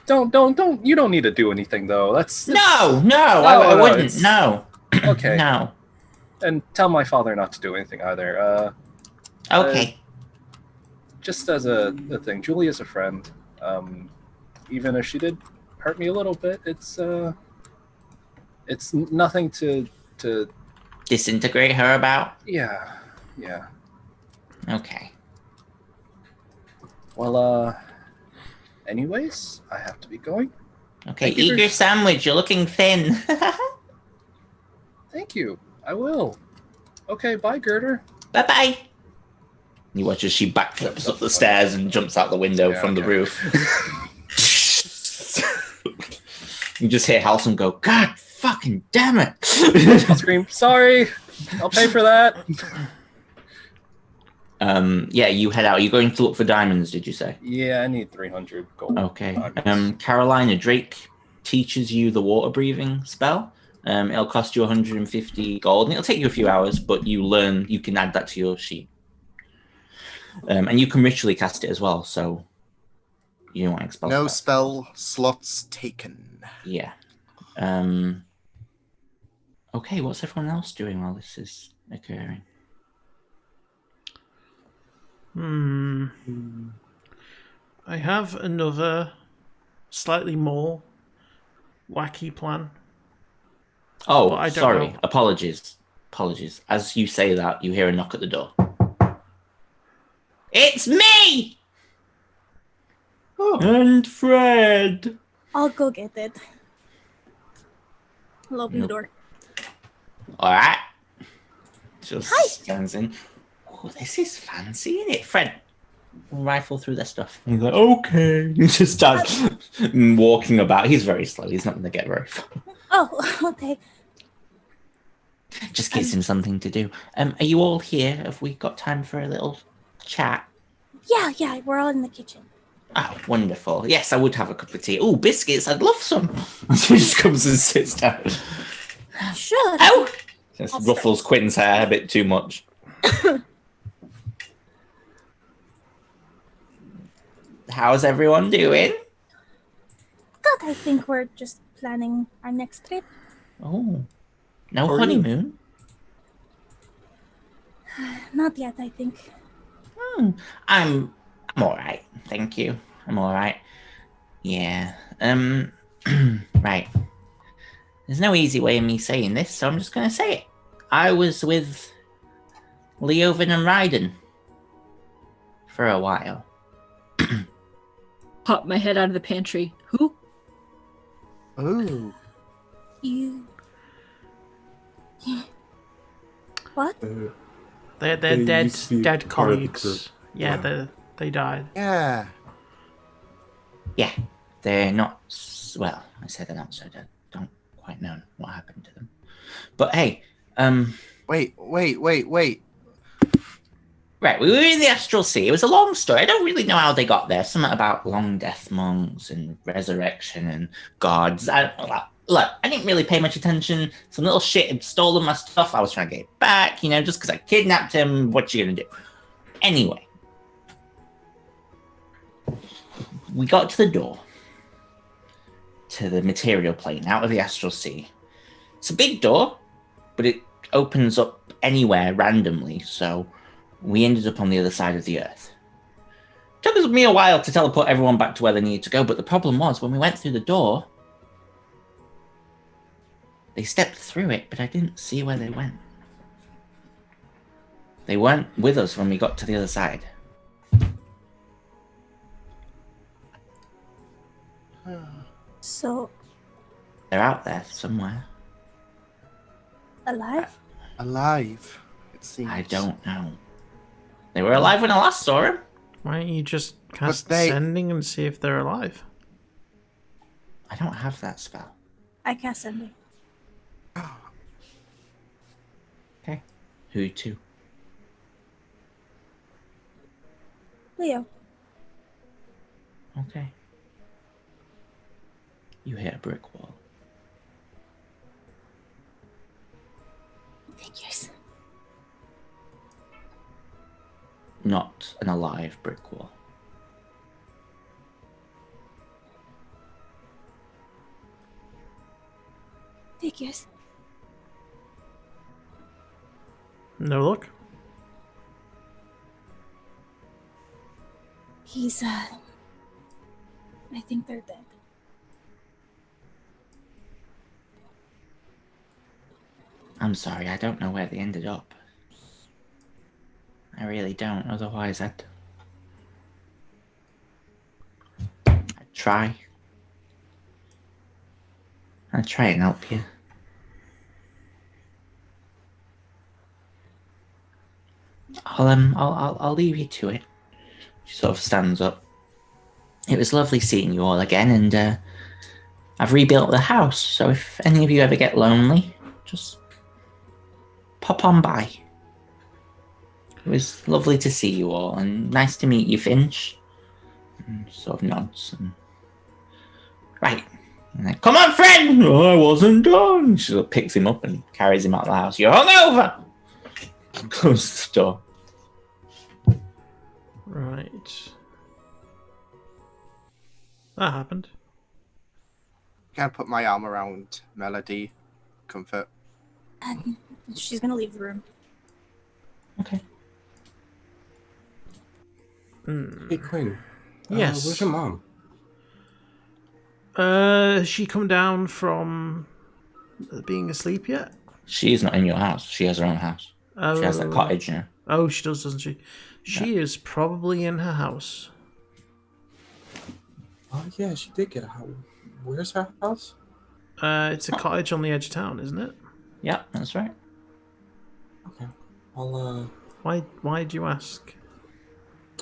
don't. You don't need to do anything, though. That's No, I wouldn't. it's- No. Okay. No. And tell my father not to do anything either. Okay. Just as a thing, Julia's a friend. Even if she did hurt me a little bit, it's nothing to Disintegrate her about? yeah. Okay. Well, anyways, I have to be going. Okay, Thank you eat for- your sandwich. You're looking thin. Thank you. I will. Okay, bye, Girder. Bye-bye. You watch as she backflips up the stairs and jumps out the window from the okay. roof. You just hear Halcyon go, "God fucking damn it." I'll scream, sorry. I'll pay for that. Yeah, you head out. You're going to look for diamonds, did you say? Yeah, I need 300 gold. Okay. diamonds. Carolina Drake teaches you the water breathing spell. It'll cost you 150 gold, and it'll take you a few hours, but you can add that to your sheet. And you can ritually cast it as well, so you don't want to expel No that. spell slots taken. Yeah. Okay, what's everyone else doing while this is occurring? I have another slightly more wacky plan. Oh, But I don't sorry. know. Apologies. As you say that, you hear a knock at the door. It's me! And Fred. I'll go get it. I'll open the door. All right. Just stands in. Oh, this is fancy, isn't it? Fred, rifle through their stuff. He's like, okay. He just starts walking about. He's very slow. He's not going to get very far. Oh, okay. Just gives him something to do. Are you all here? Have we got time for a little chat? Yeah, we're all in the kitchen. Oh, wonderful. Yes, I would have a cup of tea. Oh, biscuits. I'd love some. He just comes and sits down. Sure. Oh! Just ruffles Quin's hair a bit too much. How's everyone doing? God, I think we're just planning our next trip. Oh, no How are you? honeymoon? Not yet, I think. I'm all right, thank you. I'm all right. Yeah. Right. There's no easy way of me saying this, so I'm just gonna say it. I was with Leovan and Raiden for a while. Pop my head out of the pantry. Who? Ooh. You. What? They're They dead used to be part of the colleagues. group. Yeah, Yeah. they died. Yeah. Yeah, they're not. Well, I said they're not so dead. Don't quite know what happened to them. But hey, Wait. right, we were in the Astral Sea. It was a long story. I don't really know how they got there. Something about long death monks and resurrection and gods. Look, I didn't really pay much attention. Some little shit had stolen my stuff. I was trying to get it back, just because I kidnapped him. What you gonna do? Anyway, we got to the door to the material plane out of the Astral Sea. It's a big door, but it opens up anywhere randomly, so we ended up on the other side of the Earth. Took me a while to teleport everyone back to where they needed to go, but the problem was when we went through the door, they stepped through it, but I didn't see where they went. They weren't with us when we got to the other side. So, They're out there somewhere. alive? Alive, it seems. I don't know. They were alive when I last saw them. Why don't you just cast they- sending and see if they're alive? I don't have that spell. I cast sending. Okay. Who to? Leo. Okay. You hit a brick wall. Figures. Not an alive brick wall. Figures. No luck. He's, I think they're dead. I'm sorry, I don't know where they ended up. I really don't, otherwise I'd try. I'd try and help you. I'll leave you to it. She sort of stands up. It was lovely seeing you all again, and I've rebuilt the house, so if any of you ever get lonely, just pop on by. It was lovely to see you all, and nice to meet you, Finch. And sort of nods. And... Right. And then, come on, friend! Oh, I wasn't done. She sort of picks him up and carries him out of the house. You're hungover! Closes the door. Right. That happened. Can I put my arm around Melody? Comfort. And she's gonna leave the room. Okay. Hey, Quinn. Yes. Where's your mom? Has she come down from being asleep yet? She's not in your house. She has her own house. She has that Oh. cottage, you know. Oh, she does, doesn't she? She is probably in her house. Oh, yeah, she did get a house. Where's her house? It's a cottage on the edge of town, isn't it? Yeah, that's right. Okay. I'll, Why do you ask?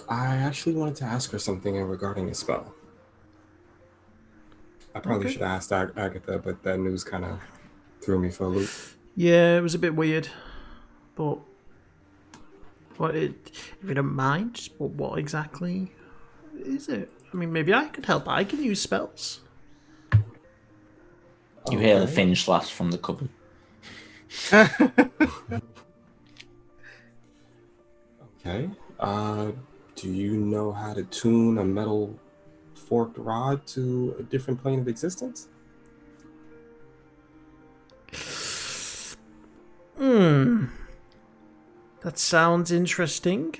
I actually wanted to ask her something regarding a spell. I probably Okay. should have asked Agatha, but that news kind of threw me for a loop. Yeah, it was a bit weird, but if you don't mind, just what exactly is it? I mean, maybe I could help. I can use spells. You hear the Okay. Finch laugh from the cupboard. Okay. Do you know how to tune a metal forked rod to a different plane of existence? That sounds interesting.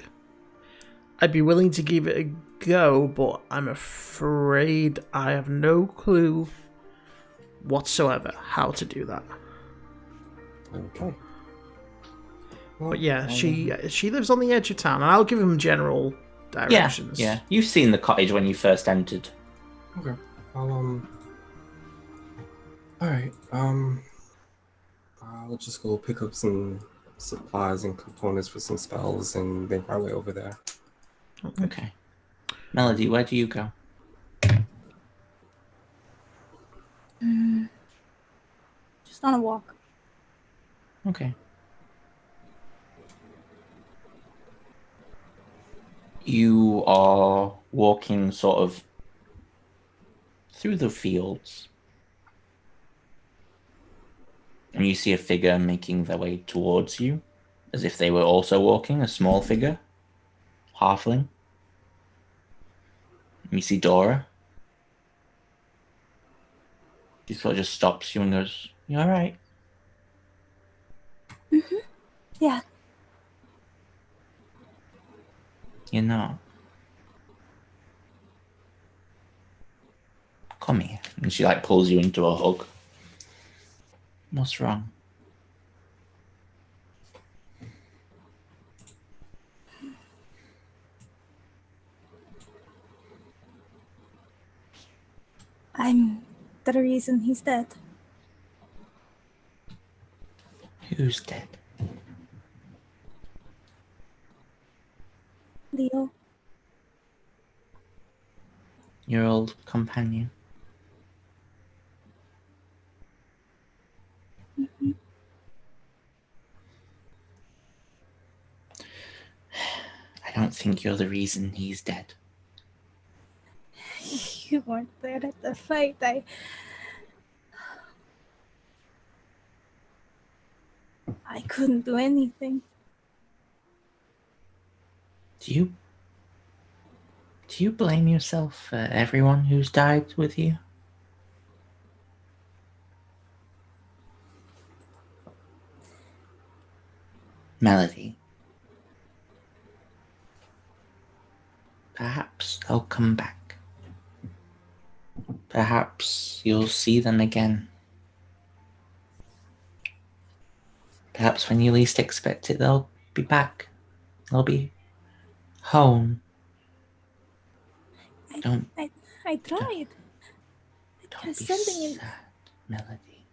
I'd be willing to give it a go, but I'm afraid I have no clue whatsoever how to do that. Okay. Well, But yeah, she lives on the edge of town, and I'll give him general directions. Yeah. You've seen the cottage when you first entered. Okay. All right. I'll just go pick up some supplies and components for some spells and make my way over there. Okay. Melody, where do you go? Just on a walk. Okay. You are walking sort of through the fields. And you see a figure making their way towards you, as if they were also walking, a small figure. Halfling. And you see Dora. She sort of just stops you and goes, "You alright?" Yeah. You're not. Come here. And she like pulls you into a hug. What's wrong? I'm the reason he's dead. Who's dead? Leo. Your old companion. don't think you're the reason he's dead. You weren't there at the fight. I couldn't do anything. Do you blame yourself for everyone who's died with you? Melody. Perhaps they'll come back. Perhaps you'll see them again. Perhaps when you least expect it, they'll be back. They'll be home. I tried. Don't be Sending in. sad, Melody.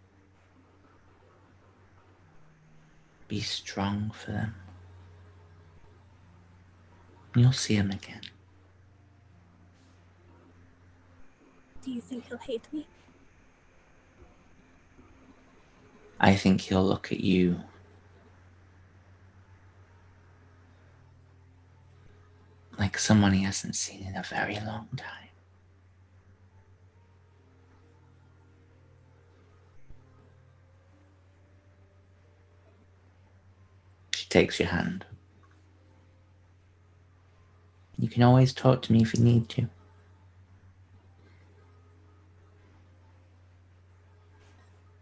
Be strong for them. You'll see him again. Do you think he'll hate me? I think he'll look at you like someone he hasn't seen in a very long time. She takes your hand. You can always talk to me if you need to.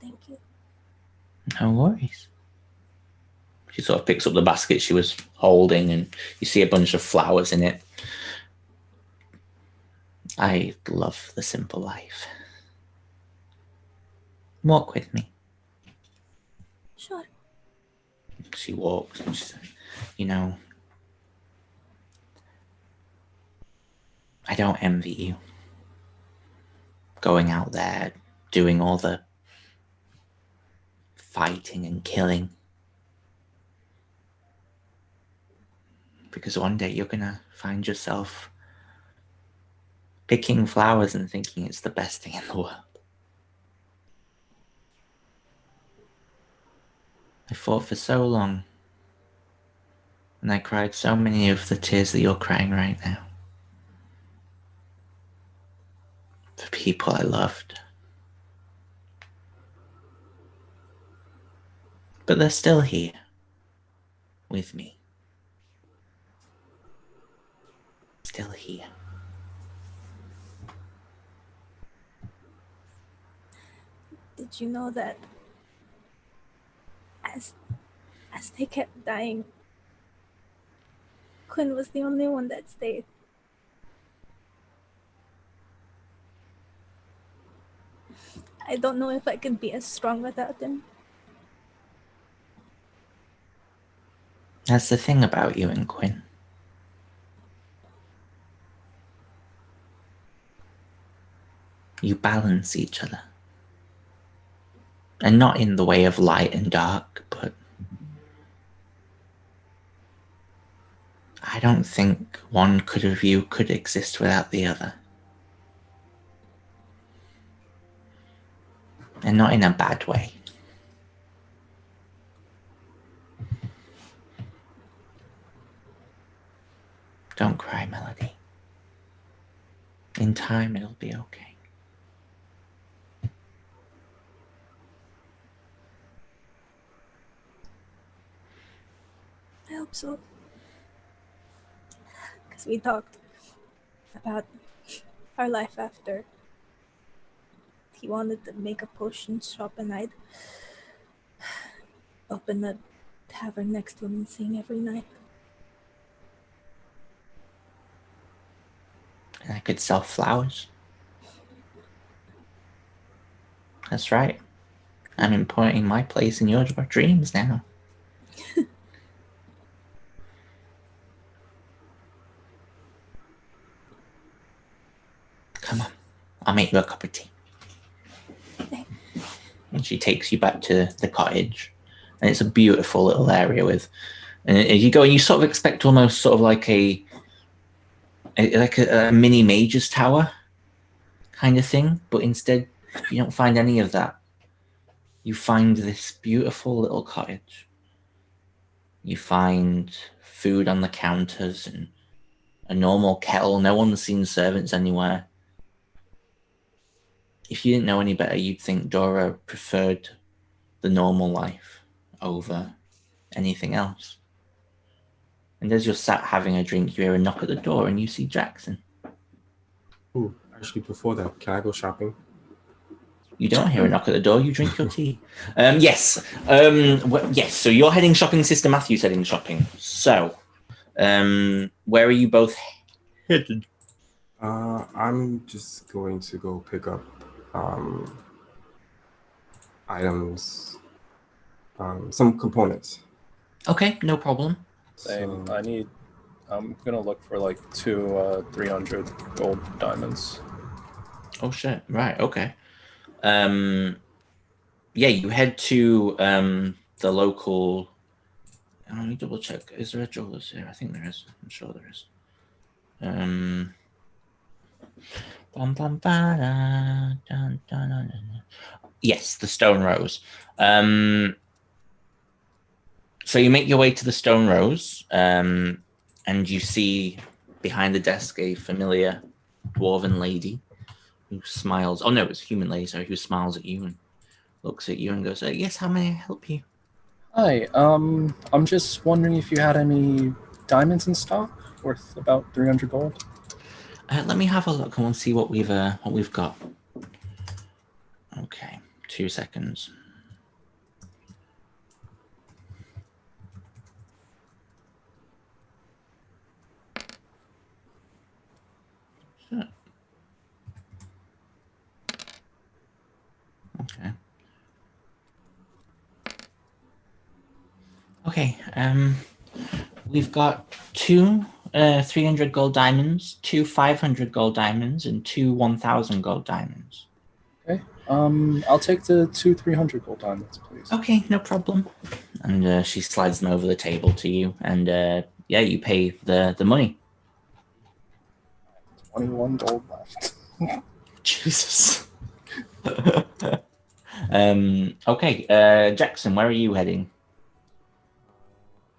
Thank you. No worries. She sort of picks up the basket she was holding, and you see a bunch of flowers in it. I love the simple life. Walk with me. Sure. She walks and she says, I don't envy you. Going out there, doing all the fighting and killing. Because one day you're gonna find yourself picking flowers and thinking it's the best thing in the world. I fought for so long, and I cried so many of the tears that you're crying right now. For people I loved. But they're still here. With me. Still here. Did you know that as they kept dying, Quinn was the only one that stayed? I don't know if I could be as strong without him. That's the thing about you and Quinn. You balance each other. And not in the way of light and dark, but I don't think one of you could exist without the other. And not in a bad way. Don't cry, Melody. In time, it'll be okay. I hope so. Because we talked about our life after. He wanted to make a potion shop, and I'd open a tavern next to him and sing every night. And I could sell flowers. That's right. I'm importing my place in your dreams now. Come on, I'll make you a cup of tea. And she takes you back to the cottage. And it's a beautiful little area with, and you go and you sort of expect almost sort of like a mini Mage's Tower kind of thing, but instead you don't find any of that. You find this beautiful little cottage. You find food on the counters and a normal kettle. No one's seen servants anywhere. If you didn't know any better, you'd think Dora preferred the normal life over anything else. And as you're sat having a drink, you hear a knock at the door and you see Jackson. Ooh, actually, before that, can I go shopping? You don't hear a knock at the door, you drink your tea. Yes. Yes, so you're heading shopping, Sister Matthew's heading shopping. So, where are you both headed? I'm just going to go pick up items, some components. Okay, no problem. Same. So, I'm gonna look for like 300 gold diamonds. Oh shit! Right. Okay. Yeah, you head to the local. Let me double check. Is there a jeweler's here? I think there is. I'm sure there is. Yes, the Stone Rose. So you make your way to the Stone Rose, and you see behind the desk a familiar dwarven lady who smiles. Oh no, it's a human lady, sorry, who smiles at you and looks at you and goes, "Yes, how may I help you?" Hi. I'm just wondering if you had any diamonds in stock worth about 300 gold. Let me have a look and we'll see what we've got. Okay, 2 seconds. Okay. Okay. We've got two 300 gold diamonds, two 500 gold diamonds, and two 1,000 gold diamonds. Okay. I'll take the 300 gold diamonds, please. Okay, no problem. And she slides them over the table to you, and yeah, you pay the money. 21 gold left. Jesus. Okay, Jackson, where are you heading?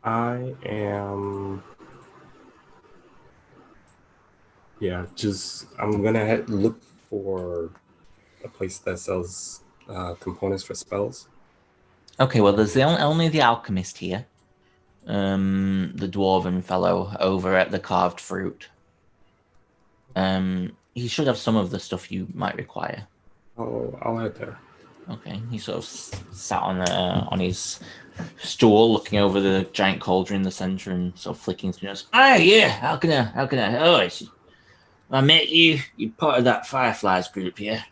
I am. Yeah, I'm gonna look for a place that sells components for spells. Okay, well, there's only the alchemist here. The dwarven fellow over at the carved fruit. He should have some of the stuff you might require. Oh, I'll head there. Okay, he sort of sat on his stool, looking over the giant cauldron in the center, and sort of flicking through us. Oh yeah, how can I? Oh, I met you. You're part of that Fireflies group, yeah?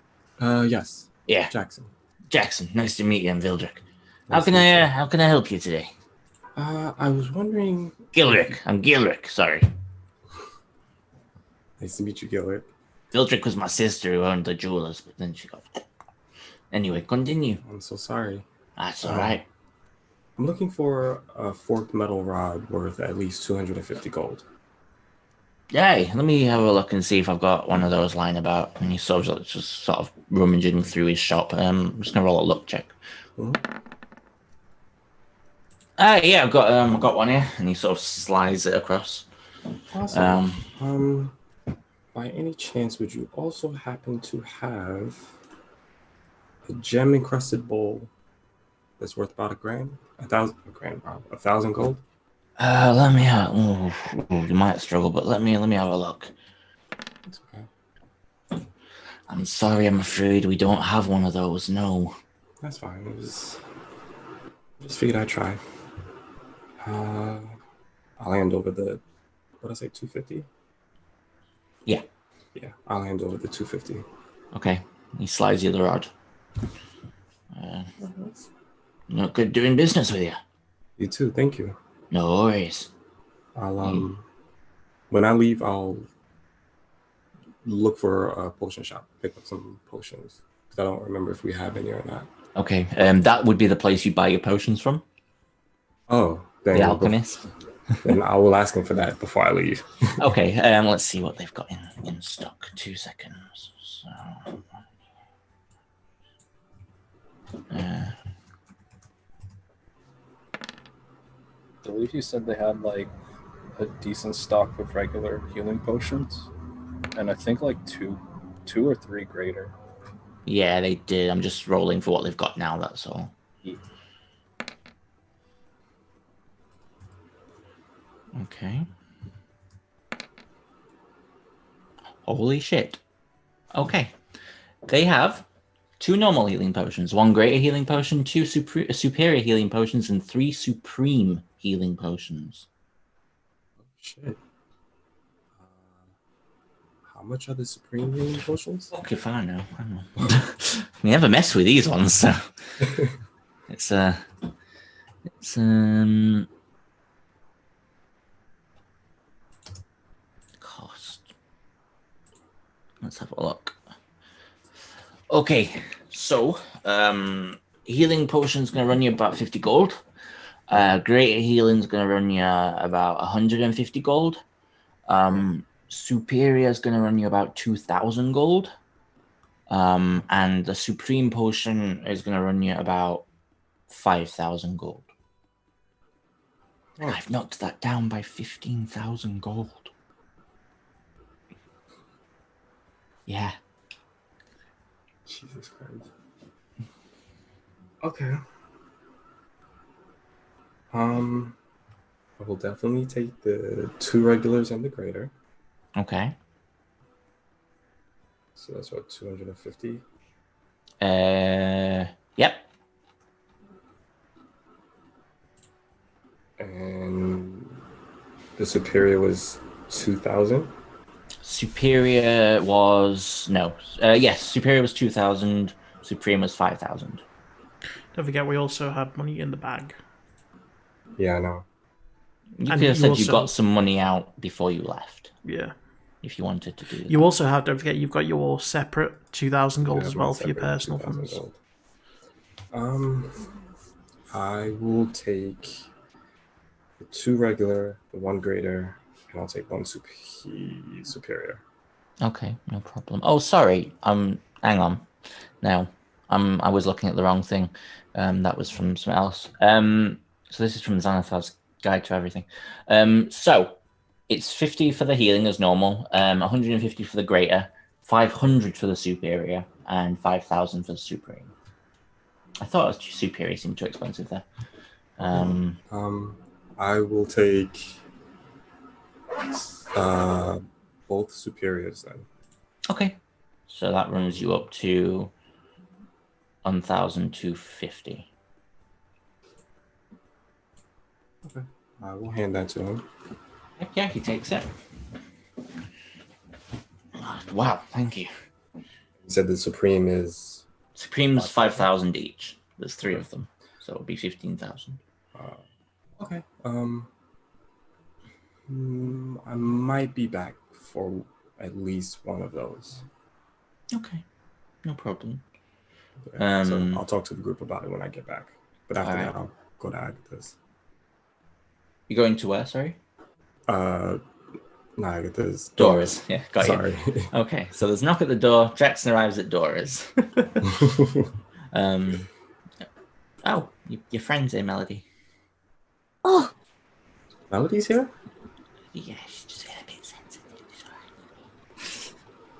Yes. Yeah, Jackson. Jackson. Nice to meet you, I'm Vildrick. Nice to meet you. How can I help you today? I was wondering. Gilrick. I'm Gilrick. Sorry. Nice to meet you, Gilbert. Vildrick was my sister who owned the jewelers, but then she got. Anyway, continue. I'm so sorry. That's all right. I'm looking for a forked metal rod worth at least 250 gold. Hey, let me have a look and see if I've got one of those lying about. And he's sort of rummaging through his shop. I'm just gonna roll a luck check. Mm-hmm. Yeah, I've got one here, and he sort of slides it across. Awesome. By any chance, would you also happen to have a gem encrusted bowl that's worth about a thousand gold? Let me have. You might struggle, but let me have a look. It's okay. I'm sorry, I'm afraid we don't have one of those. No. That's fine. Just figured I'd try. I'll hand over the. What did I say? 250. Yeah. Yeah, I'll hand over the 250. Okay. He slides you the rod. Not good doing business with you. You too. Thank you. No worries. I'll when I leave, I'll look for a potion shop, pick up some potions because I don't remember if we have any or not. Okay. That would be the place you buy your potions from. Oh, then The alchemist. Then I will ask him for that before I leave. Okay. Let's see what they've got in stock. 2 seconds. So. I believe you said they had like a decent stock of regular healing potions, and I think like two or three greater. Yeah, they did. I'm just rolling for what they've got now, that's all. Yeah. Okay. Holy shit. Okay. They have 2 normal healing potions, 1 greater healing potion, 2 superior healing potions, and 3 supreme healing potions. Shit. How much are the supreme healing potions? Okay, fine now. Hang on. We never mess with these ones, so it's cost. Let's have a look. Okay, so healing potion's gonna run you about 50 gold. Greater healing's gonna run you about 150 gold. Superior is gonna run you about 2,000 gold. And the supreme potion is gonna run you about 5,000 gold. Oh. I've knocked that down by 15,000 gold. Yeah. Jesus Christ. Okay. I will definitely take the 2 regulars and the greater. Okay. So that's what, 250? Yep. And the superior was 2,000? Superior was yes. Superior was 2,000. Supreme was 5,000. Don't forget, we also had money in the bag. Yeah, I know. You And could have you said also- you got some money out before you left, Yeah. if you wanted to do that. You also have, don't forget, you've got your separate 2,000 gold Yeah, as well my for your separate personal 2,000 funds. gold. I will take the 2 regular, the 1 greater, and I'll take 1 superior. Okay, no problem. Oh, sorry. Hang on. No, I was looking at the wrong thing. That was from something else. So this is from Xanathar's Guide to Everything. So it's 50 for the healing as normal, 150 for the greater, 500 for the superior, and 5,000 for the supreme. I thought superior seemed too expensive there. I will take both superiors then. Okay, so that runs you up to 1,250. Okay. I will hand that to him. Yeah, he takes it. Wow, thank you. He said the supreme is... Supreme's 5,000 each. There's 3 of them, so it'll be 15,000. Okay. I might be back for at least one of those. Okay, no problem. So I'll talk to the group about it when I get back. But after Alright. that, I'll go to Agatha's. You're going to where, sorry? Agatha's. Dora's. Yeah, got Sorry. you. Okay, so there's a knock at the door. Jackson arrives at Dora's. Oh, your friend's here, Melody. Oh, Melody's here? Yeah, she's just a bit sensitive. It's all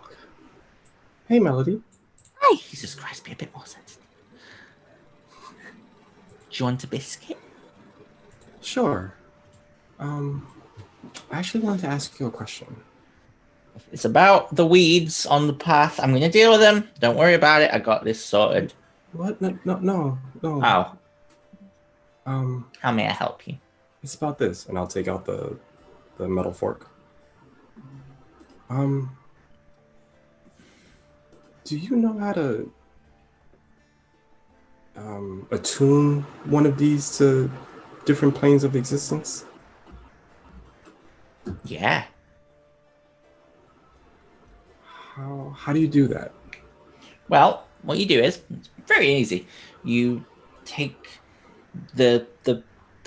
right. Hey, Melody. hi. Jesus Christ, be a bit more sensitive. Do you want a biscuit? Sure. I actually wanted to ask you a question. It's about the weeds on the path. I'm going to deal with them. Don't worry about it. I got this sorted. What? No. Oh, Um, how may I help you? it's about this, and I'll take out the metal fork. Do you know how to attune one of these to different planes of existence? Yeah. How do you do that? Well, what you do is it's very easy. You take the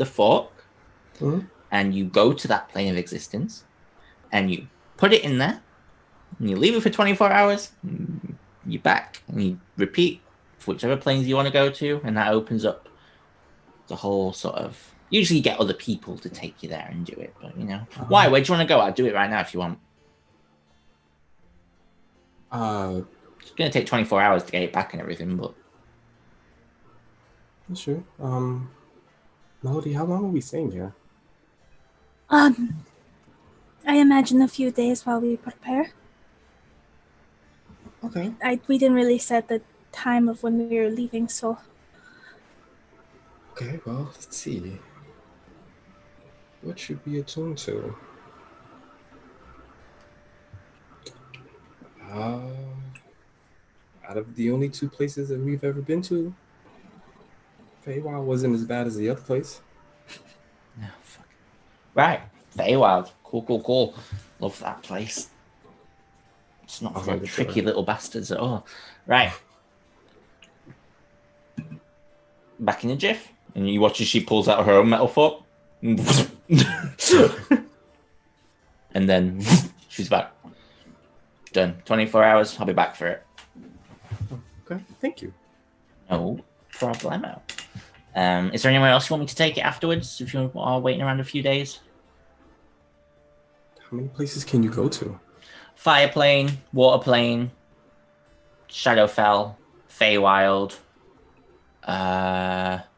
fork Mhm. and you go to that plane of existence and you put it in there and you leave it for 24 hours. You're back and you repeat for whichever planes you want to go to, and that opens up the whole sort of Usually, you get other people to take you there and do it. But why? Where do you want to go? I'll do it right now if you want. It's gonna take 24 hours to get it back and everything, but Sure. Melody, how long are we staying here? I imagine a few days while we prepare. Okay. We didn't really set the time of when we were leaving, so Okay, well, let's see. What should we attune to? Out of the only 2 places that we've ever been to, Feywild wasn't as bad as the other place. no, fuck. Right, Feywild. Cool. Love that place. It's not for the tricky little bastards at all. Right. Back in the jiff, and you watch as she pulls out her own metal foot. And then she's back. Done. 24 hours. I'll be back for it. Okay, thank you. No problemo. Is there anywhere else you want me to take it afterwards if you are waiting around a few days? How many places can you go to? Fire plane, water plane, Shadowfell, Feywild. That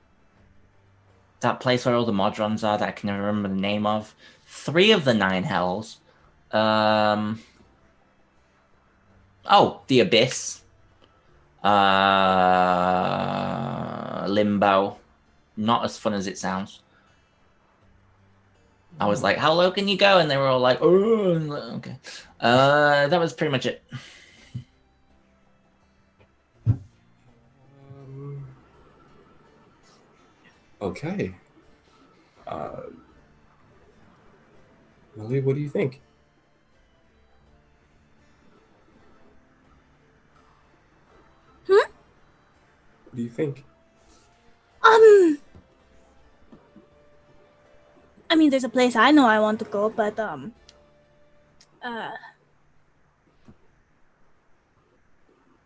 place where all the Modrons are that I can never remember the name of. 3 of the 9 hells. The Abyss. Limbo. Not as fun as it sounds. I was like, how low can you go? And they were all like, oh, okay. That was pretty much it. Okay. Lily, what do you think? What do you think? I mean, there's a place I know I want to go, but Where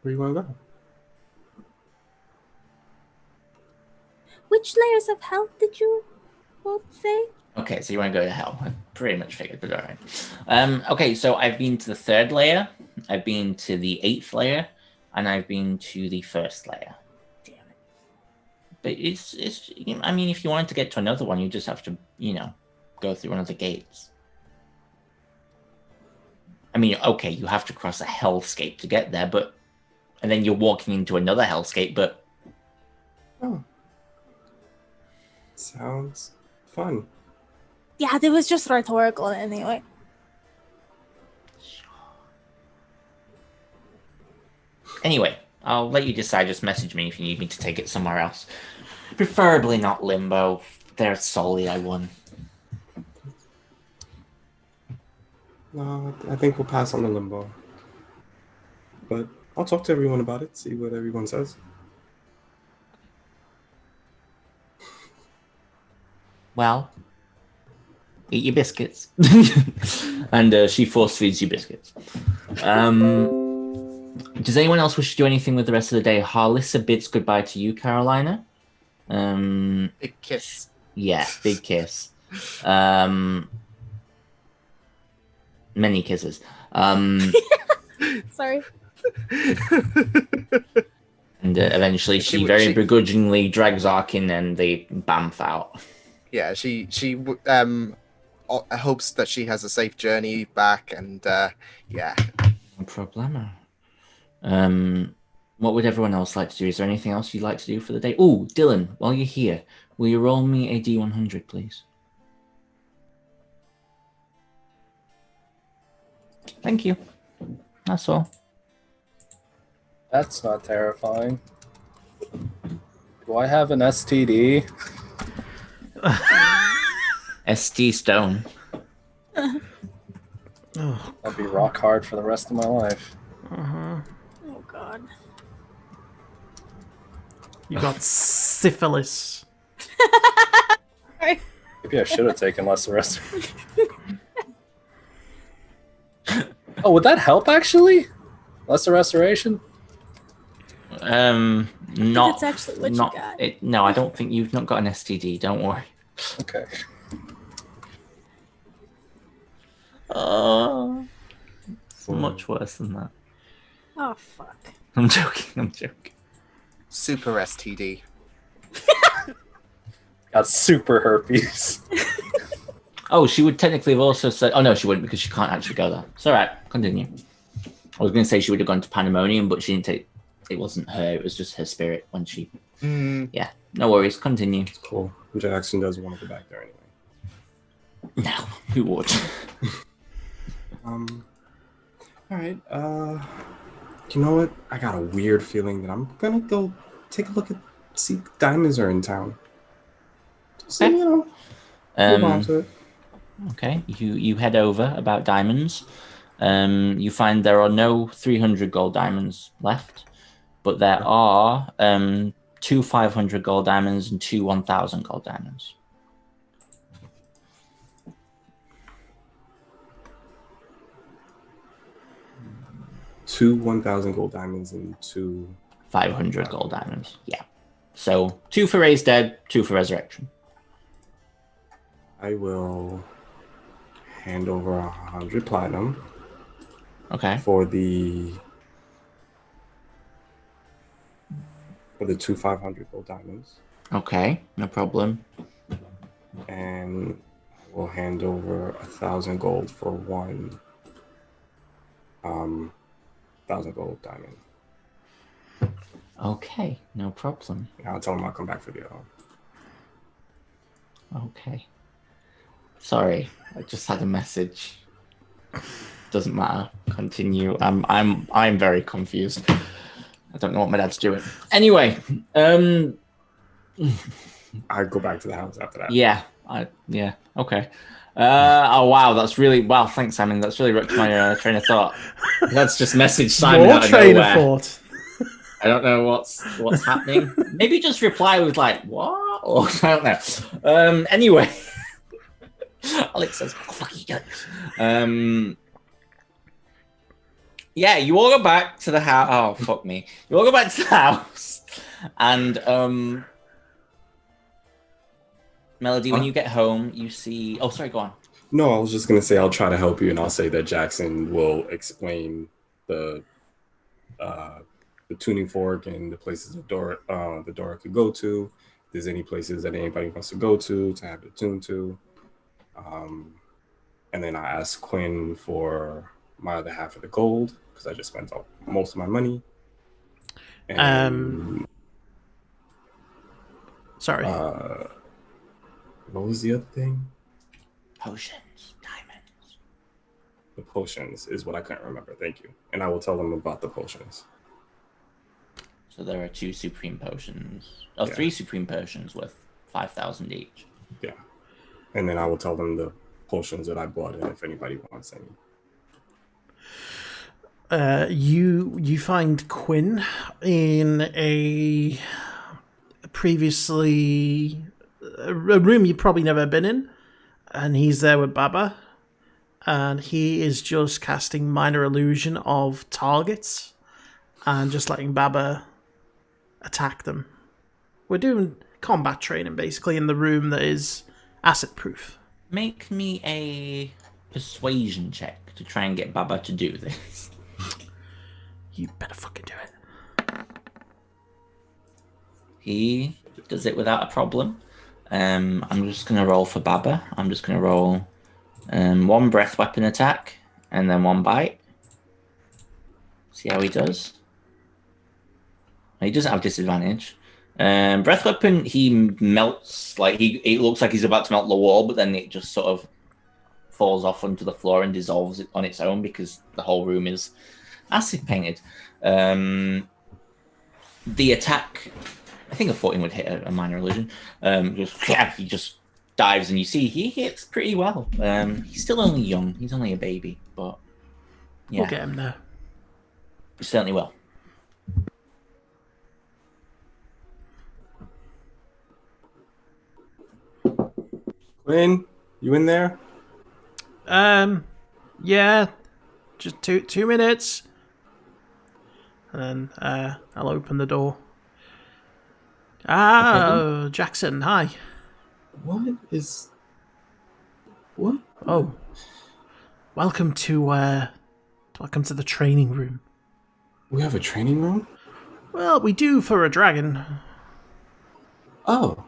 you want to go? which layers of health did you both say? Okay, so you want to go to hell. I pretty much figured, but all right. Okay, so I've been to the 3rd layer, I've been to the 8th layer, and I've been to the 1st layer. Damn it. But it's I mean, if you wanted to get to another one, you just have to, go through one of the gates. I mean, okay, you have to cross a hellscape to get there, and then you're walking into another hellscape, but... Oh. Sounds fun. Yeah, it was just rhetorical anyway. Anyway, I'll let you decide. Just message me if you need me to take it somewhere else. Preferably not Limbo. They're solely I won. No, I think we'll pass on the Limbo. But I'll talk to everyone about it, see what everyone says. Well, eat your biscuits. And she force feeds you biscuits. Does anyone else wish to do anything with the rest of the day? Harlissa bids goodbye to you, Carolina. Big kiss. Yeah, big kiss. Many kisses. Sorry. And eventually she very begrudgingly drags Arkin and they bamf out. Yeah, she hopes that she has a safe journey back, and yeah. No problemo. What would everyone else like to do? Is there anything else you'd like to do for the day? Oh, Dylan, while you're here, will you roll me a D100, please? Thank you. That's all. That's not terrifying. Do I have an STD? ST Stone. I'll be rock hard for the rest of my life. Oh god. You got syphilis. Sorry. Maybe I should have taken lesser restoration. Oh, would that help actually? Lesser restoration? Not. That's actually what not, you got. No, I don't think you've not got an STD. Don't worry. Okay. Oh, it's much worse than that. Oh fuck. I'm joking. Super STD. Got super herpes. Oh, she would technically have also said... Oh, no, she wouldn't because she can't actually go there. It's all right. Continue. I was going to say she would have gone to Pandemonium, but she didn't take... It wasn't her. It was just her spirit when she... Yeah, no worries. Continue. Cool. Jackson doesn't want to go back there anyway. No, who would? All right. You know what? I got a weird feeling that I'm gonna go take a look at see if diamonds are in town. So, Okay. you know, move on to it. Okay, you head over about diamonds. You find there are no 300 gold diamonds left, but there are 2 500 gold diamonds and 2 1,000 gold diamonds. 2 1,000 gold diamonds and 2 500 gold diamonds. Yeah. So 2 for Raised Dead, 2 for Resurrection. I will hand over 100 platinum. Okay. For the 2 500 gold diamonds. Okay, no problem. And we'll hand over 1,000 gold for 1 1,000 gold diamond. Okay, no problem. I'll tell him I'll come back for the other one. Okay. Sorry, I just had a message. Doesn't matter. Continue. I'm very confused. I don't know what my dad's doing. Anyway, I go back to the house after that. Yeah. Okay. Oh wow, that's really wow. Thanks, Simon. That's really wrecked my train of thought. That's just message Simon More out of train of nowhere. thought. I don't know what's happening. Maybe just reply with like what or I don't know. Anyway, Alex says, "What the fuck are you doing?" Yeah, you all go back to the house. Oh fuck me! You all go back to the house, and Melody, when you get home, you see... Oh, sorry, go on. No, I was just going to say I'll try to help you, and I'll say that Jackson will explain the tuning fork and the places the Dora could go to. If there's any places that anybody wants to go to have it tuned to. And then I asked Quinn for my other half of the gold, because I just spent most of my money. And, sorry. What was the other thing? Potions, diamonds. The potions is what I couldn't remember. Thank you. And I will tell them about the potions. So there are 2 supreme potions. Oh, yeah. 3 supreme potions worth 5,000 each. Yeah. And then I will tell them the potions that I bought and if anybody wants any. You find Quinn in a room you've probably never been in, and he's there with Baba, and he is just casting minor illusion of targets and just letting Baba attack them. We're doing combat training basically in the room that is acid proof. Make me a persuasion check to try and get Baba to do this. You better fucking do it. He does it without a problem. I'm just going to roll for Baba. I'm just going to roll 1 breath weapon attack and then 1 bite. See how he does. He doesn't have disadvantage. Breath weapon, he melts. Like it looks like he's about to melt the wall, but then it just sort of falls off onto the floor and dissolves it on its own because the whole room is acid painted. The attack... I think a 14 would hit a minor illusion. He just dives, and you see he hits pretty well. He's still only young. He's only a baby, but yeah. We'll get him there. He certainly will. Quinn, you in there? Yeah. Just 2 minutes. And I'll open the door. Jackson, hi. What is? What? Oh, welcome to the training room. We have a training room? Well, we do for a dragon. Oh.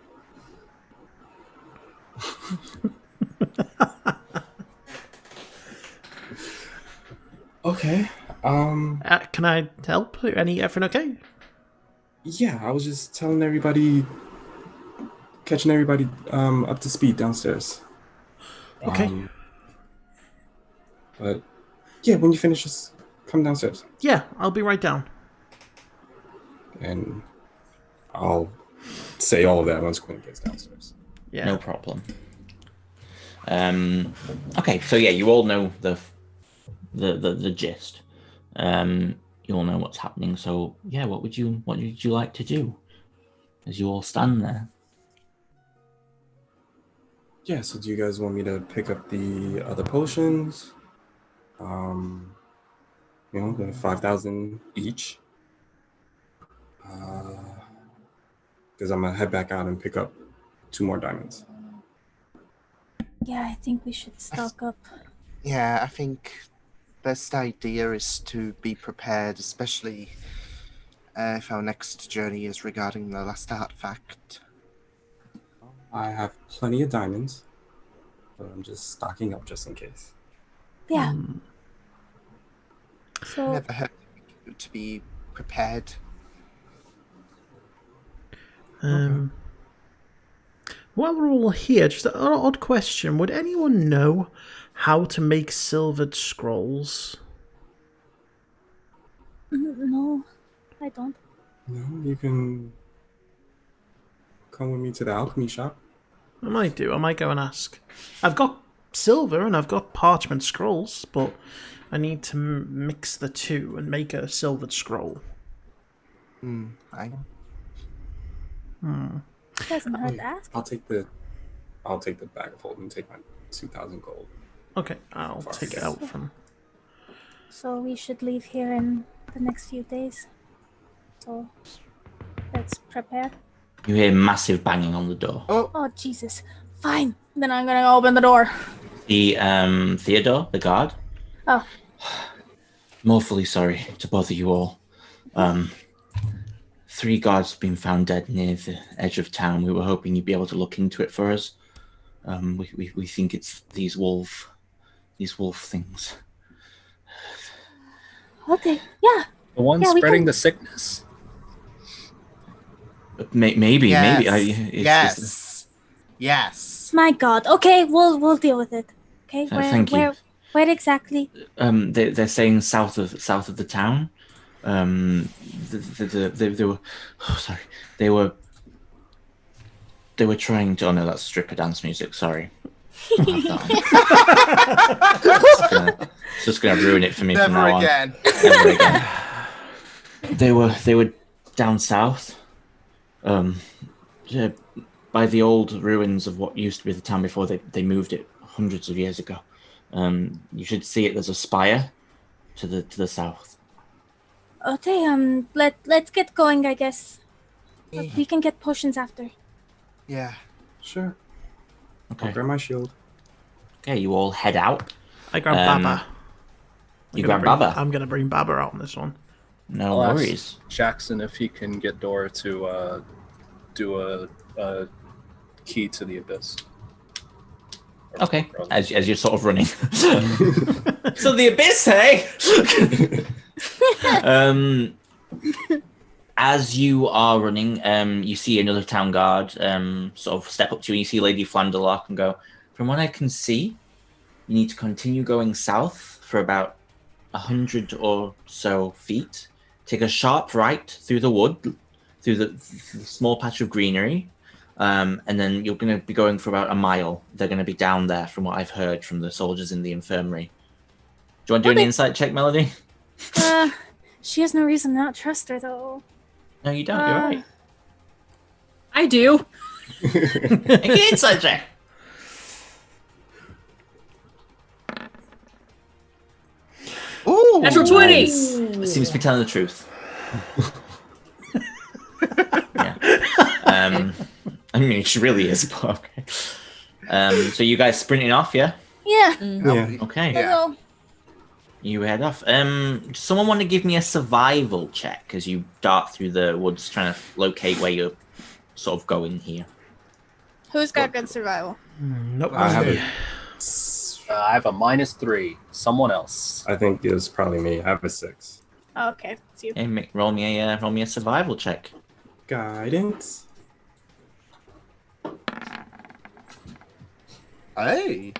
Okay. Can I help? Everything okay? Yeah, I was just telling everybody, catching everybody up to speed downstairs. Okay. But yeah, when you finish, just come downstairs. Yeah, I'll be right down. And I'll say all of that once Quinn gets downstairs. Yeah. No problem. Okay, so yeah, you all know the gist. You all know what's happening. So yeah, what would you like to do as you all stand there? Yeah, so do you guys want me to pick up the other potions? The 5,000 each. Because I'm gonna head back out and pick up 2 more diamonds. Yeah, I think we should stock up. Yeah, I think best idea is to be prepared, especially if our next journey is regarding the last artifact. I have plenty of diamonds, but I'm just stocking up just in case. Yeah. So Never hurt to be prepared. While we're all here, just an odd question. Would anyone know how to make silvered scrolls? no, I don't. No, you can come with me to the alchemy shop. I might do. I might go and ask. I've got silver and I've got parchment scrolls, but I need to mix the two and make a silvered scroll. Doesn't hurt to ask. I'll take the bag of holding and take my 2,000 gold. Okay, I'll take it out from... So we should leave here in the next few days. So let's prepare. You hear massive banging on the door. Oh Jesus! Fine. Then I'm gonna open the door. The Theodore, the guard. Oh. Mortally sorry to bother you all. 3 guards have been found dead near the edge of town. We were hoping you'd be able to look into it for us. We think it's these wolf things. Okay. Yeah. The one Yeah, we spreading can- the sickness? Maybe. Yes. Yes. My God. Okay, we'll deal with it. Okay. Thank you. Where exactly? They're saying south of the town. They were sorry. They were trying to. Oh no, that's stripper dance music. Sorry. It's just gonna ruin it for me. Never from now again. On. Never again. They were down south. By the old ruins of what used to be the town before they moved it hundreds of years ago. You should see it. There's a spire to the south. Okay. Let's get going. I guess we can get potions after. Yeah. Sure. Okay. I'll grab my shield. Okay, you all head out. I grab Baba. You grab Baba. I'm going to bring Baba out on this one. No I'll worries. ask Jackson if he can get Dora to do a key to the abyss. Okay, as you're sort of running. So the abyss, hey? As you are running, you see another town guard sort of step up to you, and you see Lady Flanderlock and go, from what I can see, you need to continue going south for about 100 or so feet. Take a sharp right through the wood, through the small patch of greenery, and then you're going to be going for about a mile. They're going to be down there, from what I've heard from the soldiers in the infirmary. Do you want to do an insight check, Melody? She has no reason to not trust her, though. No, you don't. You're right. I do. Make an insight check. Ooh. Natural 20. It seems to be telling the truth. Yeah. I mean, she really is, but okay. So you guys sprinting off, yeah? Yeah. Yeah. Okay. Let's go. You head off. Does someone want to give me a survival check as you dart through the woods trying to locate where you're sort of going here? Who's got good survival? Nope. I have me. I have a -3. Someone else. I think it was probably me. I have a 6. Oh, okay. It's you. Hey, roll me a survival check. Guidance. Hey.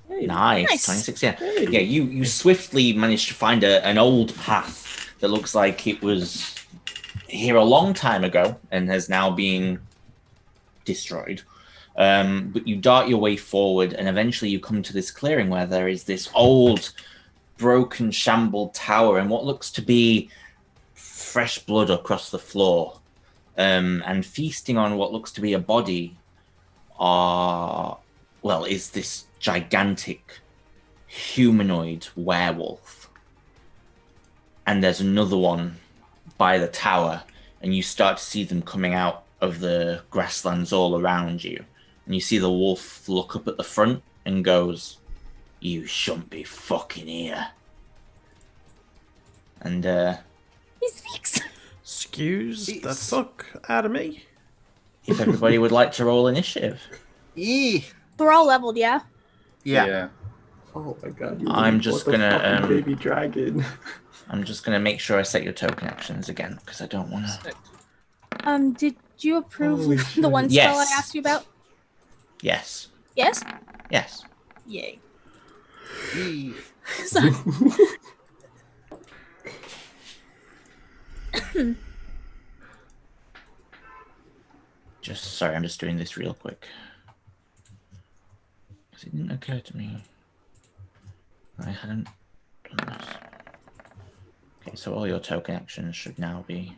Nice. Nice. 26. Yeah. Yeah. You swiftly managed to find an old path that looks like it was here a long time ago and has now been destroyed. But you dart your way forward, and eventually you come to this clearing where there is this old, broken, shambled tower, and what looks to be fresh blood across the floor, and feasting on what looks to be a body. Is this gigantic humanoid werewolf, and there's another one by the tower, and you start to see them coming out of the grasslands all around you. And you see the wolf look up at the front and goes, "You shouldn't be fucking here." And He speaks. Excuse the Jeez. fuck out of me. if everybody would like to roll initiative, We're all leveled, yeah? Yeah. Oh my god. I'm just gonna baby dragon. I'm just gonna make sure I set your token actions again because I don't want to. Did you approve Holy the one shit. spell I Yes. asked you about? Yes, Yes? yes. Yay. Yee. Sorry. Sorry, I'm just doing this real quick. Because it didn't occur to me. I hadn't done this. Okay, so all your token actions should now be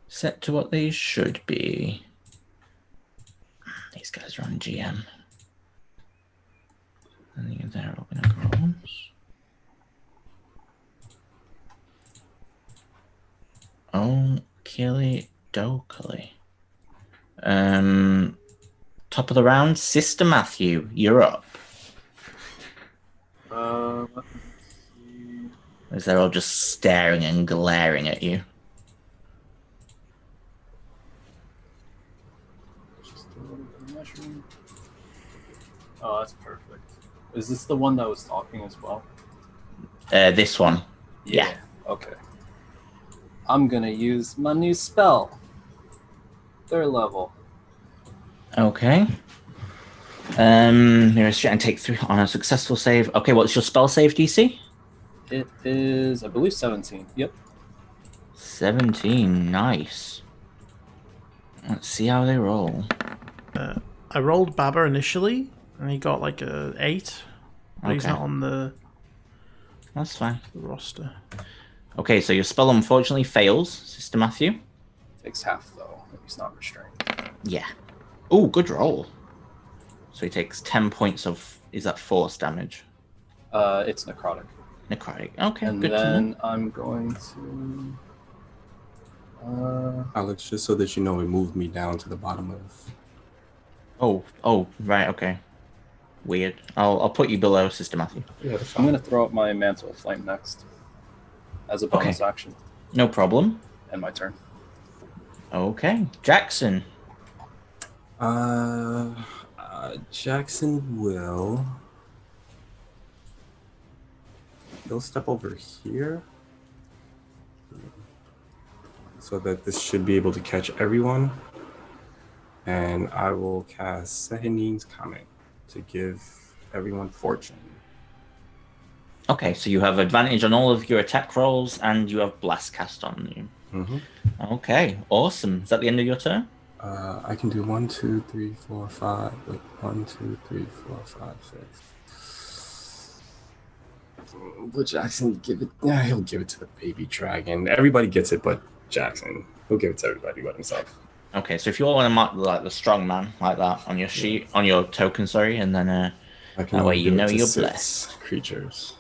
set to what they should be. These guys are on GM. And they're all gonna go. Oh, Killy Dokely. Top of the round, Sister Matthew, you're up. Let's see. As they're all just staring and glaring at you. Just a little bit of mushroom. Oh, that's perfect. Is this the one that was talking as well? This one. Yeah. Okay. I'm gonna use my new spell. 3rd level. Okay. Nearest and take 3 on a successful save. Okay, what's your spell save DC? It is, I believe, 17. Yep. 17. Nice. Let's see how they roll. I rolled Baba initially, and he got like a 8. But he's Okay. not on the That's fine. roster. Okay, so your spell unfortunately fails, Sister Matthew. Takes half though. If he's not restrained. Yeah. Oh, good roll. So he takes 10 points of, is that force damage? It's necrotic. Necrotic. Okay, And good to know. then I'm going to. Alex, just so that you know, it moved me down to the bottom of. Oh, right, okay. Weird. I'll put you below Sister Matthew. Yeah, I'm going to throw up my Mantle of Flame next. As a bonus action. No problem. And my turn. Okay. Jackson. Jackson will. He'll step over here. So that this should be able to catch everyone. And I will cast Sehaneen's Comment to give everyone fortune. Okay, so you have advantage on all of your attack rolls, and you have Blast Cast on you. Mm-hmm. Okay, awesome. Is that the end of your turn? I can do 1, 2, 3, 4, 5. Wait, 1, 2, 3, 4, 5, 6. Will Jackson give it? Yeah, he'll give it to the baby dragon. Everybody gets it, but Jackson. He'll give it to everybody but himself. Okay, so if you all want to mark like the strong man like that on your sheet, on your token, sorry, and then I can that way only you give it know to you're 6 blessed. creatures.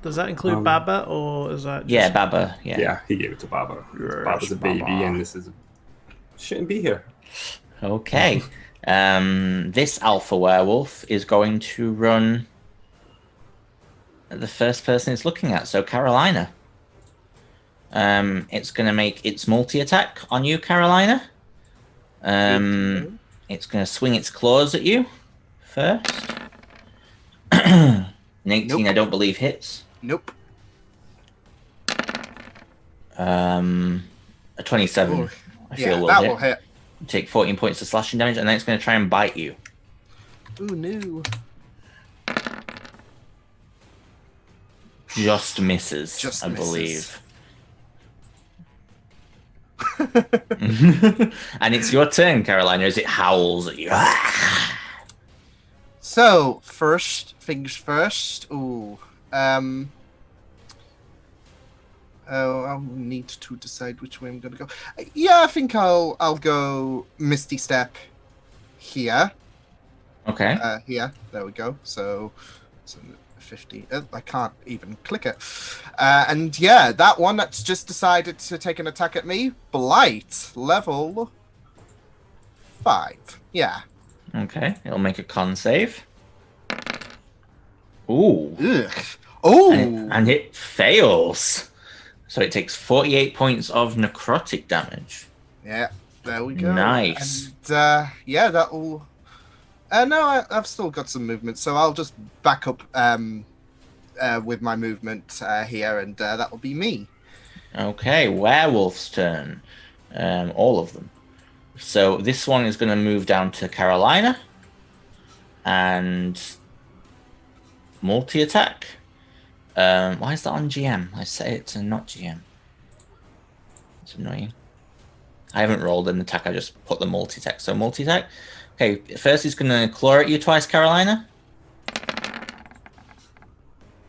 Does that include Baba, or is that just... Yeah, Baba. Yeah. Yeah, he gave it to Baba. Yes, Baba's a baby, Baba. and this is shouldn't be here. Okay. This alpha werewolf is going to run at the first person it's looking at, so Carolina. It's going to make its multi-attack on you, Carolina. It's going to swing its claws at you first. An 18, Nope. I don't believe, hits. Nope. A 27, Ooh. I feel Yeah, will that hit. will hit. Take 14 points of slashing damage, and then it's going to try and bite you. Ooh, no. Just misses, Just I misses. believe. And it's your turn, Carolina, as it howls at you. So, first things first. Ooh. I'll need to decide which way I'm gonna go. Yeah, I think I'll go Misty Step here. Okay. Here. There we go. So 50. I can't even click it. And yeah, that one that's just decided to take an attack at me. Blight level 5. Yeah. Okay, it'll make a con save. Ooh. Ugh. Oh. And it fails. So it takes 48 points of necrotic damage. Yeah. There we go. Nice. And yeah, that'll. No, I've still got some movement, so I'll just back up with my movement here, and that will be me. Okay, werewolf's turn. All of them. So this one is going to move down to Carolina. And multi-attack. Why is that on GM? I say it to not GM. It's annoying. I haven't rolled an attack, I just put the multi-attack. So multi-attack. Okay, first he's going to claw at you twice, Carolina.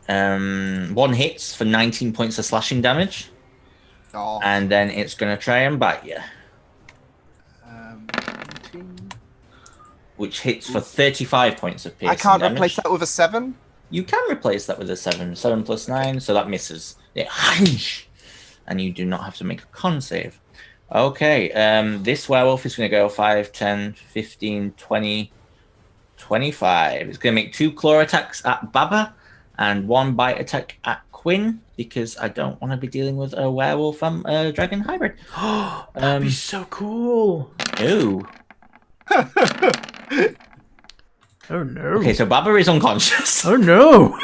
One hits for 19 points of slashing damage. Oh. And then it's going to try and bite you. 19. Which hits for 35 points of piercing I can't damage. replace that with a 7. You can replace that with a 7. 7 plus 9, so that misses. Yeah. And you do not have to make a con save. Okay, this werewolf is going to go 5, 10, 15, 20, 25. It's going to make 2 claw attacks at Baba and 1 bite attack at Quinn, because I don't want to be dealing with a werewolf dragon hybrid. That'd be so cool. Ooh. Oh no. Okay, so Baba is unconscious. Oh no.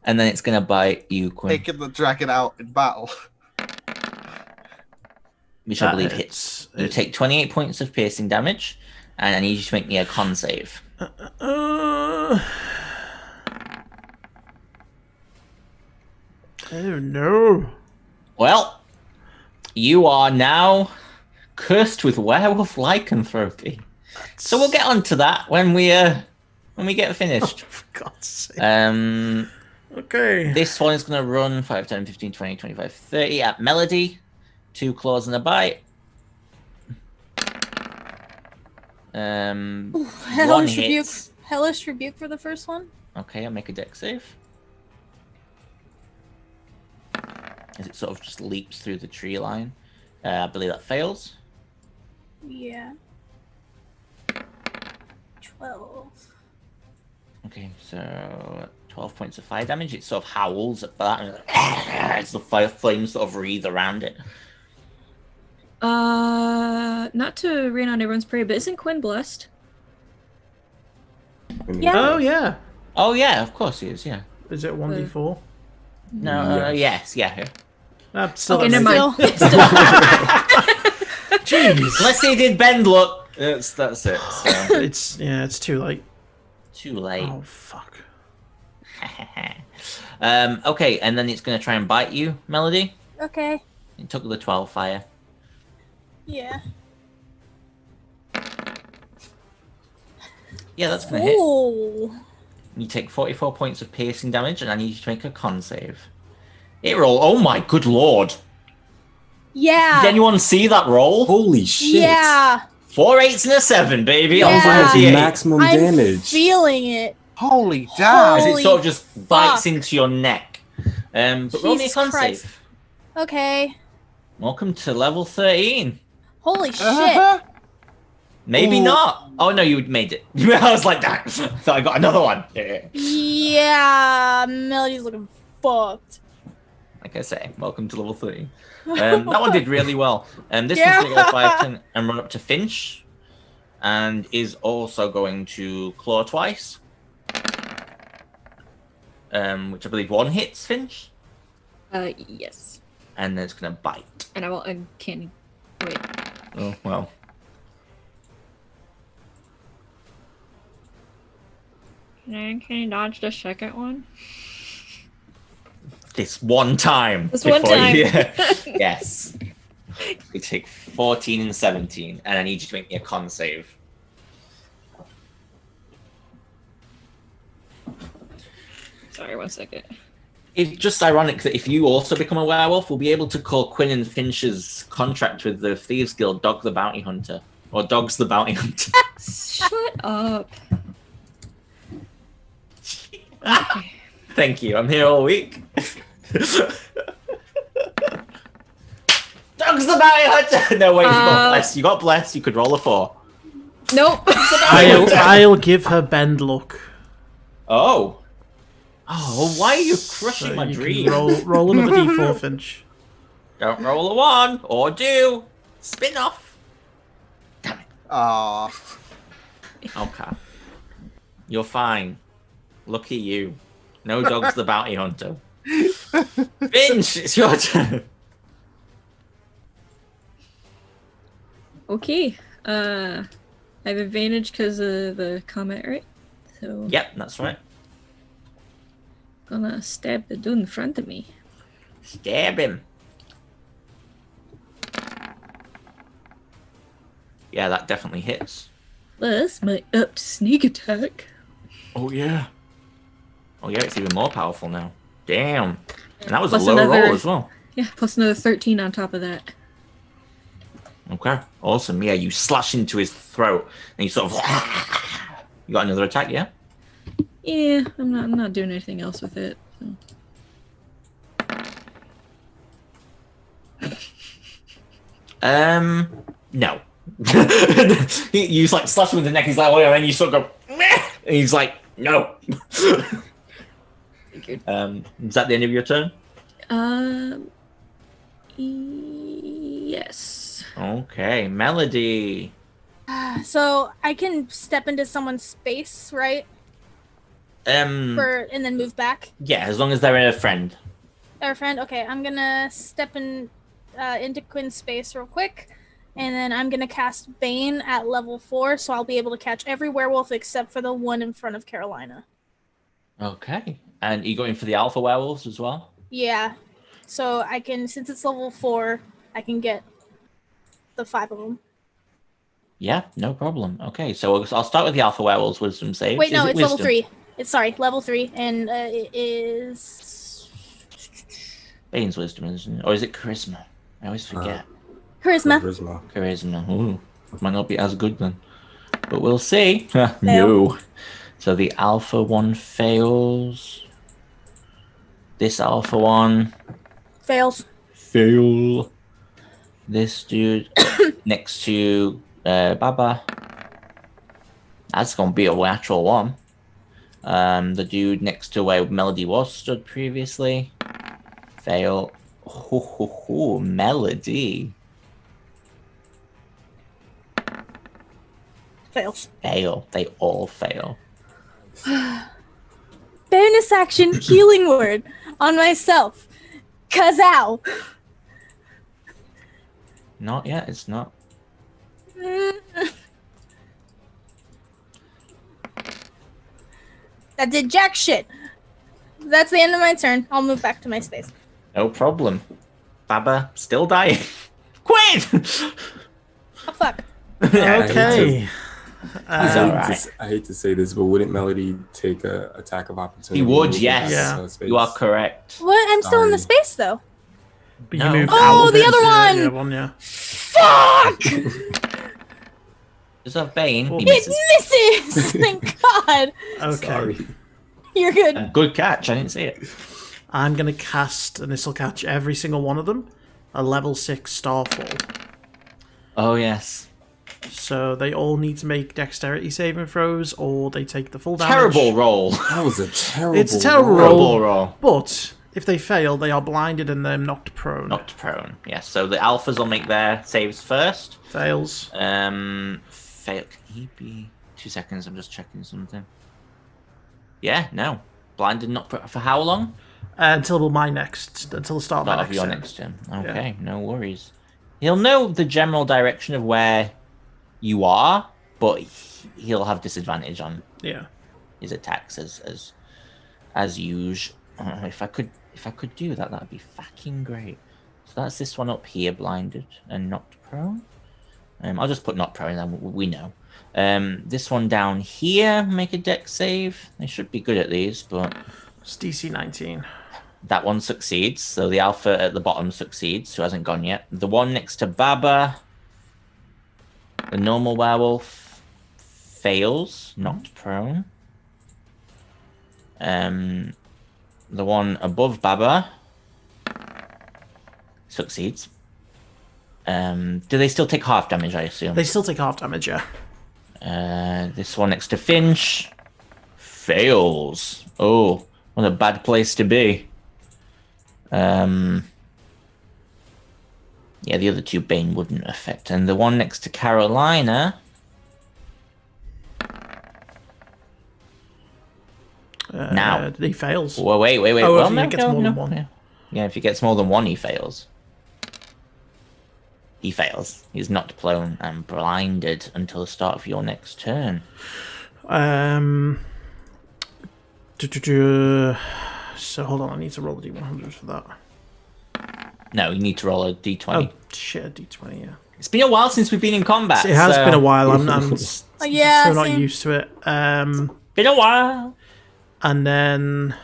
And then it's going to bite you, Quinn. Taking the dragon out in battle. Which I believe hits. You take 28 points of piercing damage, and I need you to make me a con save. Oh no. Well, you are now cursed with werewolf lycanthropy. So we'll get onto that when we get finished. Oh, for God's sake. Okay. This one is going to run 5, 10, 15, 20, 25, 30 at Melody. 2 claws and a bite. Ooh, One hit. Hellish rebuke for the first one. Okay, I'll make a dex save. As it sort of just leaps through the tree line. I believe that fails. Yeah. 12. Okay, so 12 points of fire damage. It sort of howls at that. And it's the fire flames sort of wreathe around it. Not to rain on everyone's parade, but isn't Quinn blessed? Yeah. Oh yeah. Oh yeah, of course he is. Yeah. Is it 1d4? No. Yes. Yeah. Still Okay, doesn't never make- mind. Jeez. Unless he did bend luck. That's it. So. It's too late. Too late. Oh fuck. Okay, and then it's going to try and bite you, Melody. Okay. It took the 12 fire. Yeah. Yeah, that's going to hit. Ooh. You take 44 points of piercing damage, and I need you to make a con save. It roll. Oh my good lord. Yeah. Did anyone see that roll? Holy shit! Yeah. 4 8s and a 7, baby. Yeah. On That's 38. maximum I'm damage. feeling it. Holy damn! As it Holy sort of just bites fuck. into your neck. But roll me a Jesus con Christ. save. Okay. Welcome to level 13. Holy shit! Maybe Ooh. not. Oh no, you made it. I was like that. Thought I got another one. Yeah. Yeah, Melody's looking fucked. Like I say, welcome to level 3. That one did really well. This Yeah. one's going to go 5, 10, and run up to Finch, and is also going to claw twice. Which I believe one hits Finch, Yes. and then it's going to bite. And I will uncanny. Wait. Oh well. Can you dodge the second one? This one time. This one before time. Yes. You take 14 and 17, and I need you to make me a con save. Sorry, 1 second. It's just ironic that if you also become a werewolf, we'll be able to call Quinn and Finch's contract with the Thieves Guild Dog the Bounty Hunter. Or Dogs the Bounty Hunter. Shut up. Thank you, I'm here all week. Dogs the Bounty Hunter! No, wait, you got blessed. You got blessed. You could roll a 4. Nope. I'll give her bend luck. Oh. Oh, well, why are you crushing So my you can dream? roll another d4, Finch. Don't roll a 1, or do. Spin off. Damn it. Ah. Okay. You're fine. Lucky you. No Dog's the Bounty Hunter. Finch, it's your turn. Okay. I have advantage because of the comment, right? So Yep, that's right. gonna stab the dude in front of me. Stab him. Yeah, that definitely hits. Plus my upped sneak attack. Oh, yeah. Oh, yeah, it's even more powerful now. Damn. And that was Plus a low another- roll as well. Yeah, plus another 13 on top of that. Okay, awesome. Yeah, you slash into his throat, and you sort of... You got another attack, yeah? Yeah, I'm not doing anything else with it. So. No. You like slash him with the neck, he's like, oh, yeah, and then you sort of go, meh, and he's like, no. Is that the end of your turn? Yes. Okay, Melody. So I can step into someone's space, right? And then move back. Yeah, as long as they're a friend. Our friend. Okay, I'm gonna step in into Quinn's space real quick, and then I'm gonna cast Bane at level 4, so I'll be able to catch every werewolf except for the one in front of Carolina. Okay, and you going for the alpha werewolves as well? Yeah. So I can, since it's level 4, I can get the 5 of them. Yeah, no problem. Okay, so I'll start with the alpha werewolves wisdom save. Wait, no, Is it it's level wisdom? 3. It's level 3, and it is Bane's wisdom, isn't it? Or is it charisma? I always forget. charisma. Charisma. Ooh, might not be as good then, but we'll see. No. So the alpha one fails. This alpha one Fails. fail. This dude next to Baba. That's gonna be a natural one. The dude next to where Melody was stood previously. Fail. Melody. Fails. Fail. They all fail. Bonus action healing word on myself. Kazow. Not yet, it's not. That did jack shit. That's the end of my turn. I'll move back to my space. No problem. Baba still dying. Quit! Oh, fuck. Okay. alright. I hate to say this, but wouldn't Melody take a attack of opportunity? He would, moving yes. past, Yeah. space? You are correct. What? I'm still in the Sorry. space, though. But No. you moved Oh, out of the it, other yeah, one! yeah. Fuck! Does have Bane? He It misses. misses! Thank God. Okay. Sorry. You're good. Good catch, I didn't see it. I'm going to cast, and this will catch every single one of them, a level 6 Starfall. Oh, yes. So they all need to make dexterity saving throws, or they take the full damage. Terrible roll. That was a terrible. It's a terrible Terrible roll. roll. But if they fail, they are blinded and then knocked prone. Knocked prone. Yes. So the alphas will make their saves first. Fails. Fail. Can he be? 2 seconds. I'm just checking something. Yeah. No. Blinded. Not for how long? Until the start of my Of next your turn. next turn. Okay. No worries. He'll know the general direction of where you are, but he'll have disadvantage on Yeah. his attacks as usual. If I could do that, that'd be fucking great. So that's this one up here, blinded and knocked prone. I'll just put not prone, then we know. This one down here, make a dex save. They should be good at these, but It's DC 19. that one succeeds. So the alpha at the bottom succeeds, who hasn't gone yet. The one next to Baba, the normal werewolf, fails, knocked prone. The one above Baba succeeds. Do they still take half damage, I assume? They still take half damage, yeah. This one next to Finch fails. Oh, what a bad place to be. Yeah, the other two Bane wouldn't affect. And the one next to Carolina... now. He fails. Well, wait. Oh, Well, if he no, gets no, more than no. one. Yeah, if he gets more than one, he fails. He fails. He's not prone and blinded until the start of your next turn. So hold on, I need to roll the D100 for that. No, you need to roll a d20. Oh shit, a D20, yeah. It's been a while since we've been in combat. It has so- been a while. I'm Yeah, so not same. used to it. Been a while. And then,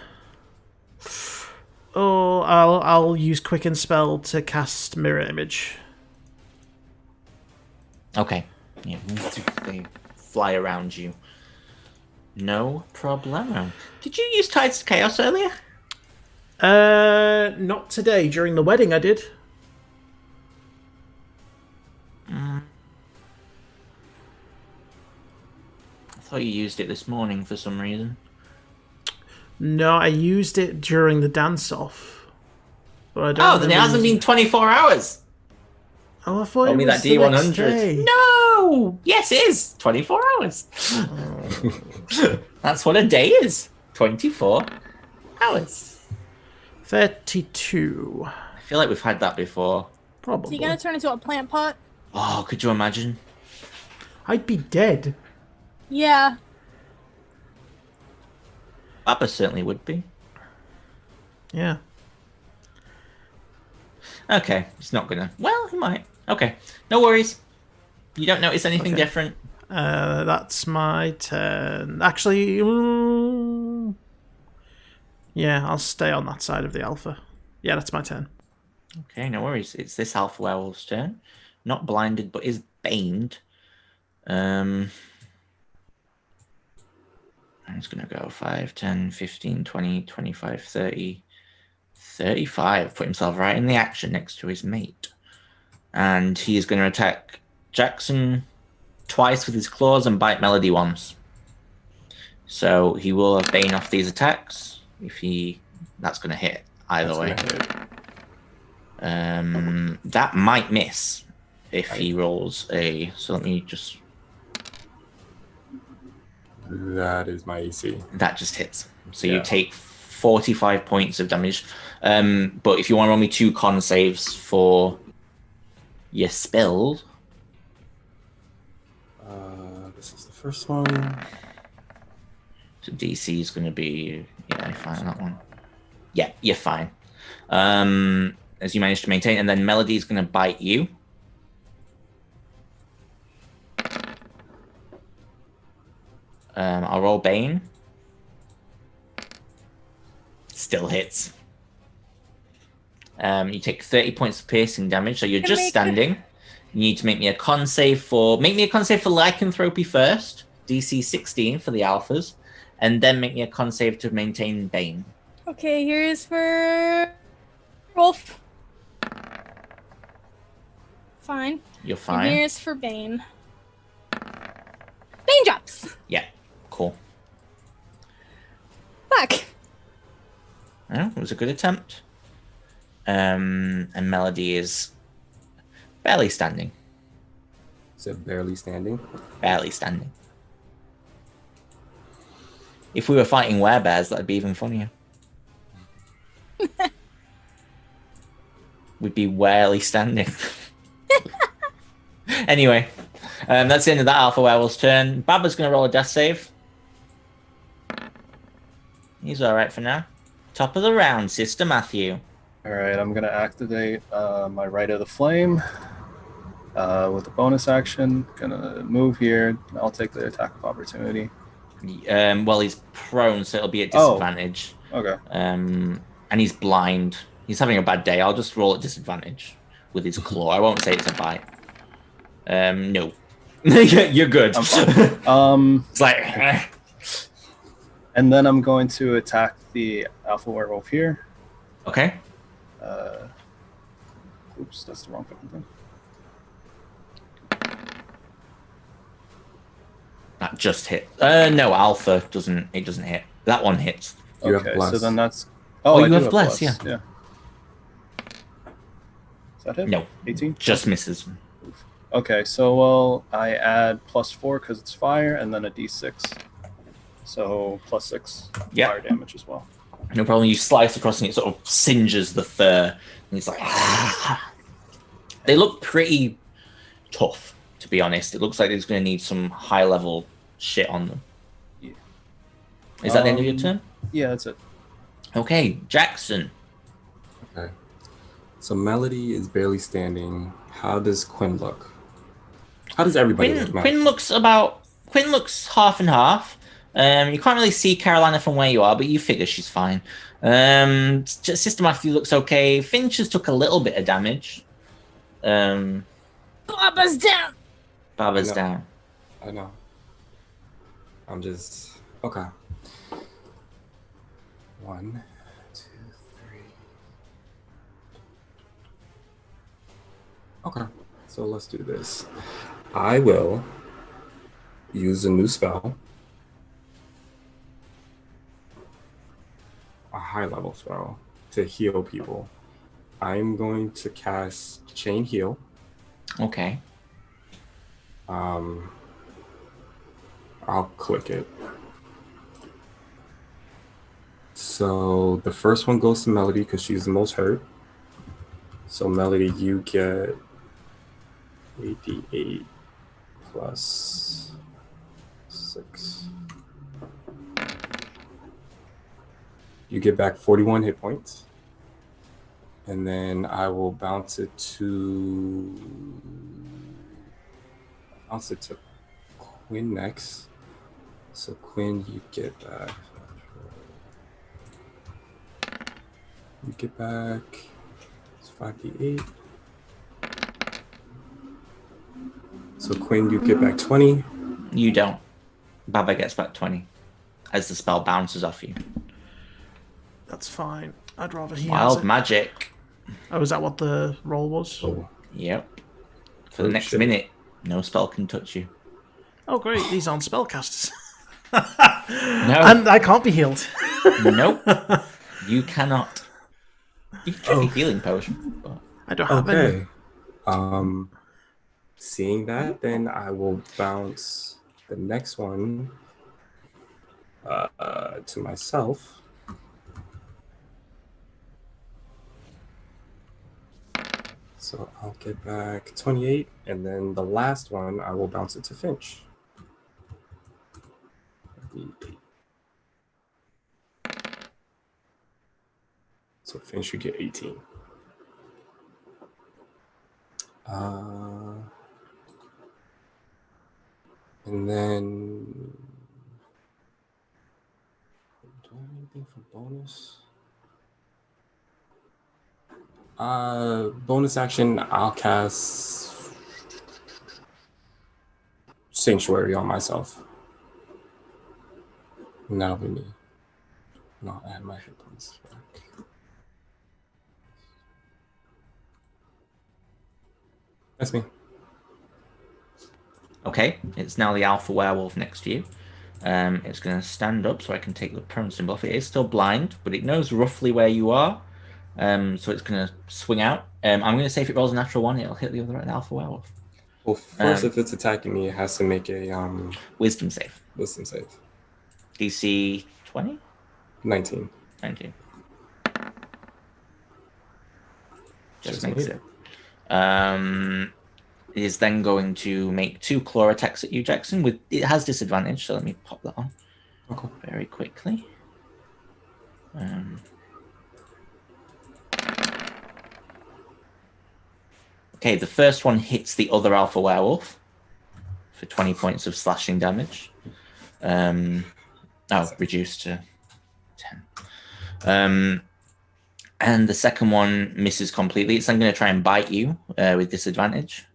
I'll use Quicken Spell to cast Mirror Image. Okay. Yeah, they fly around you. No problemo. Did you use Tides to Chaos earlier? Not today. During the wedding, I did. I thought you used it this morning for some reason. No, I used it during the dance-off. But I don't Oh, then it remember hasn't using- been 24 hours. Oh, I thought Roll it me was that the next D100. day. No! Yes, it is. 24 hours. That's what a day is. 24 hours. 32. I feel like we've had that before. So Probably. you gotta turn into a plant pot? Oh, could you imagine? I'd be dead. Yeah. Baba certainly would be. Yeah. Okay, it's not gonna. Well, he might. Okay, no worries. You don't notice anything Okay. different. That's my turn. Actually, yeah, I'll stay on that side of the alpha. Yeah, that's my turn. Okay, no worries. It's this alpha werewolf's turn. Not blinded, but is baned. I'm just gonna go 5, 10, 15, 20, 25, 30, 35. Put himself right in the action next to his mate. And he is going to attack Jackson twice with his claws and bite Melody once. So he will have Bane off these attacks. That's going to hit either way. That might miss if he rolls a. So let me just. That is my AC. That just hits. So Yeah. you take 45 points of damage. But if you want to roll me 2 con saves for your spell. This is the first one. So DC is going to be. Yeah, you're fine on that one. Yeah, you're fine. As you manage to maintain. And then Melody is going to bite you. I'll roll Bane. Still hits. You take 30 points of piercing damage, so you're just standing. You need to make me a con save for lycanthropy first, DC 16 for the alphas, and then make me a con save to maintain Bane. Okay, here's for Wolf. fine. You're And fine. here's for Bane. Bane drops. Yeah, cool. Fuck. Well, it was a good attempt. And Melody is barely standing. Is it barely standing? Barely standing. If we were fighting werebears, that'd be even funnier. We'd be barely standing. Anyway, that's the end of that Alpha Werewolf's turn. Baba's going to roll a death save. He's alright for now. Top of the round, Sister Matthew. All right, I'm going to activate my Rite of the Flame with a bonus action. Going to move here. I'll take the attack of opportunity. Well, he's prone, so it'll be at disadvantage. Okay. And he's blind. He's having a bad day. I'll just roll at disadvantage with his claw. I won't say it's a bite. No. You're good. I'm fine. It's like... And then I'm going to attack the Alpha Werewolf here. Okay. Oops, that's the wrong fucking thing. That just hit. No, Alpha doesn't. It doesn't hit. That one hits. You have Okay, bless. so then that's... Oh, I you do have bless, yeah. Does that hit? No. 18? Just misses. Okay, so well, I add +4 because it's fire, and then a d6. So +6 Yeah. fire damage as well. No problem. You slice across and it sort of singes the fur. And it's like... They look pretty tough, to be honest. It looks like it's going to need some high-level shit on them. Yeah. Is that the end of your turn? Yeah, that's it. Okay, Jackson. Okay. So Melody is barely standing. How does Quinn look? How does everybody look? Matt? Quinn looks half and half. You can't really see Carolina from where you are, but you figure she's fine. Sister Matthew looks okay. Finch has took a little bit of damage. Baba's down. Baba's I know. down. I know. I'm just okay. 1, 2, 3. Okay, so let's do this. I will use a new spell, a high-level spell to heal people. I'm going to cast Chain Heal. Okay. I'll click it. So the first one goes to Melody because she's the most hurt. So Melody, you get 8d8 plus 6. You get back 41 hit points. And then I will bounce it to Quinn next. So Quinn, you get back. It's 5d8. So Quinn, you get back 20. You don't. Baba gets back 20 as the spell bounces off you. That's fine. I'd rather he has Wild it. magic. Oh, is that what the roll was? Oh, Yep. For the Oh, next shit. minute, no spell can touch you. Oh, great. These aren't spellcasters. No. And I can't be healed. Nope. You cannot. You can drink a healing potion. But... I don't have any. okay. Seeing that, then I will bounce the next one to myself. So I'll get back 28, and then the last one, I will bounce it to Finch. So Finch should get 18. And then, do I have anything for bonus? Bonus action, I'll cast Sanctuary on myself. And that'll be me. And I'll add my hit points back. That's me. Okay, it's now the alpha werewolf next to you. It's going to stand up so I can take the prone symbol off. It is still blind, but it knows roughly where you are. So it's going to swing out. I'm going to say if it rolls a natural one, it'll hit the other alpha werewolf. Well, first, if it's attacking me, it has to make a Wisdom save. wisdom save. DC 20? 19. 19. Just Just makes made it. It is then going to make 2 claw attacks at you, Jackson. It has disadvantage, so let me pop that on Okay. very quickly. Okay, the first one hits the other alpha werewolf for 20 points of slashing damage. Reduced to 10. And the second one misses completely. It's then going to try and bite you with disadvantage.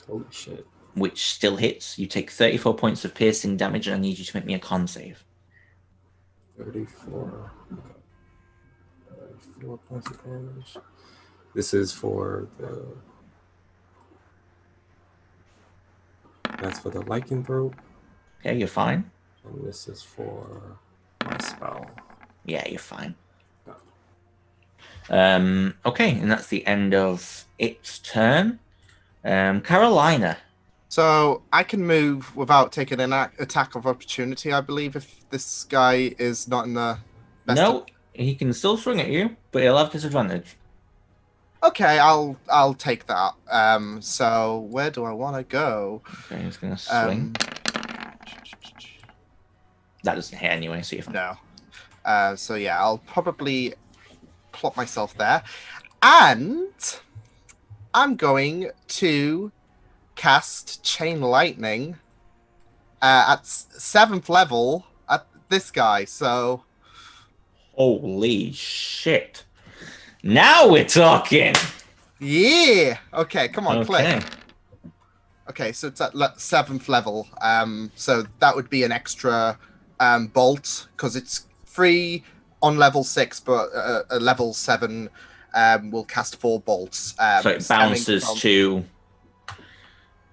Holy shit. Which still hits. You take 34 points of piercing damage, and I need you to make me a con save. 34. 34 points of damage. This is for the... That's for the lycanthrope. Okay, you're fine. And this is for my spell. Yeah, you're fine. Okay, and that's the end of its turn. Carolina. So I can move without taking an attack of opportunity, I believe, if this guy is not in the best. No, he can still swing at you, but he'll have disadvantage. Okay, I'll take that. So where do I want to go? Okay, he's gonna swing. That doesn't hit anyway, so you're fine. No. So yeah, I'll probably plot myself there, and I'm going to cast Chain Lightning at 7th level at this guy. So holy shit! Now we're talking. Yeah. Okay, come on, Okay. click. Okay, so it's at 7th level. So that would be an extra bolt because it's free on level 6, but a level 7 will cast 4 bolts. So it bounces to.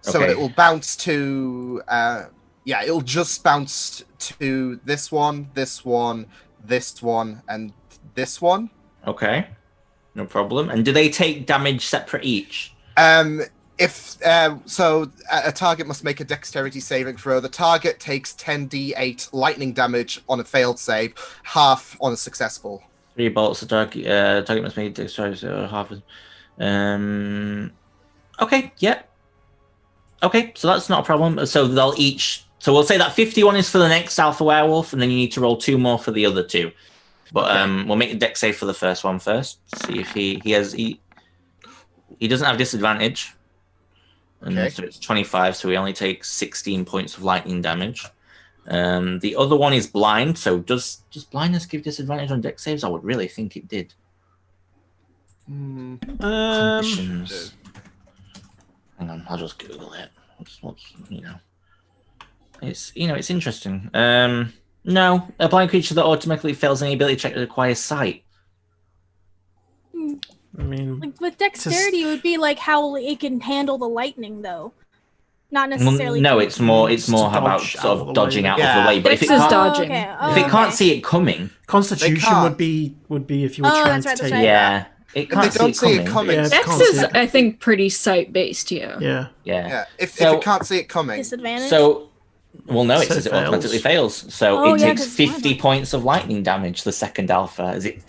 So Okay. it will bounce to. It'll just bounce to this one, this one, this one, and this one. Okay, no problem. And do they take damage separate each? If so, a target must make a dexterity saving throw. The target takes 10d8 lightning damage on a failed save, half on a successful. 3 bolts. The target must make dexterity so half. Okay. Yeah. Okay, so that's not a problem. So they'll each. So we'll say that 51 is for the next alpha werewolf, and then you need to roll 2 more for the other 2. But we'll make a dex save for the first one first. See if he doesn't have disadvantage. And Okay. so it's 25, so he only takes 16 points of lightning damage. The other one is blind, so does blindness give disadvantage on dex saves? I would really think it did. Conditions. Hang on, I'll just Google it. It's interesting. No, a blind creature that automatically fails any ability check requires sight. I mean, Like with dexterity, it would be like how it can handle the lightning, though. Not necessarily. No, it's more how about dodge sort out of of the dodging way. out of the way. But if Dex it is can't, dodging. if it can't see it coming, Constitution can't. would be if you were Oh, trying that's to right, take. that's right. yeah, it If can't they don't see it see coming. it coming, Yeah, Dex can't is, see it. I think, pretty sight-based, yeah. Yeah. Yeah. If So- it can't see it coming, Disadvantage. So, well, no, it So says it it automatically fails. So Oh, it yeah, takes 'cause it's 50 blind. points of lightning damage, the second alpha, as it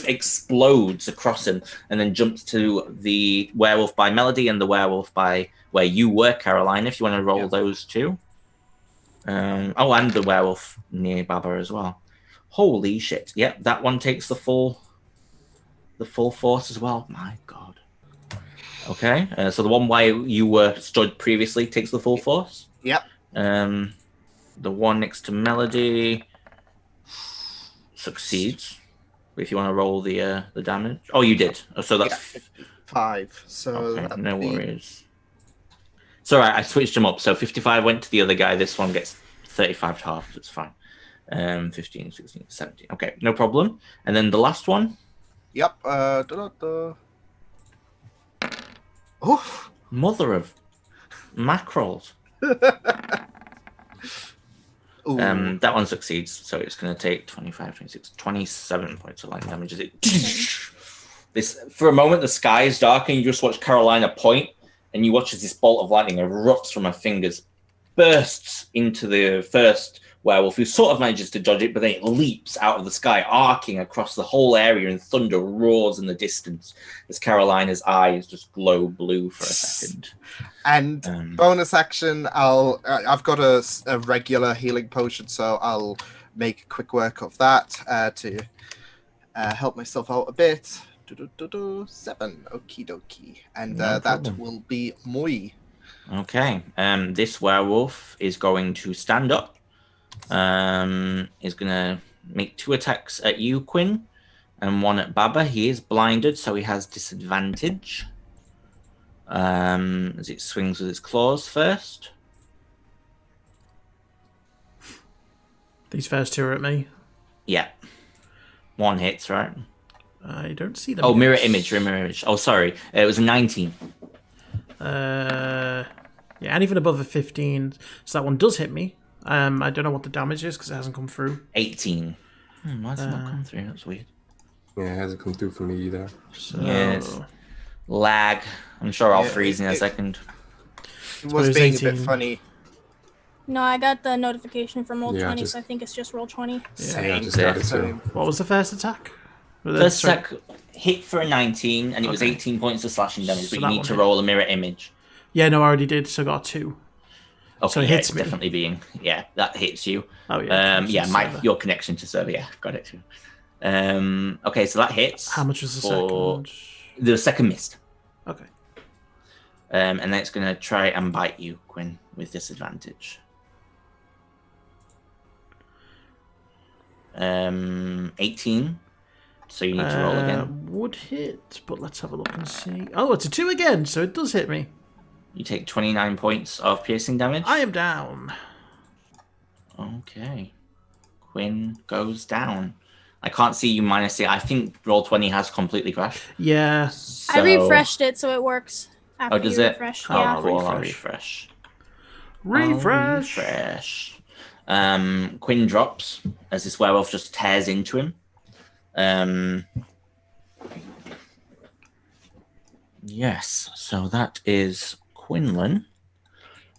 explodes across him and then jumps to the werewolf by Melody and the werewolf by where you were, Caroline, if you want to roll those 2. And the werewolf near Baba as well. Holy shit. Yep, that one takes the full force as well. My God. Okay, so the one where you were stood previously takes the full force. Yep. The one next to Melody succeeds. If you want to roll the damage. Oh, you did. So that's 5. So okay. that'd No be- worries. It's all right. I switched them up. So 55 went to the other guy. This one gets 35 to half. So it's fine. 15, 16, 17. Okay, no problem. And then the last one. Yep. Da-da-da. Oh. Mother of mackerels. Ooh. That one succeeds, so it's going to take 25, 26, 27 points of lightning damage. This, for a moment, the sky is dark, and you just watch Carolina point, and you watch as this bolt of lightning erupts from her fingers, bursts into the first werewolf, who sort of manages to dodge it, but then it leaps out of the sky, arcing across the whole area, and thunder roars in the distance as Carolina's eyes just glow blue for a second. And bonus action, I've got a regular healing potion, so I'll make quick work of that to help myself out a bit. 7, okie dokie, and No that problem. will be moi. Okay, this werewolf is going to stand up. Is going to make 2 attacks at you, Quinn, and 1 at Baba. He is blinded, so he has disadvantage. As it swings with its claws first. These first 2 are at me. Yeah. 1 hits, right? I don't see them. Oh, yet. mirror image. Oh, sorry. It was a 19. Yeah, and even above a 15. So that one does hit me. I don't know what the damage is because it hasn't come through. 18. Why does it not come through? That's weird. Yeah, it hasn't come through for me either. So Yes. Lag. I'm sure I'll Yeah, freeze in a second. It was Suppose being a 18. bit funny. No, I got the notification from roll Yeah, 20, just- so I think it's just roll 20. Yeah, I just got it too. Same. what was the first attack? First Sorry. attack hit for a 19, and it was Okay. 18 points of slashing damage, So but you that need one to hit. roll a mirror image. Yeah, no, I already did. So I got 2. Okay, So it yeah, hits it's me. definitely being... Yeah, that hits you. Oh yeah. Yeah, server. your connection to server, yeah, got it too. Okay, so that hits. How much was the for- second? The second missed. Okay. And then it's going to try and bite you, Quinn, with disadvantage. 18. So you need to roll again. Would hit, but let's have a look and see. Oh, it's a 2 again, so it does hit me. You take 29 points of piercing damage. I am down. Okay. Quinn goes down. I can't see you minus it. I think Roll20 has completely crashed. Yeah. I refreshed it, so it works after does you it? refresh. Oh, Yeah. cool. I'll refresh. refresh. Refresh. Quinn drops as this werewolf just tears into him. Yes, so that is Quinlan.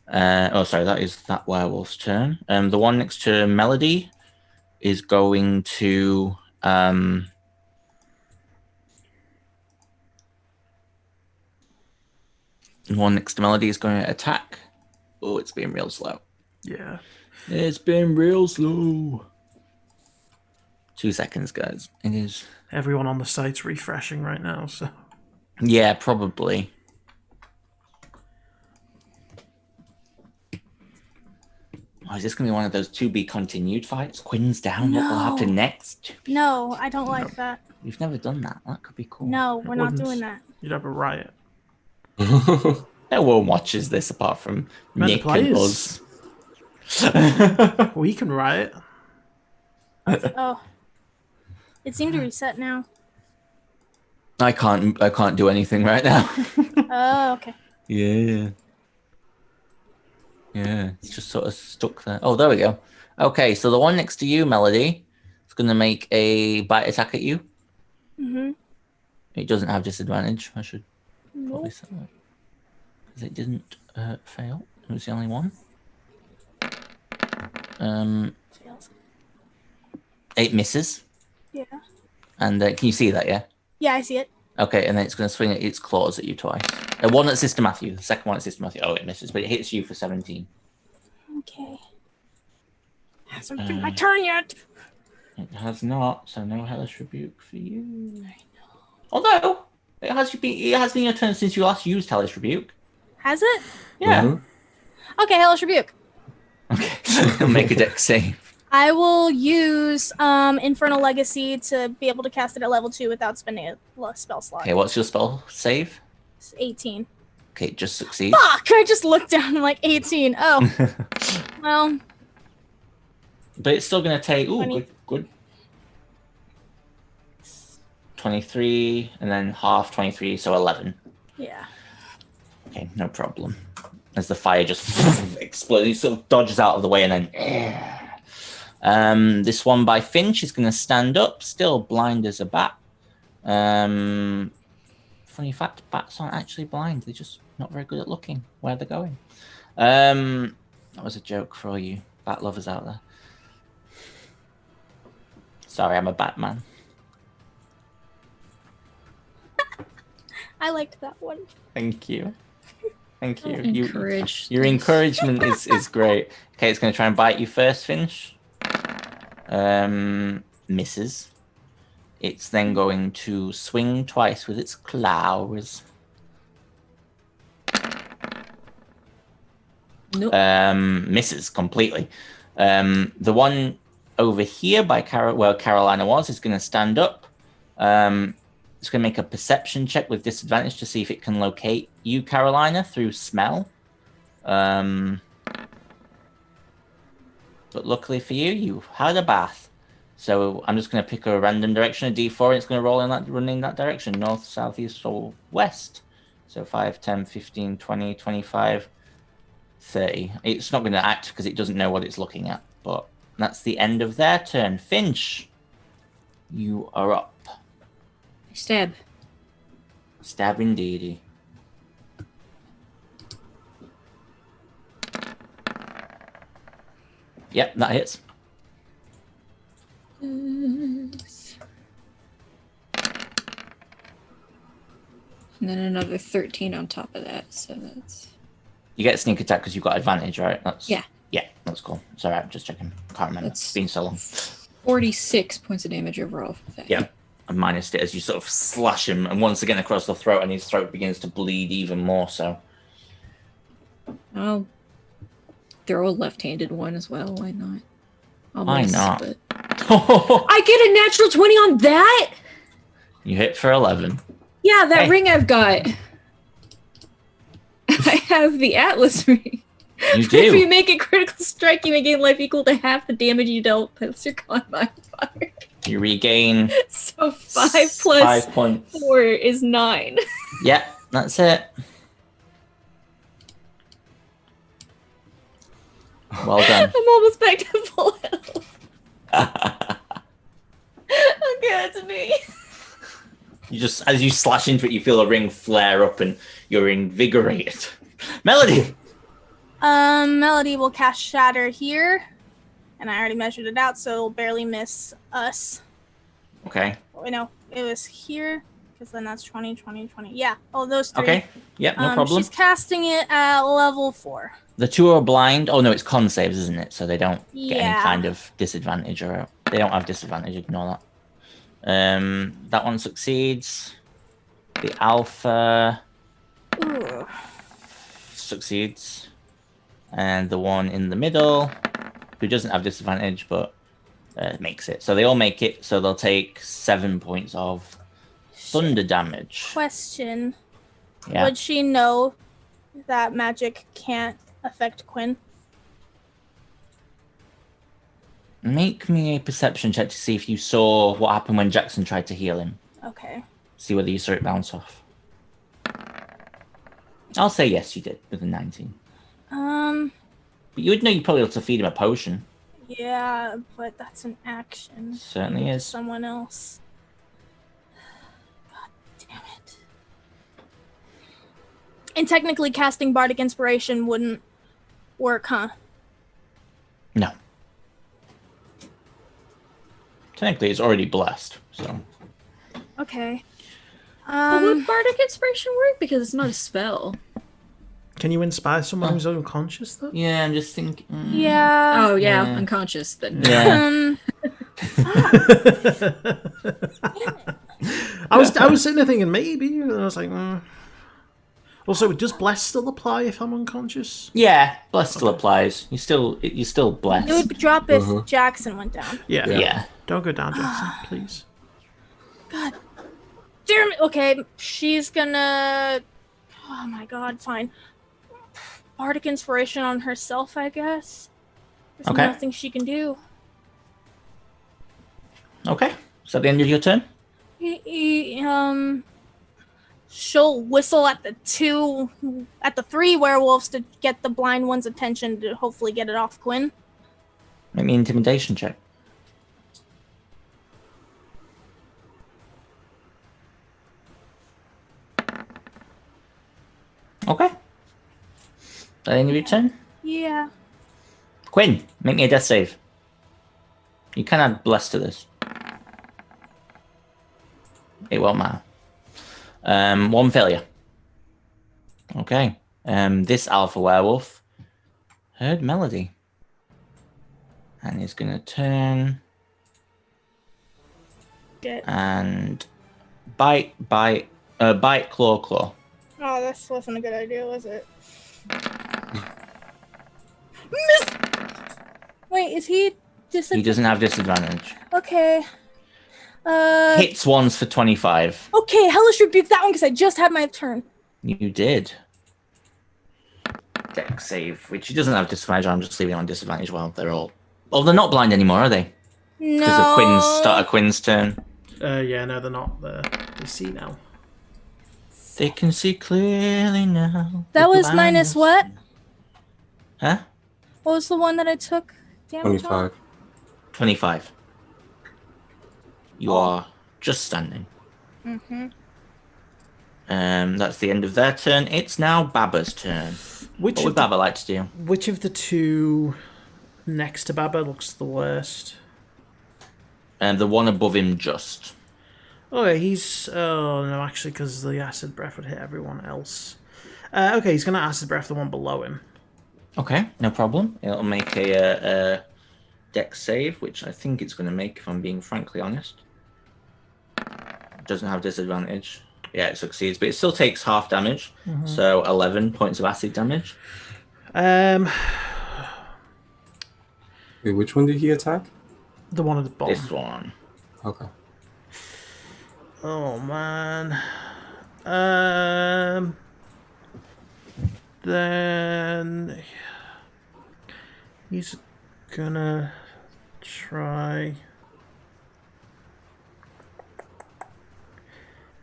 That is that werewolf's turn. The one next to Melody is going to the one next to Melody is going to attack. Oh, it's being real slow. Yeah. It's been real slow. 2 seconds, guys. It is. Everyone on the site's refreshing right now, so. Yeah, probably. Oh, is this going to be one of those to be continued fights? Quinn's down. What will No. happen next? No, I don't like that. We've never done that. That could be cool. No, we're not wouldn't. doing that. You'd have a riot. No one watches this apart from Meant to Nick play and us. us. We can riot. Oh. It seemed to reset now. I can't do anything right now. Oh, okay. Yeah. Yeah, it's just sort of stuck there. Oh, there we go. Okay, so the one next to you, Melody, is going to make a bite attack at you. Mm-hmm. It doesn't have disadvantage. I should probably Nope. say that. Because it didn't fail. It was the only one. Fails. It misses. Yeah. And can you see that, yeah? Yeah, I see it. Okay, and then it's going to swing its claws at you twice. One at Sister Matthew, the second one at Sister Matthew. Oh, it misses, but it hits you for 17. Okay. Hasn't been my turn yet. It has not, so no hellish rebuke for you. Although, it has been your turn since you last used hellish rebuke. Has it? Yeah. Mhm. Okay, Hellish Rebuke. Okay, make a dex save. I will use Infernal Legacy to be able to cast it at level 2 without spending a spell slot. Okay, what's your spell save? It's 18. Okay, it just succeeds. Fuck! I just looked down and like 18. Oh. Well, But it's still going to take... Ooh, 20. good. 23, and then half 23, so 11. Yeah. Okay, no problem. As the fire just explodes, he sort of dodges out of the way, and then this one by Finch is going to stand up, still blind as a bat. Funny fact, bats aren't actually blind; they're just not very good at looking where they're going. That was a joke for all you bat lovers out there. Sorry, I'm a Batman. I liked that one. Thank you. Thank you. Your This. encouragement is great. Okay, it's going to try and bite you first, Finch. Misses. It's then going to swing twice with its claws. Nope. Misses completely. The one over here by Carolina is going to stand up. It's going to make a perception check with disadvantage to see if it can locate you, Carolina, through smell. But luckily for you, you had a bath. So I'm just going to pick a random direction, a D4, and it's going to run in that direction, north, south, east, or west. So 5, 10, 15, 20, 25, 30. It's not going to act because it doesn't know what it's looking at. But that's the end of their turn. Finch, you are up. Stab. Stab indeedy. Yep, that hits. And then another 13 on top of that, so that's... You get a sneak attack because you've got advantage, right? Yeah. Yeah, that's cool. It's alright, I'm just checking. Can't remember. It's been so long. 46 points of damage overall for that. Yeah. I minused it as you sort of slash him, and once again across the throat, and his throat begins to bleed even more so. I'll throw a left-handed one as well. Why not? Why not? But... I get a natural 20 on that? You hit for 11. Yeah, that ring I've got. I have the Atlas ring. You do. If you make a critical strike, you may gain life equal to half the damage you dealt. Plus your con modifier. You regain. So 5 plus 5 points. 4 is 9. Yeah, that's it. Well done. I'm almost back to full health. Okay, that's me. You just, as you slash into it, you feel a ring flare up, and you're invigorated. Melody. Melody will cast Shatter here, and I already measured it out, so it'll barely miss us. Okay. Oh, no, it was here, because then that's 20, 20, 20. Yeah, oh, those three. Okay. Yep, no problem. She's casting it at level 4. The two are blind. Oh no, it's con saves, isn't it? So they don't get any Yeah. kind of disadvantage, or they don't have disadvantage. Ignore that. That one succeeds. The alpha Ooh. succeeds, and the one in the middle, who doesn't have disadvantage but makes it. So they all make it. So they'll take 7 points of thunder damage. Question. Yeah. Would she know that magic can't affect Quinn? Make me a perception check to see if you saw what happened when Jackson tried to heal him. Okay. See whether you saw it bounce off. I'll say yes, you did with a 19. But you would know you probably ought to feed him a potion. Yeah, but that's an action. Certainly is. Someone else. God damn it. And technically casting Bardic Inspiration wouldn't work, huh? No. Technically, it's already blessed, so. Okay. Well, would Bardic Inspiration work? Because it's not a spell. Can you inspire someone who's unconscious, though? Yeah, I'm just thinking. Yeah. Oh, yeah, Yeah. unconscious. Then. Yeah. I was sitting there thinking maybe, and I was like, Also, does bless still apply if I'm unconscious? Yeah, bless still applies. You're still blessed. It would drop if Jackson went down. Yeah. Don't go down, Jackson, please. God damn it. Okay, she's gonna... Oh my god, fine. Bardic Inspiration on herself, I guess. There's Okay. nothing she can do. Okay. Is that the end of your turn? She'll whistle at the three werewolves to get the blind one's attention to hopefully get it off Quinn. Make me an intimidation check. Okay. That end of your turn? Yeah. Quinn, make me a death save. You can add bless to this. It won't matter. One failure. Okay. This alpha werewolf heard Melody. And he's going to turn and bite, claw. Oh, this wasn't a good idea, was it? Miss! Wait, is he He doesn't have disadvantage. Okay. Hits once for 25. Okay, hellish rebuke that one because I just had my turn. You did. Dex save, which he doesn't have disadvantage on. I'm just leaving it on disadvantage while they're all... Oh, they're not blind anymore, are they? No. Because of Quinn's turn. Yeah, no, they're not. They see now. They can see clearly now. That was minus what? Huh? What was the one that I took damage 25. 25. You are just standing. Mm-hmm. That's the end of their turn. It's now Baba's turn. What would Baba like to do? Which of the two next to Baba looks the worst? The one above him just. Oh, yeah, he's... Oh, no, actually, because the acid breath would hit everyone else. Okay, he's going to acid breath the one below him. Okay, no problem. It'll make a dex save, which I think it's going to make, if I'm being frankly honest. Doesn't have disadvantage. Yeah, it succeeds, but it still takes half damage. Mm-hmm. So 11 points of acid damage. Wait, which one did he attack? The one at the bottom. This one. Okay. Oh, man. Then he's gonna try...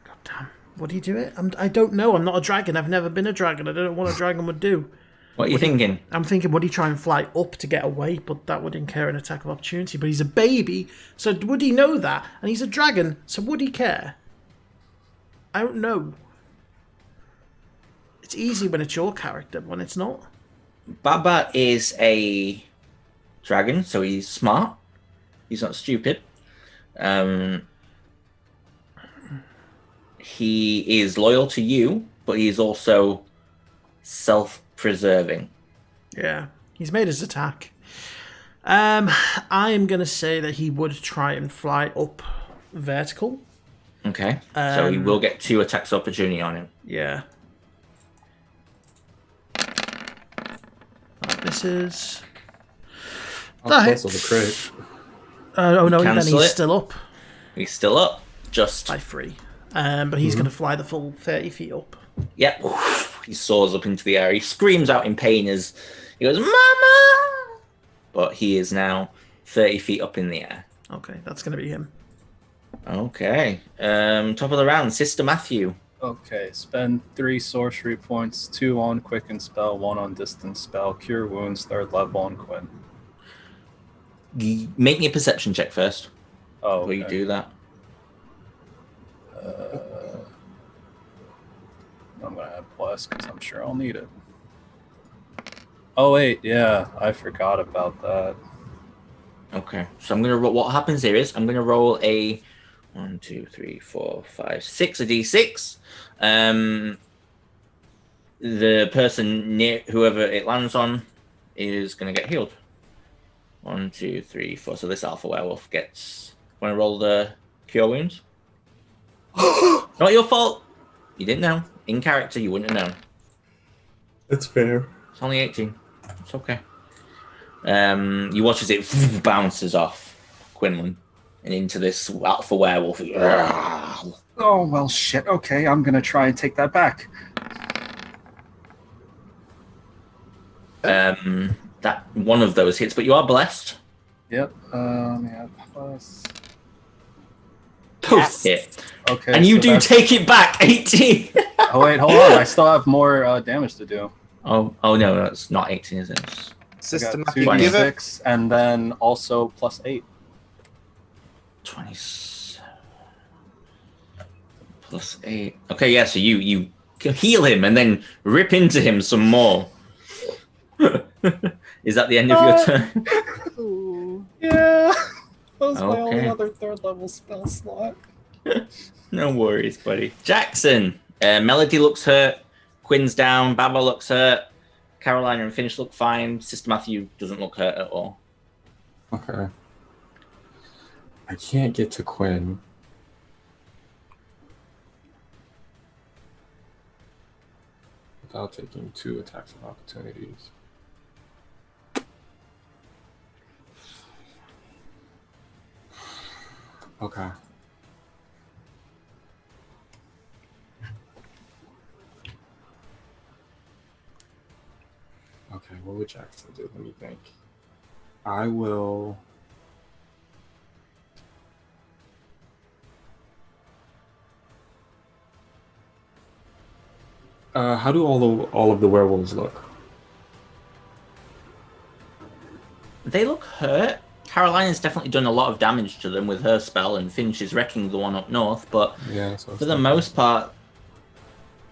God damn. Would he do it? I don't know. I'm not a dragon. I've never been a dragon. I don't know what a dragon would do. What are you thinking? I'm thinking, would he try and fly up to get away? But that would incur an attack of opportunity. But he's a baby, so would he know that? And he's a dragon, so would he care? I don't know. It's easy when it's your character, when it's not. Baba is a dragon, so he's smart. He's not stupid. He is loyal to you, but he's also self-preserving. Yeah, he's made his attack. I am going to say that he would try and fly up vertical. Okay, so he will get 2 attacks of opportunity on him. Yeah. This is... Cancel the crit. Oh no, then Cancel he's it. still up. He's still up, just... By 3. But he's going to fly the full 30 feet up. Yep. He soars up into the air. He screams out in pain as he goes, "Mama!" But he is now 30 feet up in the air. Okay, that's going to be him. Okay. Top of the round, Sister Matthew. Okay, spend 3 sorcery points, 2 on quicken spell, 1 on distance spell, cure wounds, 3rd level on Quinn. Make me a perception check first. Oh, before you do that. I'm going to add plus because I'm sure I'll need it. Oh, wait, yeah, I forgot about that. Okay, so I'm going to... What happens here is I'm going to roll a 1, 2, 3, 4, 5, 6, a d6. The person near whoever it lands on is going to get healed. 1, 2, 3, 4. So this alpha werewolf gets... Want to roll the cure wounds? Not your fault. You didn't know. In character, you wouldn't have known. That's fair. It's only 18. It's okay. You watch as it bounces off Quinlan and into this alpha werewolf. Oh, well, shit. Okay, I'm going to try and take that back. That one of those hits, but you are blessed. Yep. Yeah, plus... Both hit. Okay. And you so do that's- take it back, 18. Oh wait, hold on. I still have more damage to do. Oh no, that's not 18, is it? It's Sister I got Matthew, give it. 2d6 and then also plus 8. 27 plus 8. Okay, yeah, so you heal him and then rip into him some more. Is that the end of your turn? Ooh. Yeah. That was my only Okay. other 3rd level spell slot. No worries, buddy. Jackson. Melody looks hurt. Quinn's down. Baba looks hurt. Carolina and Finch look fine. Sister Matthew doesn't look hurt at all. Okay. I can't get to Quinn. Without taking 2 attacks of opportunities. Okay. Okay, what would Jackson do? Let me think. I will. How do all of the werewolves look? They look hurt. Carolina's definitely done a lot of damage to them with her spell, and Finch is wrecking the one up north, but Yeah. So for the most part,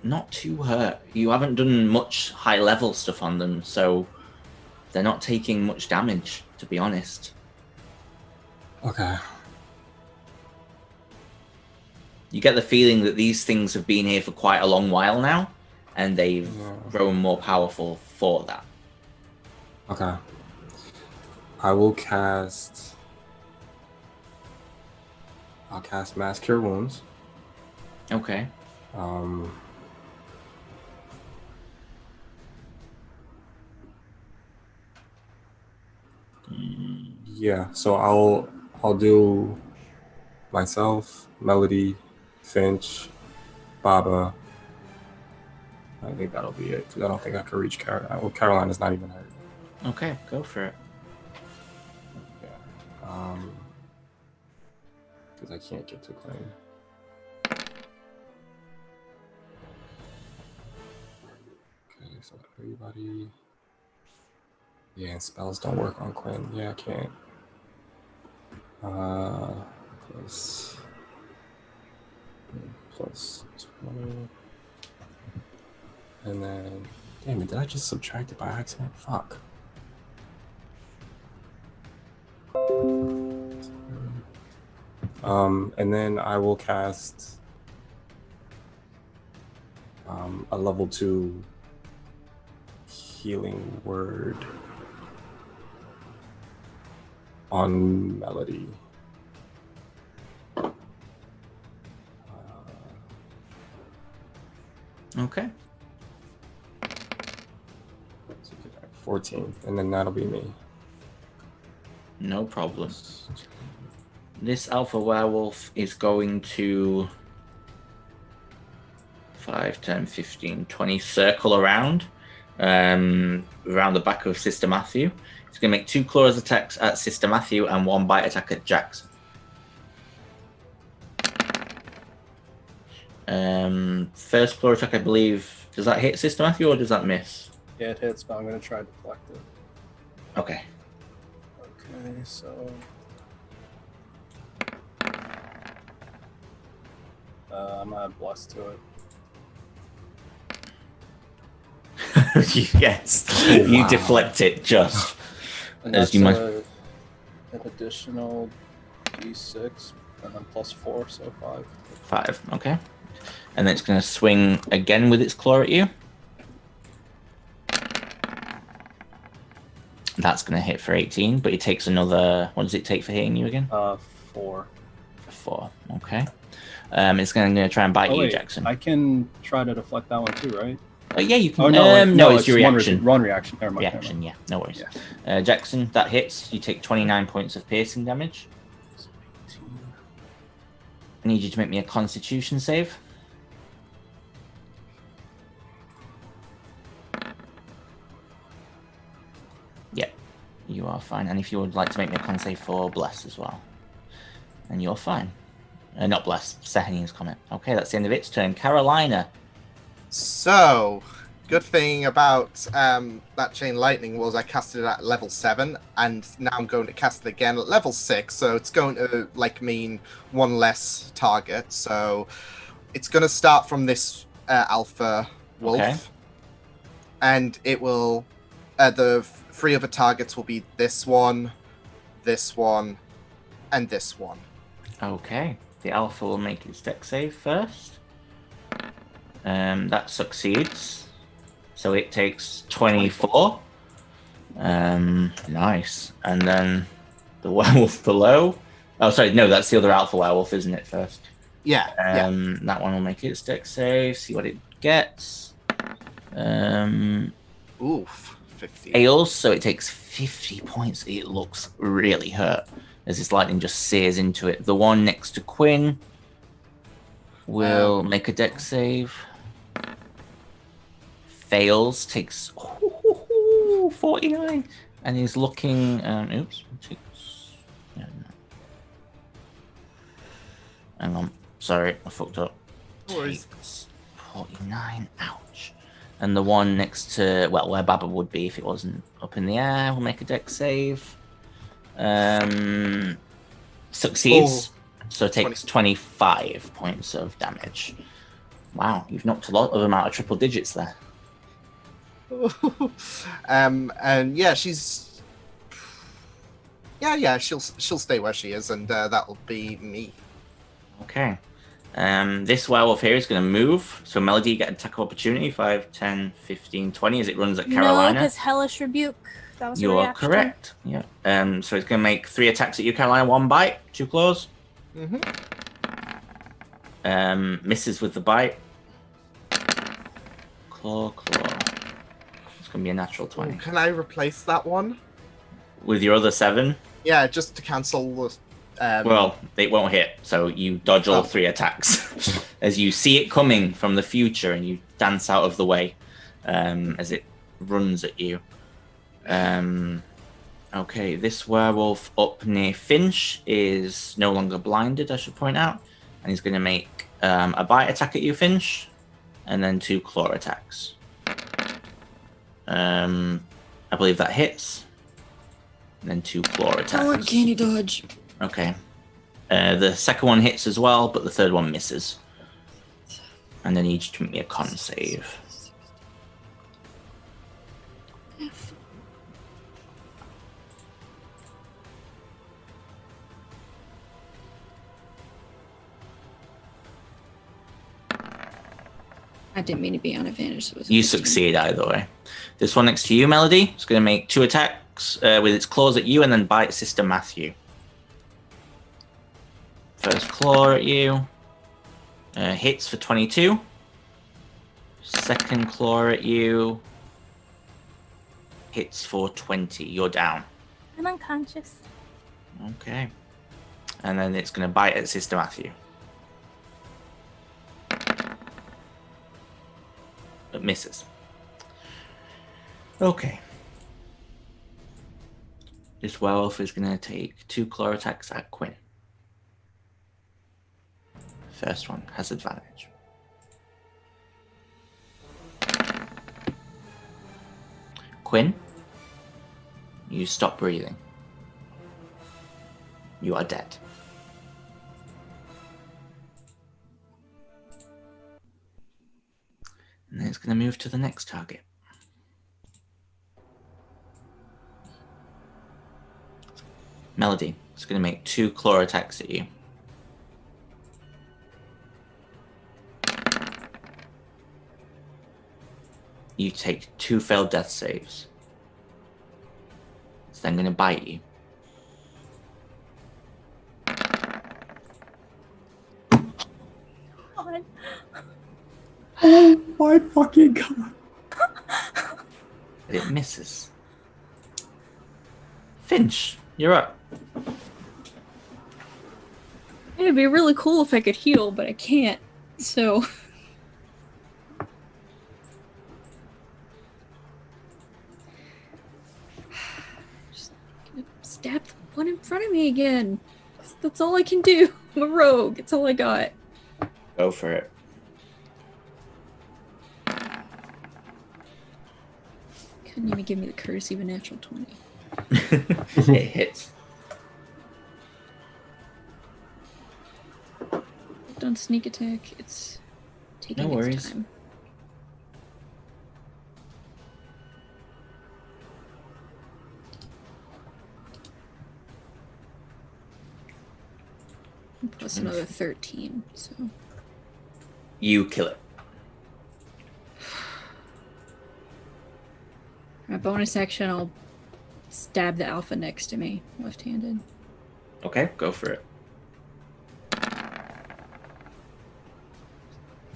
not too hurt. You haven't done much high level stuff on them, so they're not taking much damage, to be honest. Okay. You get the feeling that these things have been here for quite a long while now, and they've grown more powerful for that. Okay. I will cast. I'll cast Mass Cure Wounds. Okay. Yeah. So I'll do myself, Melody, Finch, Baba. I think that'll be it. 'Cause I don't think I can reach Carolina. Well, Carolina's not even hurt. Okay, go for it. Yeah. Because I can't get to Quinn. Okay, so everybody. Yeah, and spells don't work on Quinn. Yeah, I can't. Plus 20. And then, damn it, did I just subtract it by accident? Fuck. And then I will cast a level 2 healing word on Melody. Okay. 14, and then that'll be me. No problem. This alpha werewolf is going to 5, 10, 15, 20 circle around the back of Sister Matthew. He's going to make 2 claws attacks at Sister Matthew and 1 bite attack at Jackson. First claw attack, I believe, does that hit Sister Matthew or does that miss? Yeah, it hits, but I'm going to try to deflect it. Okay. Okay, so. I'm going to add bless to it. Yes, you deflect it just. And As that's you might- an additional d6, and then plus 4, so 5. 5, okay. And then it's going to swing again with its claw at you. That's going to hit for 18, but it takes another. What does it take for hitting you again? 4. 4, okay. It's going to try and bite Oh, you, wait, Jackson. I can try to deflect that one too, right? Yeah, you can. Oh, no, wait, no, it's your reaction. One reaction. Never mind. Reaction, yeah, no worries. Jackson, that hits. You take 29 points of piercing damage. I need you to make me a Constitution save. Yep, you are fine. And if you would like to make me a con save for Bless as well. And you're fine. Not bless. Sehanine comment. Okay, that's the end of its turn. Carolina. So, good thing about that chain lightning was I casted it at level 7, and now I'm going to cast it again at level 6, so it's going to mean one less target. So it's going to start from this alpha wolf, Okay. and it will the 3 other targets will be this one, and this one. Okay. The alpha will make its deck save first. That succeeds. So it takes 24. Nice. And then the werewolf below. Oh, sorry, no, that's the other alpha werewolf, isn't it? First. Yeah. That one will make its deck save. See what it gets. Oof. 50. Fails, so it takes 50 points. It looks really hurt as this lightning just sears into it. The one next to Quinn will make a deck save. Fails, takes 49, and he's looking. Oops. Hang on. Sorry, I fucked up. No worries. Takes 49. Ouch. And the one next to, well, where Baba would be if it wasn't up in the air, will make a deck save. Succeeds. So it takes 25 points of damage. Wow, you've knocked a lot of them out of triple digits there. And yeah, she's she'll stay where she is, and that'll be me. Okay. This werewolf here is going to move. So Melody, you get an attack of opportunity. 5, 10, 15, 20 as it runs at Carolina. No, because Hellish Rebuke. That was You a are reaction. correct. Yeah. So it's going to make 3 attacks at you, Carolina. 1 bite, 2 claws. Mm-hmm. Misses with the bite. Claw. It's going to be a natural 20. Ooh, can I replace that one? With your other 7? Yeah, just to cancel the. Well, it won't hit, so you dodge all 3 attacks as you see it coming from the future, and you dance out of the way as it runs at you. Okay, this werewolf up near Finch is no longer blinded, I should point out, and he's going to make a bite attack at you, Finch, and then 2 claw attacks. I believe that hits, and then 2 claw attacks. I want candy dodge. Okay. The second one hits as well, but the third one misses. And then you just make me a con save. I didn't mean to be on advantage. So it was a You 15. succeed either way. This one next to you, Melody, is going to make 2 attacks with its claws at you and then bite Sister Matthew. First claw at you. Hits for 22. Second claw at you. Hits for 20. You're down. I'm unconscious. Okay. And then it's going to bite at Sister Matthew. But misses. Okay. This werewolf is going to take 2 claw attacks at Quinn. First one has advantage. Quinn, you stop breathing. You are dead. And then it's going to move to the next target. Melody, it's going to make 2 claw attacks at you. You take 2 failed death saves. It's then going to bite you. God. Oh my fucking god. But it misses. Finch, you're up. It'd be really cool if I could heal, but I can't. So. Just gonna stab the one in front of me again. That's all I can do. I'm a rogue. It's all I got. Go for it. Couldn't even give me the courtesy of a natural 20. It hits. Done sneak attack. It's taking No its worries. time. Plus another 13, so. You kill it. My bonus action, I'll stab the alpha next to me, left-handed. Okay, go for it.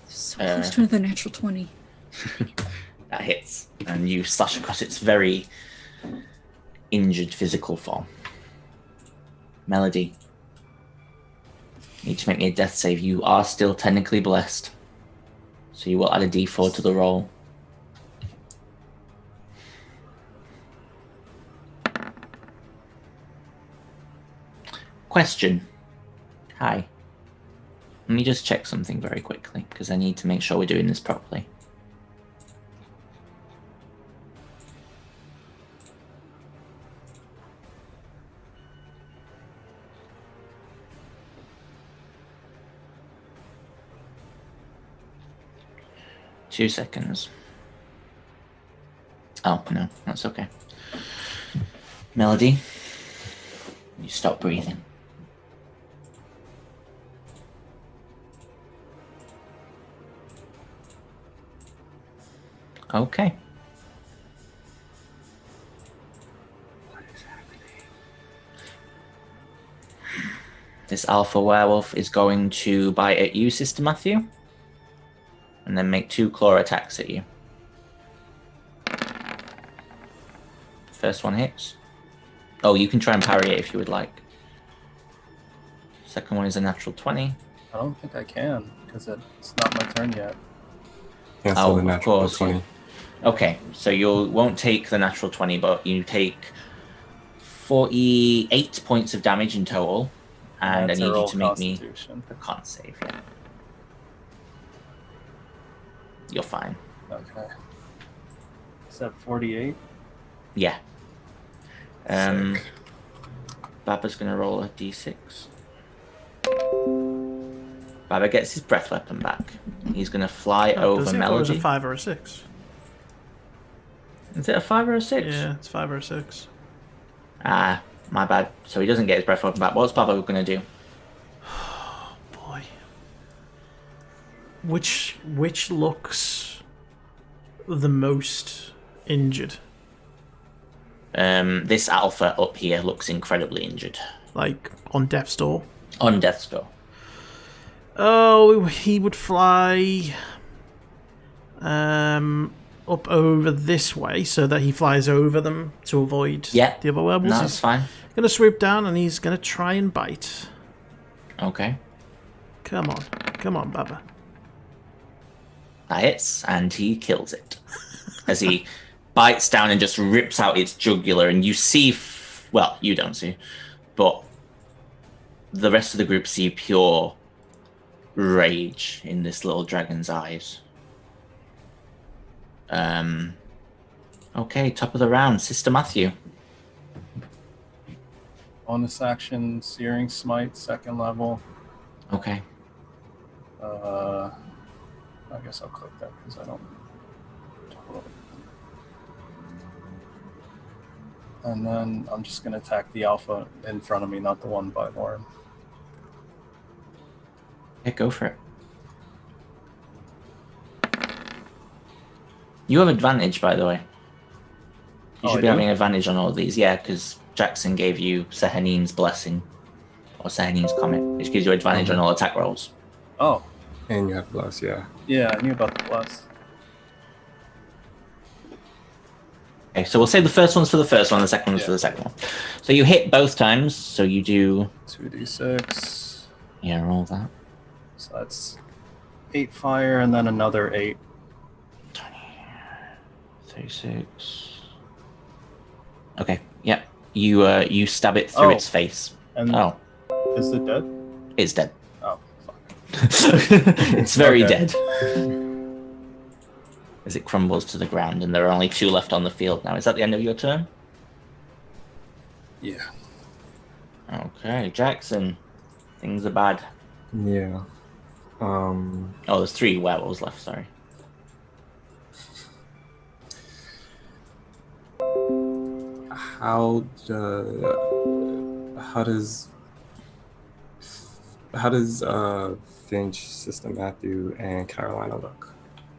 So close to another natural 20. That hits, and you slash across its very injured physical form. Melody, you need to make me a death save. You are still technically blessed, so you will add a d4 to the roll. Question. Hi. Let me just check something very quickly, because I need to make sure we're doing this properly. Two seconds. Oh, no, that's okay. Melody, you stop breathing. Okay. What is happening? This alpha werewolf is going to bite at you, Sister Matthew, and then make 2 claw attacks at you. First one hits. Oh, you can try and parry it if you would like. Second one is a natural 20. I don't think I can, because it's not my turn yet. Cancel the of natural course. 20. Okay, so you won't take the natural 20, but you take 48 points of damage in total, and I That's a need you roll to make me Constitution. a con save. Yeah. You're fine. Okay. Is that 48? Yeah. Sick. Baba's gonna roll a d6. Baba gets his breath weapon back. He's gonna fly over Does it? Or is Melody. it 5 or a 6? Is it a 5 or a 6? Yeah, it's 5 or a 6. Ah, my bad. So he doesn't get his breath weapon back. What's Baba gonna do? Boy. Which looks the most injured? This alpha up here looks incredibly injured. Like, on death's door? On death's door. Oh, he would fly up over this way so that he flies over them to avoid the other werewolves. No, that's fine. He's going to swoop down and he's going to try and bite. Okay. Come on, Baba. That hits, and he kills it. As he bites down and just rips out its jugular, and you see... well, you don't see, but the rest of the group see pure rage in this little dragon's eyes. Okay, top of the round, Sister Matthew. Bonus action, Searing Smite, 2nd level. Okay. I guess I'll click that because I don't. And then I'm just going to attack the alpha in front of me, not the one by Lauren. Yeah, go for it. You have advantage, by the way. You should be having advantage on all of these, yeah, because Jackson gave you Sehaneen's blessing, or Sehaneen's comet, which gives you advantage on all attack rolls. Oh. And you have bless, yeah. Yeah, I knew about the bless. Okay, so we'll say the first one's for the first one, the second one's for the second one. So you hit both times, so you do... 2d6. Yeah, roll that. So that's 8 fire and then another 8. 20, 36... Okay, yeah. You stab it through its face. And Oh. is it dead? It's dead. Oh, fuck. It's very Okay. dead. As it crumbles to the ground, and there are only 2 left on the field now. Is that the end of your turn? Yeah. Okay, Jackson. Things are bad. Yeah. Oh, there's 3 werewolves left, sorry. How does Finch, Sister Matthew, and Carolina look?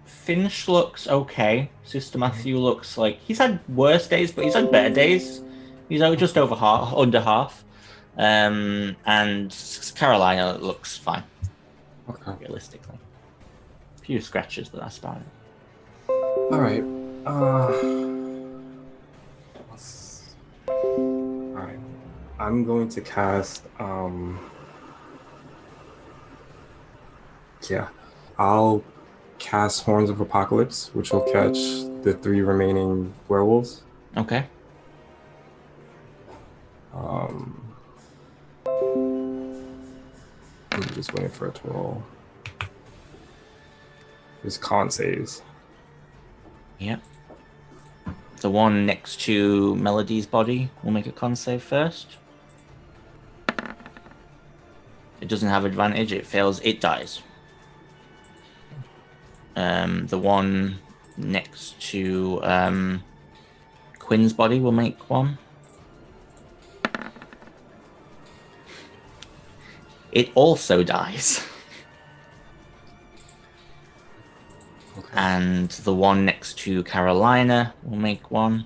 Finch looks okay. Sister Matthew looks like he's had worse days, but he's had better days. He's just over half, under half. And Carolina looks fine, Okay. realistically. A few scratches, but that's about it. All right. All right. I'm going to cast. Yeah, I'll cast Horns of Apocalypse, which will catch the 3 remaining werewolves. Okay. I'm just waiting for it to roll. There's con saves. Yep. The one next to Melody's body will make a con save first. It doesn't have advantage. It fails. It dies. The one next to Quinn's body will make one. It also dies. Okay. And the one next to Carolina will make one.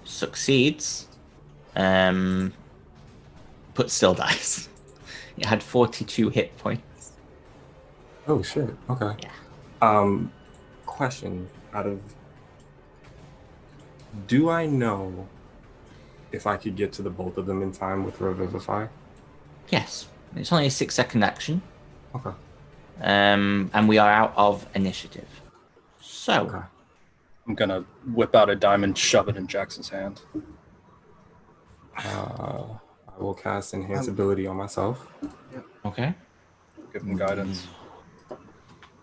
Succeeds. But still dies. It had 42 hit points. Oh shit. Okay. Yeah. Question do I know if I could get to the both of them in time with Revivify? Yes. It's only a 6-second action. Okay. And we are out of initiative. So, Okay. I'm gonna whip out a diamond, shove it in Jackson's hand. I will cast Enhance Ability on myself. okay. Give him guidance.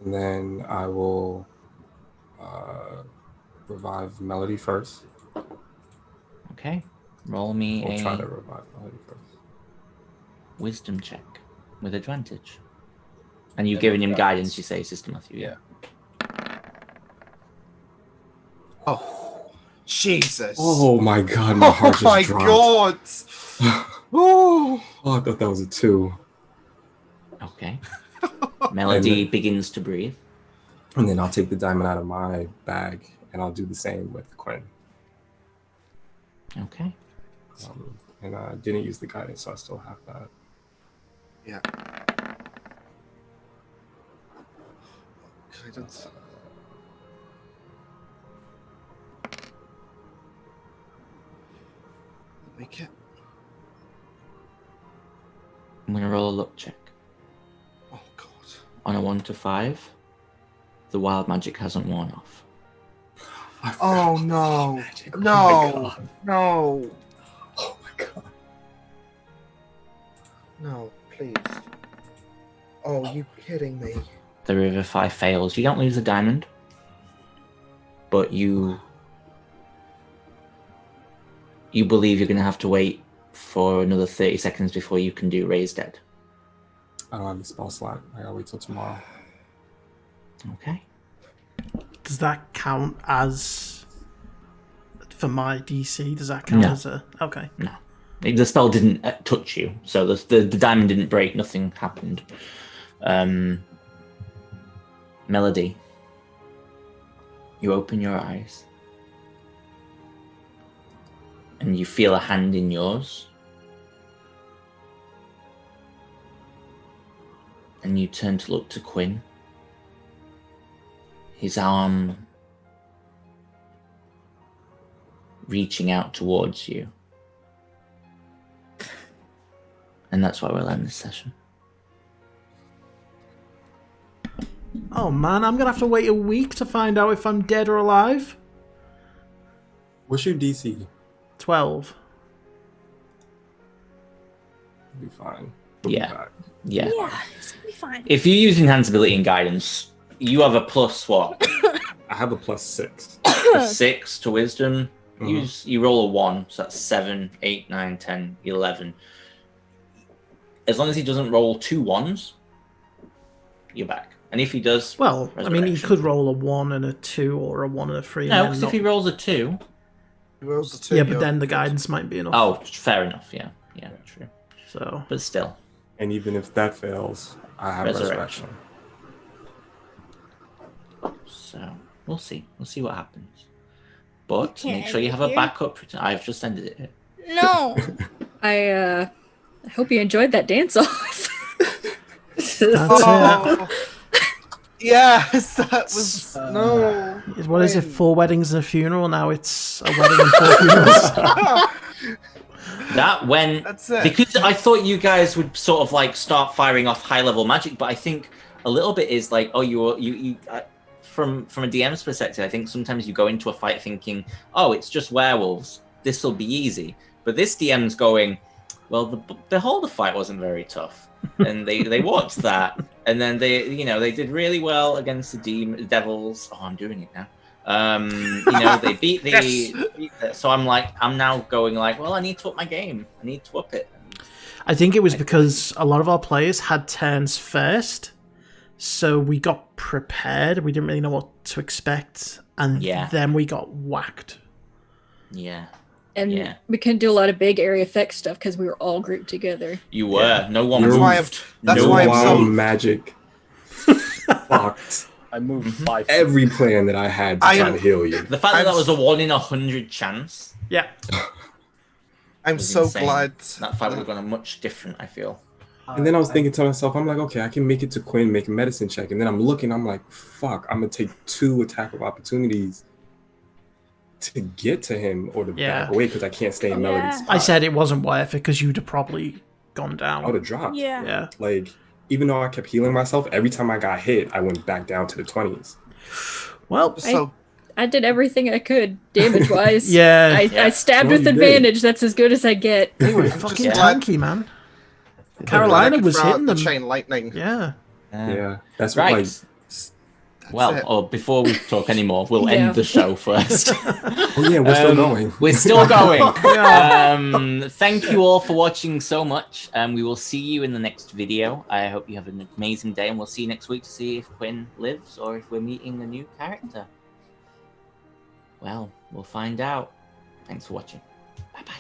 And then I will revive Melody first. Okay. Roll me We'll try to a revive Melody first. wisdom check with advantage. And you've And given with him guidance. guidance, you say, Sister Matthew. Yeah. Oh, Jesus. Oh my god, my heart Oh just my dropped. god. Oh. Oh, I thought that was a 2. Okay. Melody And- begins to breathe. And then I'll take the diamond out of my bag and I'll do the same with Quinn. Okay. And I didn't use the guidance, so I still have that. Yeah. Guidance. Make it. I'm going to roll a luck check. Oh god. On a 1 to 5, the wild magic hasn't worn off. Oh no. Oh No. my God. No. Oh my god. No, please. Oh, you kidding me? The Revivify fails. You don't lose a diamond, but you believe you're going to have to wait for another 30 seconds before you can do Raise Dead. I don't have the spell slot. I gotta wait till tomorrow. Okay. Does that count as for my DC? Does that count No. as a okay? No. The spell didn't touch you, so the diamond didn't break, nothing happened. Melody, you open your eyes and you feel a hand in yours, and you turn to look to Quinn. His arm reaching out towards you. And that's why we'll end this session. Oh man, I'm gonna have to wait a week to find out if I'm dead or alive. What's your DC? 12. It'll be fine. We'll Yeah. be back. Yeah. Yeah, it's gonna be fine. If you use enhanceability and guidance, you have a plus what? I have a +6. A 6 to wisdom. Mhm. You roll a 1, so that's 7, 8, 9, 10, 11. As long as he doesn't roll 2 1s, you're back. And if he does, Well, I mean, he resurrection. could roll a 1 and a 2 or a 1 and a 3. No, and because then if he rolls a 2, He rolls a 2. Yeah, but you're then the good. guidance might be enough. oh, fair enough. Yeah, true. So, But still, And even if that fails, I have Resurrection. resurrection. so we'll see. We'll see what happens. But can't make sure you end have it a here. backup. I've just ended it. No. I hope you enjoyed that dance off. that's it. Oh, yes, that was no. What is it? 4 weddings and a funeral. Now it's a wedding and 4 funerals. That went That's it. because I thought you guys would sort of like start firing off high level magic, but I think a little bit is like, oh, from a DM's perspective, I think sometimes you go into a fight thinking, oh, it's just werewolves, this will be easy. But this DM's going, well, the whole fight wasn't very tough, and they watched that, and then they did really well against the devils. Oh, I'm doing it now. They beat the. So I'm now going like, well, I need to up my game. I need to up it. I think it was because a lot of our players had turns first, so we got prepared. We didn't really know what to expect, and Yeah. then we got whacked. Yeah, And Yeah. we couldn't do a lot of big area effect stuff because we were all grouped together. you were. No one. That's moved. why that's No why I'm Wild so. magic fucked I moved Mhm. 5 feet. every plan that I had to I try am- to heal you. The fact that that was a 1 in 100 chance. Yeah. I'm was so insane. glad. That fight would have gone much different. I feel. And then I was thinking to myself, I'm like, okay, I can make it to Quinn, make a medicine check. And then I'm looking, I'm like, fuck, I'm going to take 2 attack of opportunities to get to him or to Yeah. back away because I can't stay in Yeah. Melody's spot. I said it wasn't worth it because you'd have probably gone I would down. have dropped. Yeah. Yeah. Like, even though I kept healing myself, every time I got hit, I went back down to the 20s. Well, So I did everything I could damage wise. yeah. I stabbed No, with you did. advantage. That's as good as I get. They were fucking Yeah. tanky, man. glad I Carolina could was throw out hitting the them. chain lightning. Yeah. Yeah, that's Right. what, like, That's Well, it. before we talk anymore, we'll Yeah. end the show first. oh yeah, we're still going. We're still going. Yeah. Thank you all for watching so much. We will see you in the next video. I hope you have an amazing day, and we'll see you next week to see if Quinn lives or if we're meeting a new character. Well, we'll find out. Thanks for watching. Bye bye.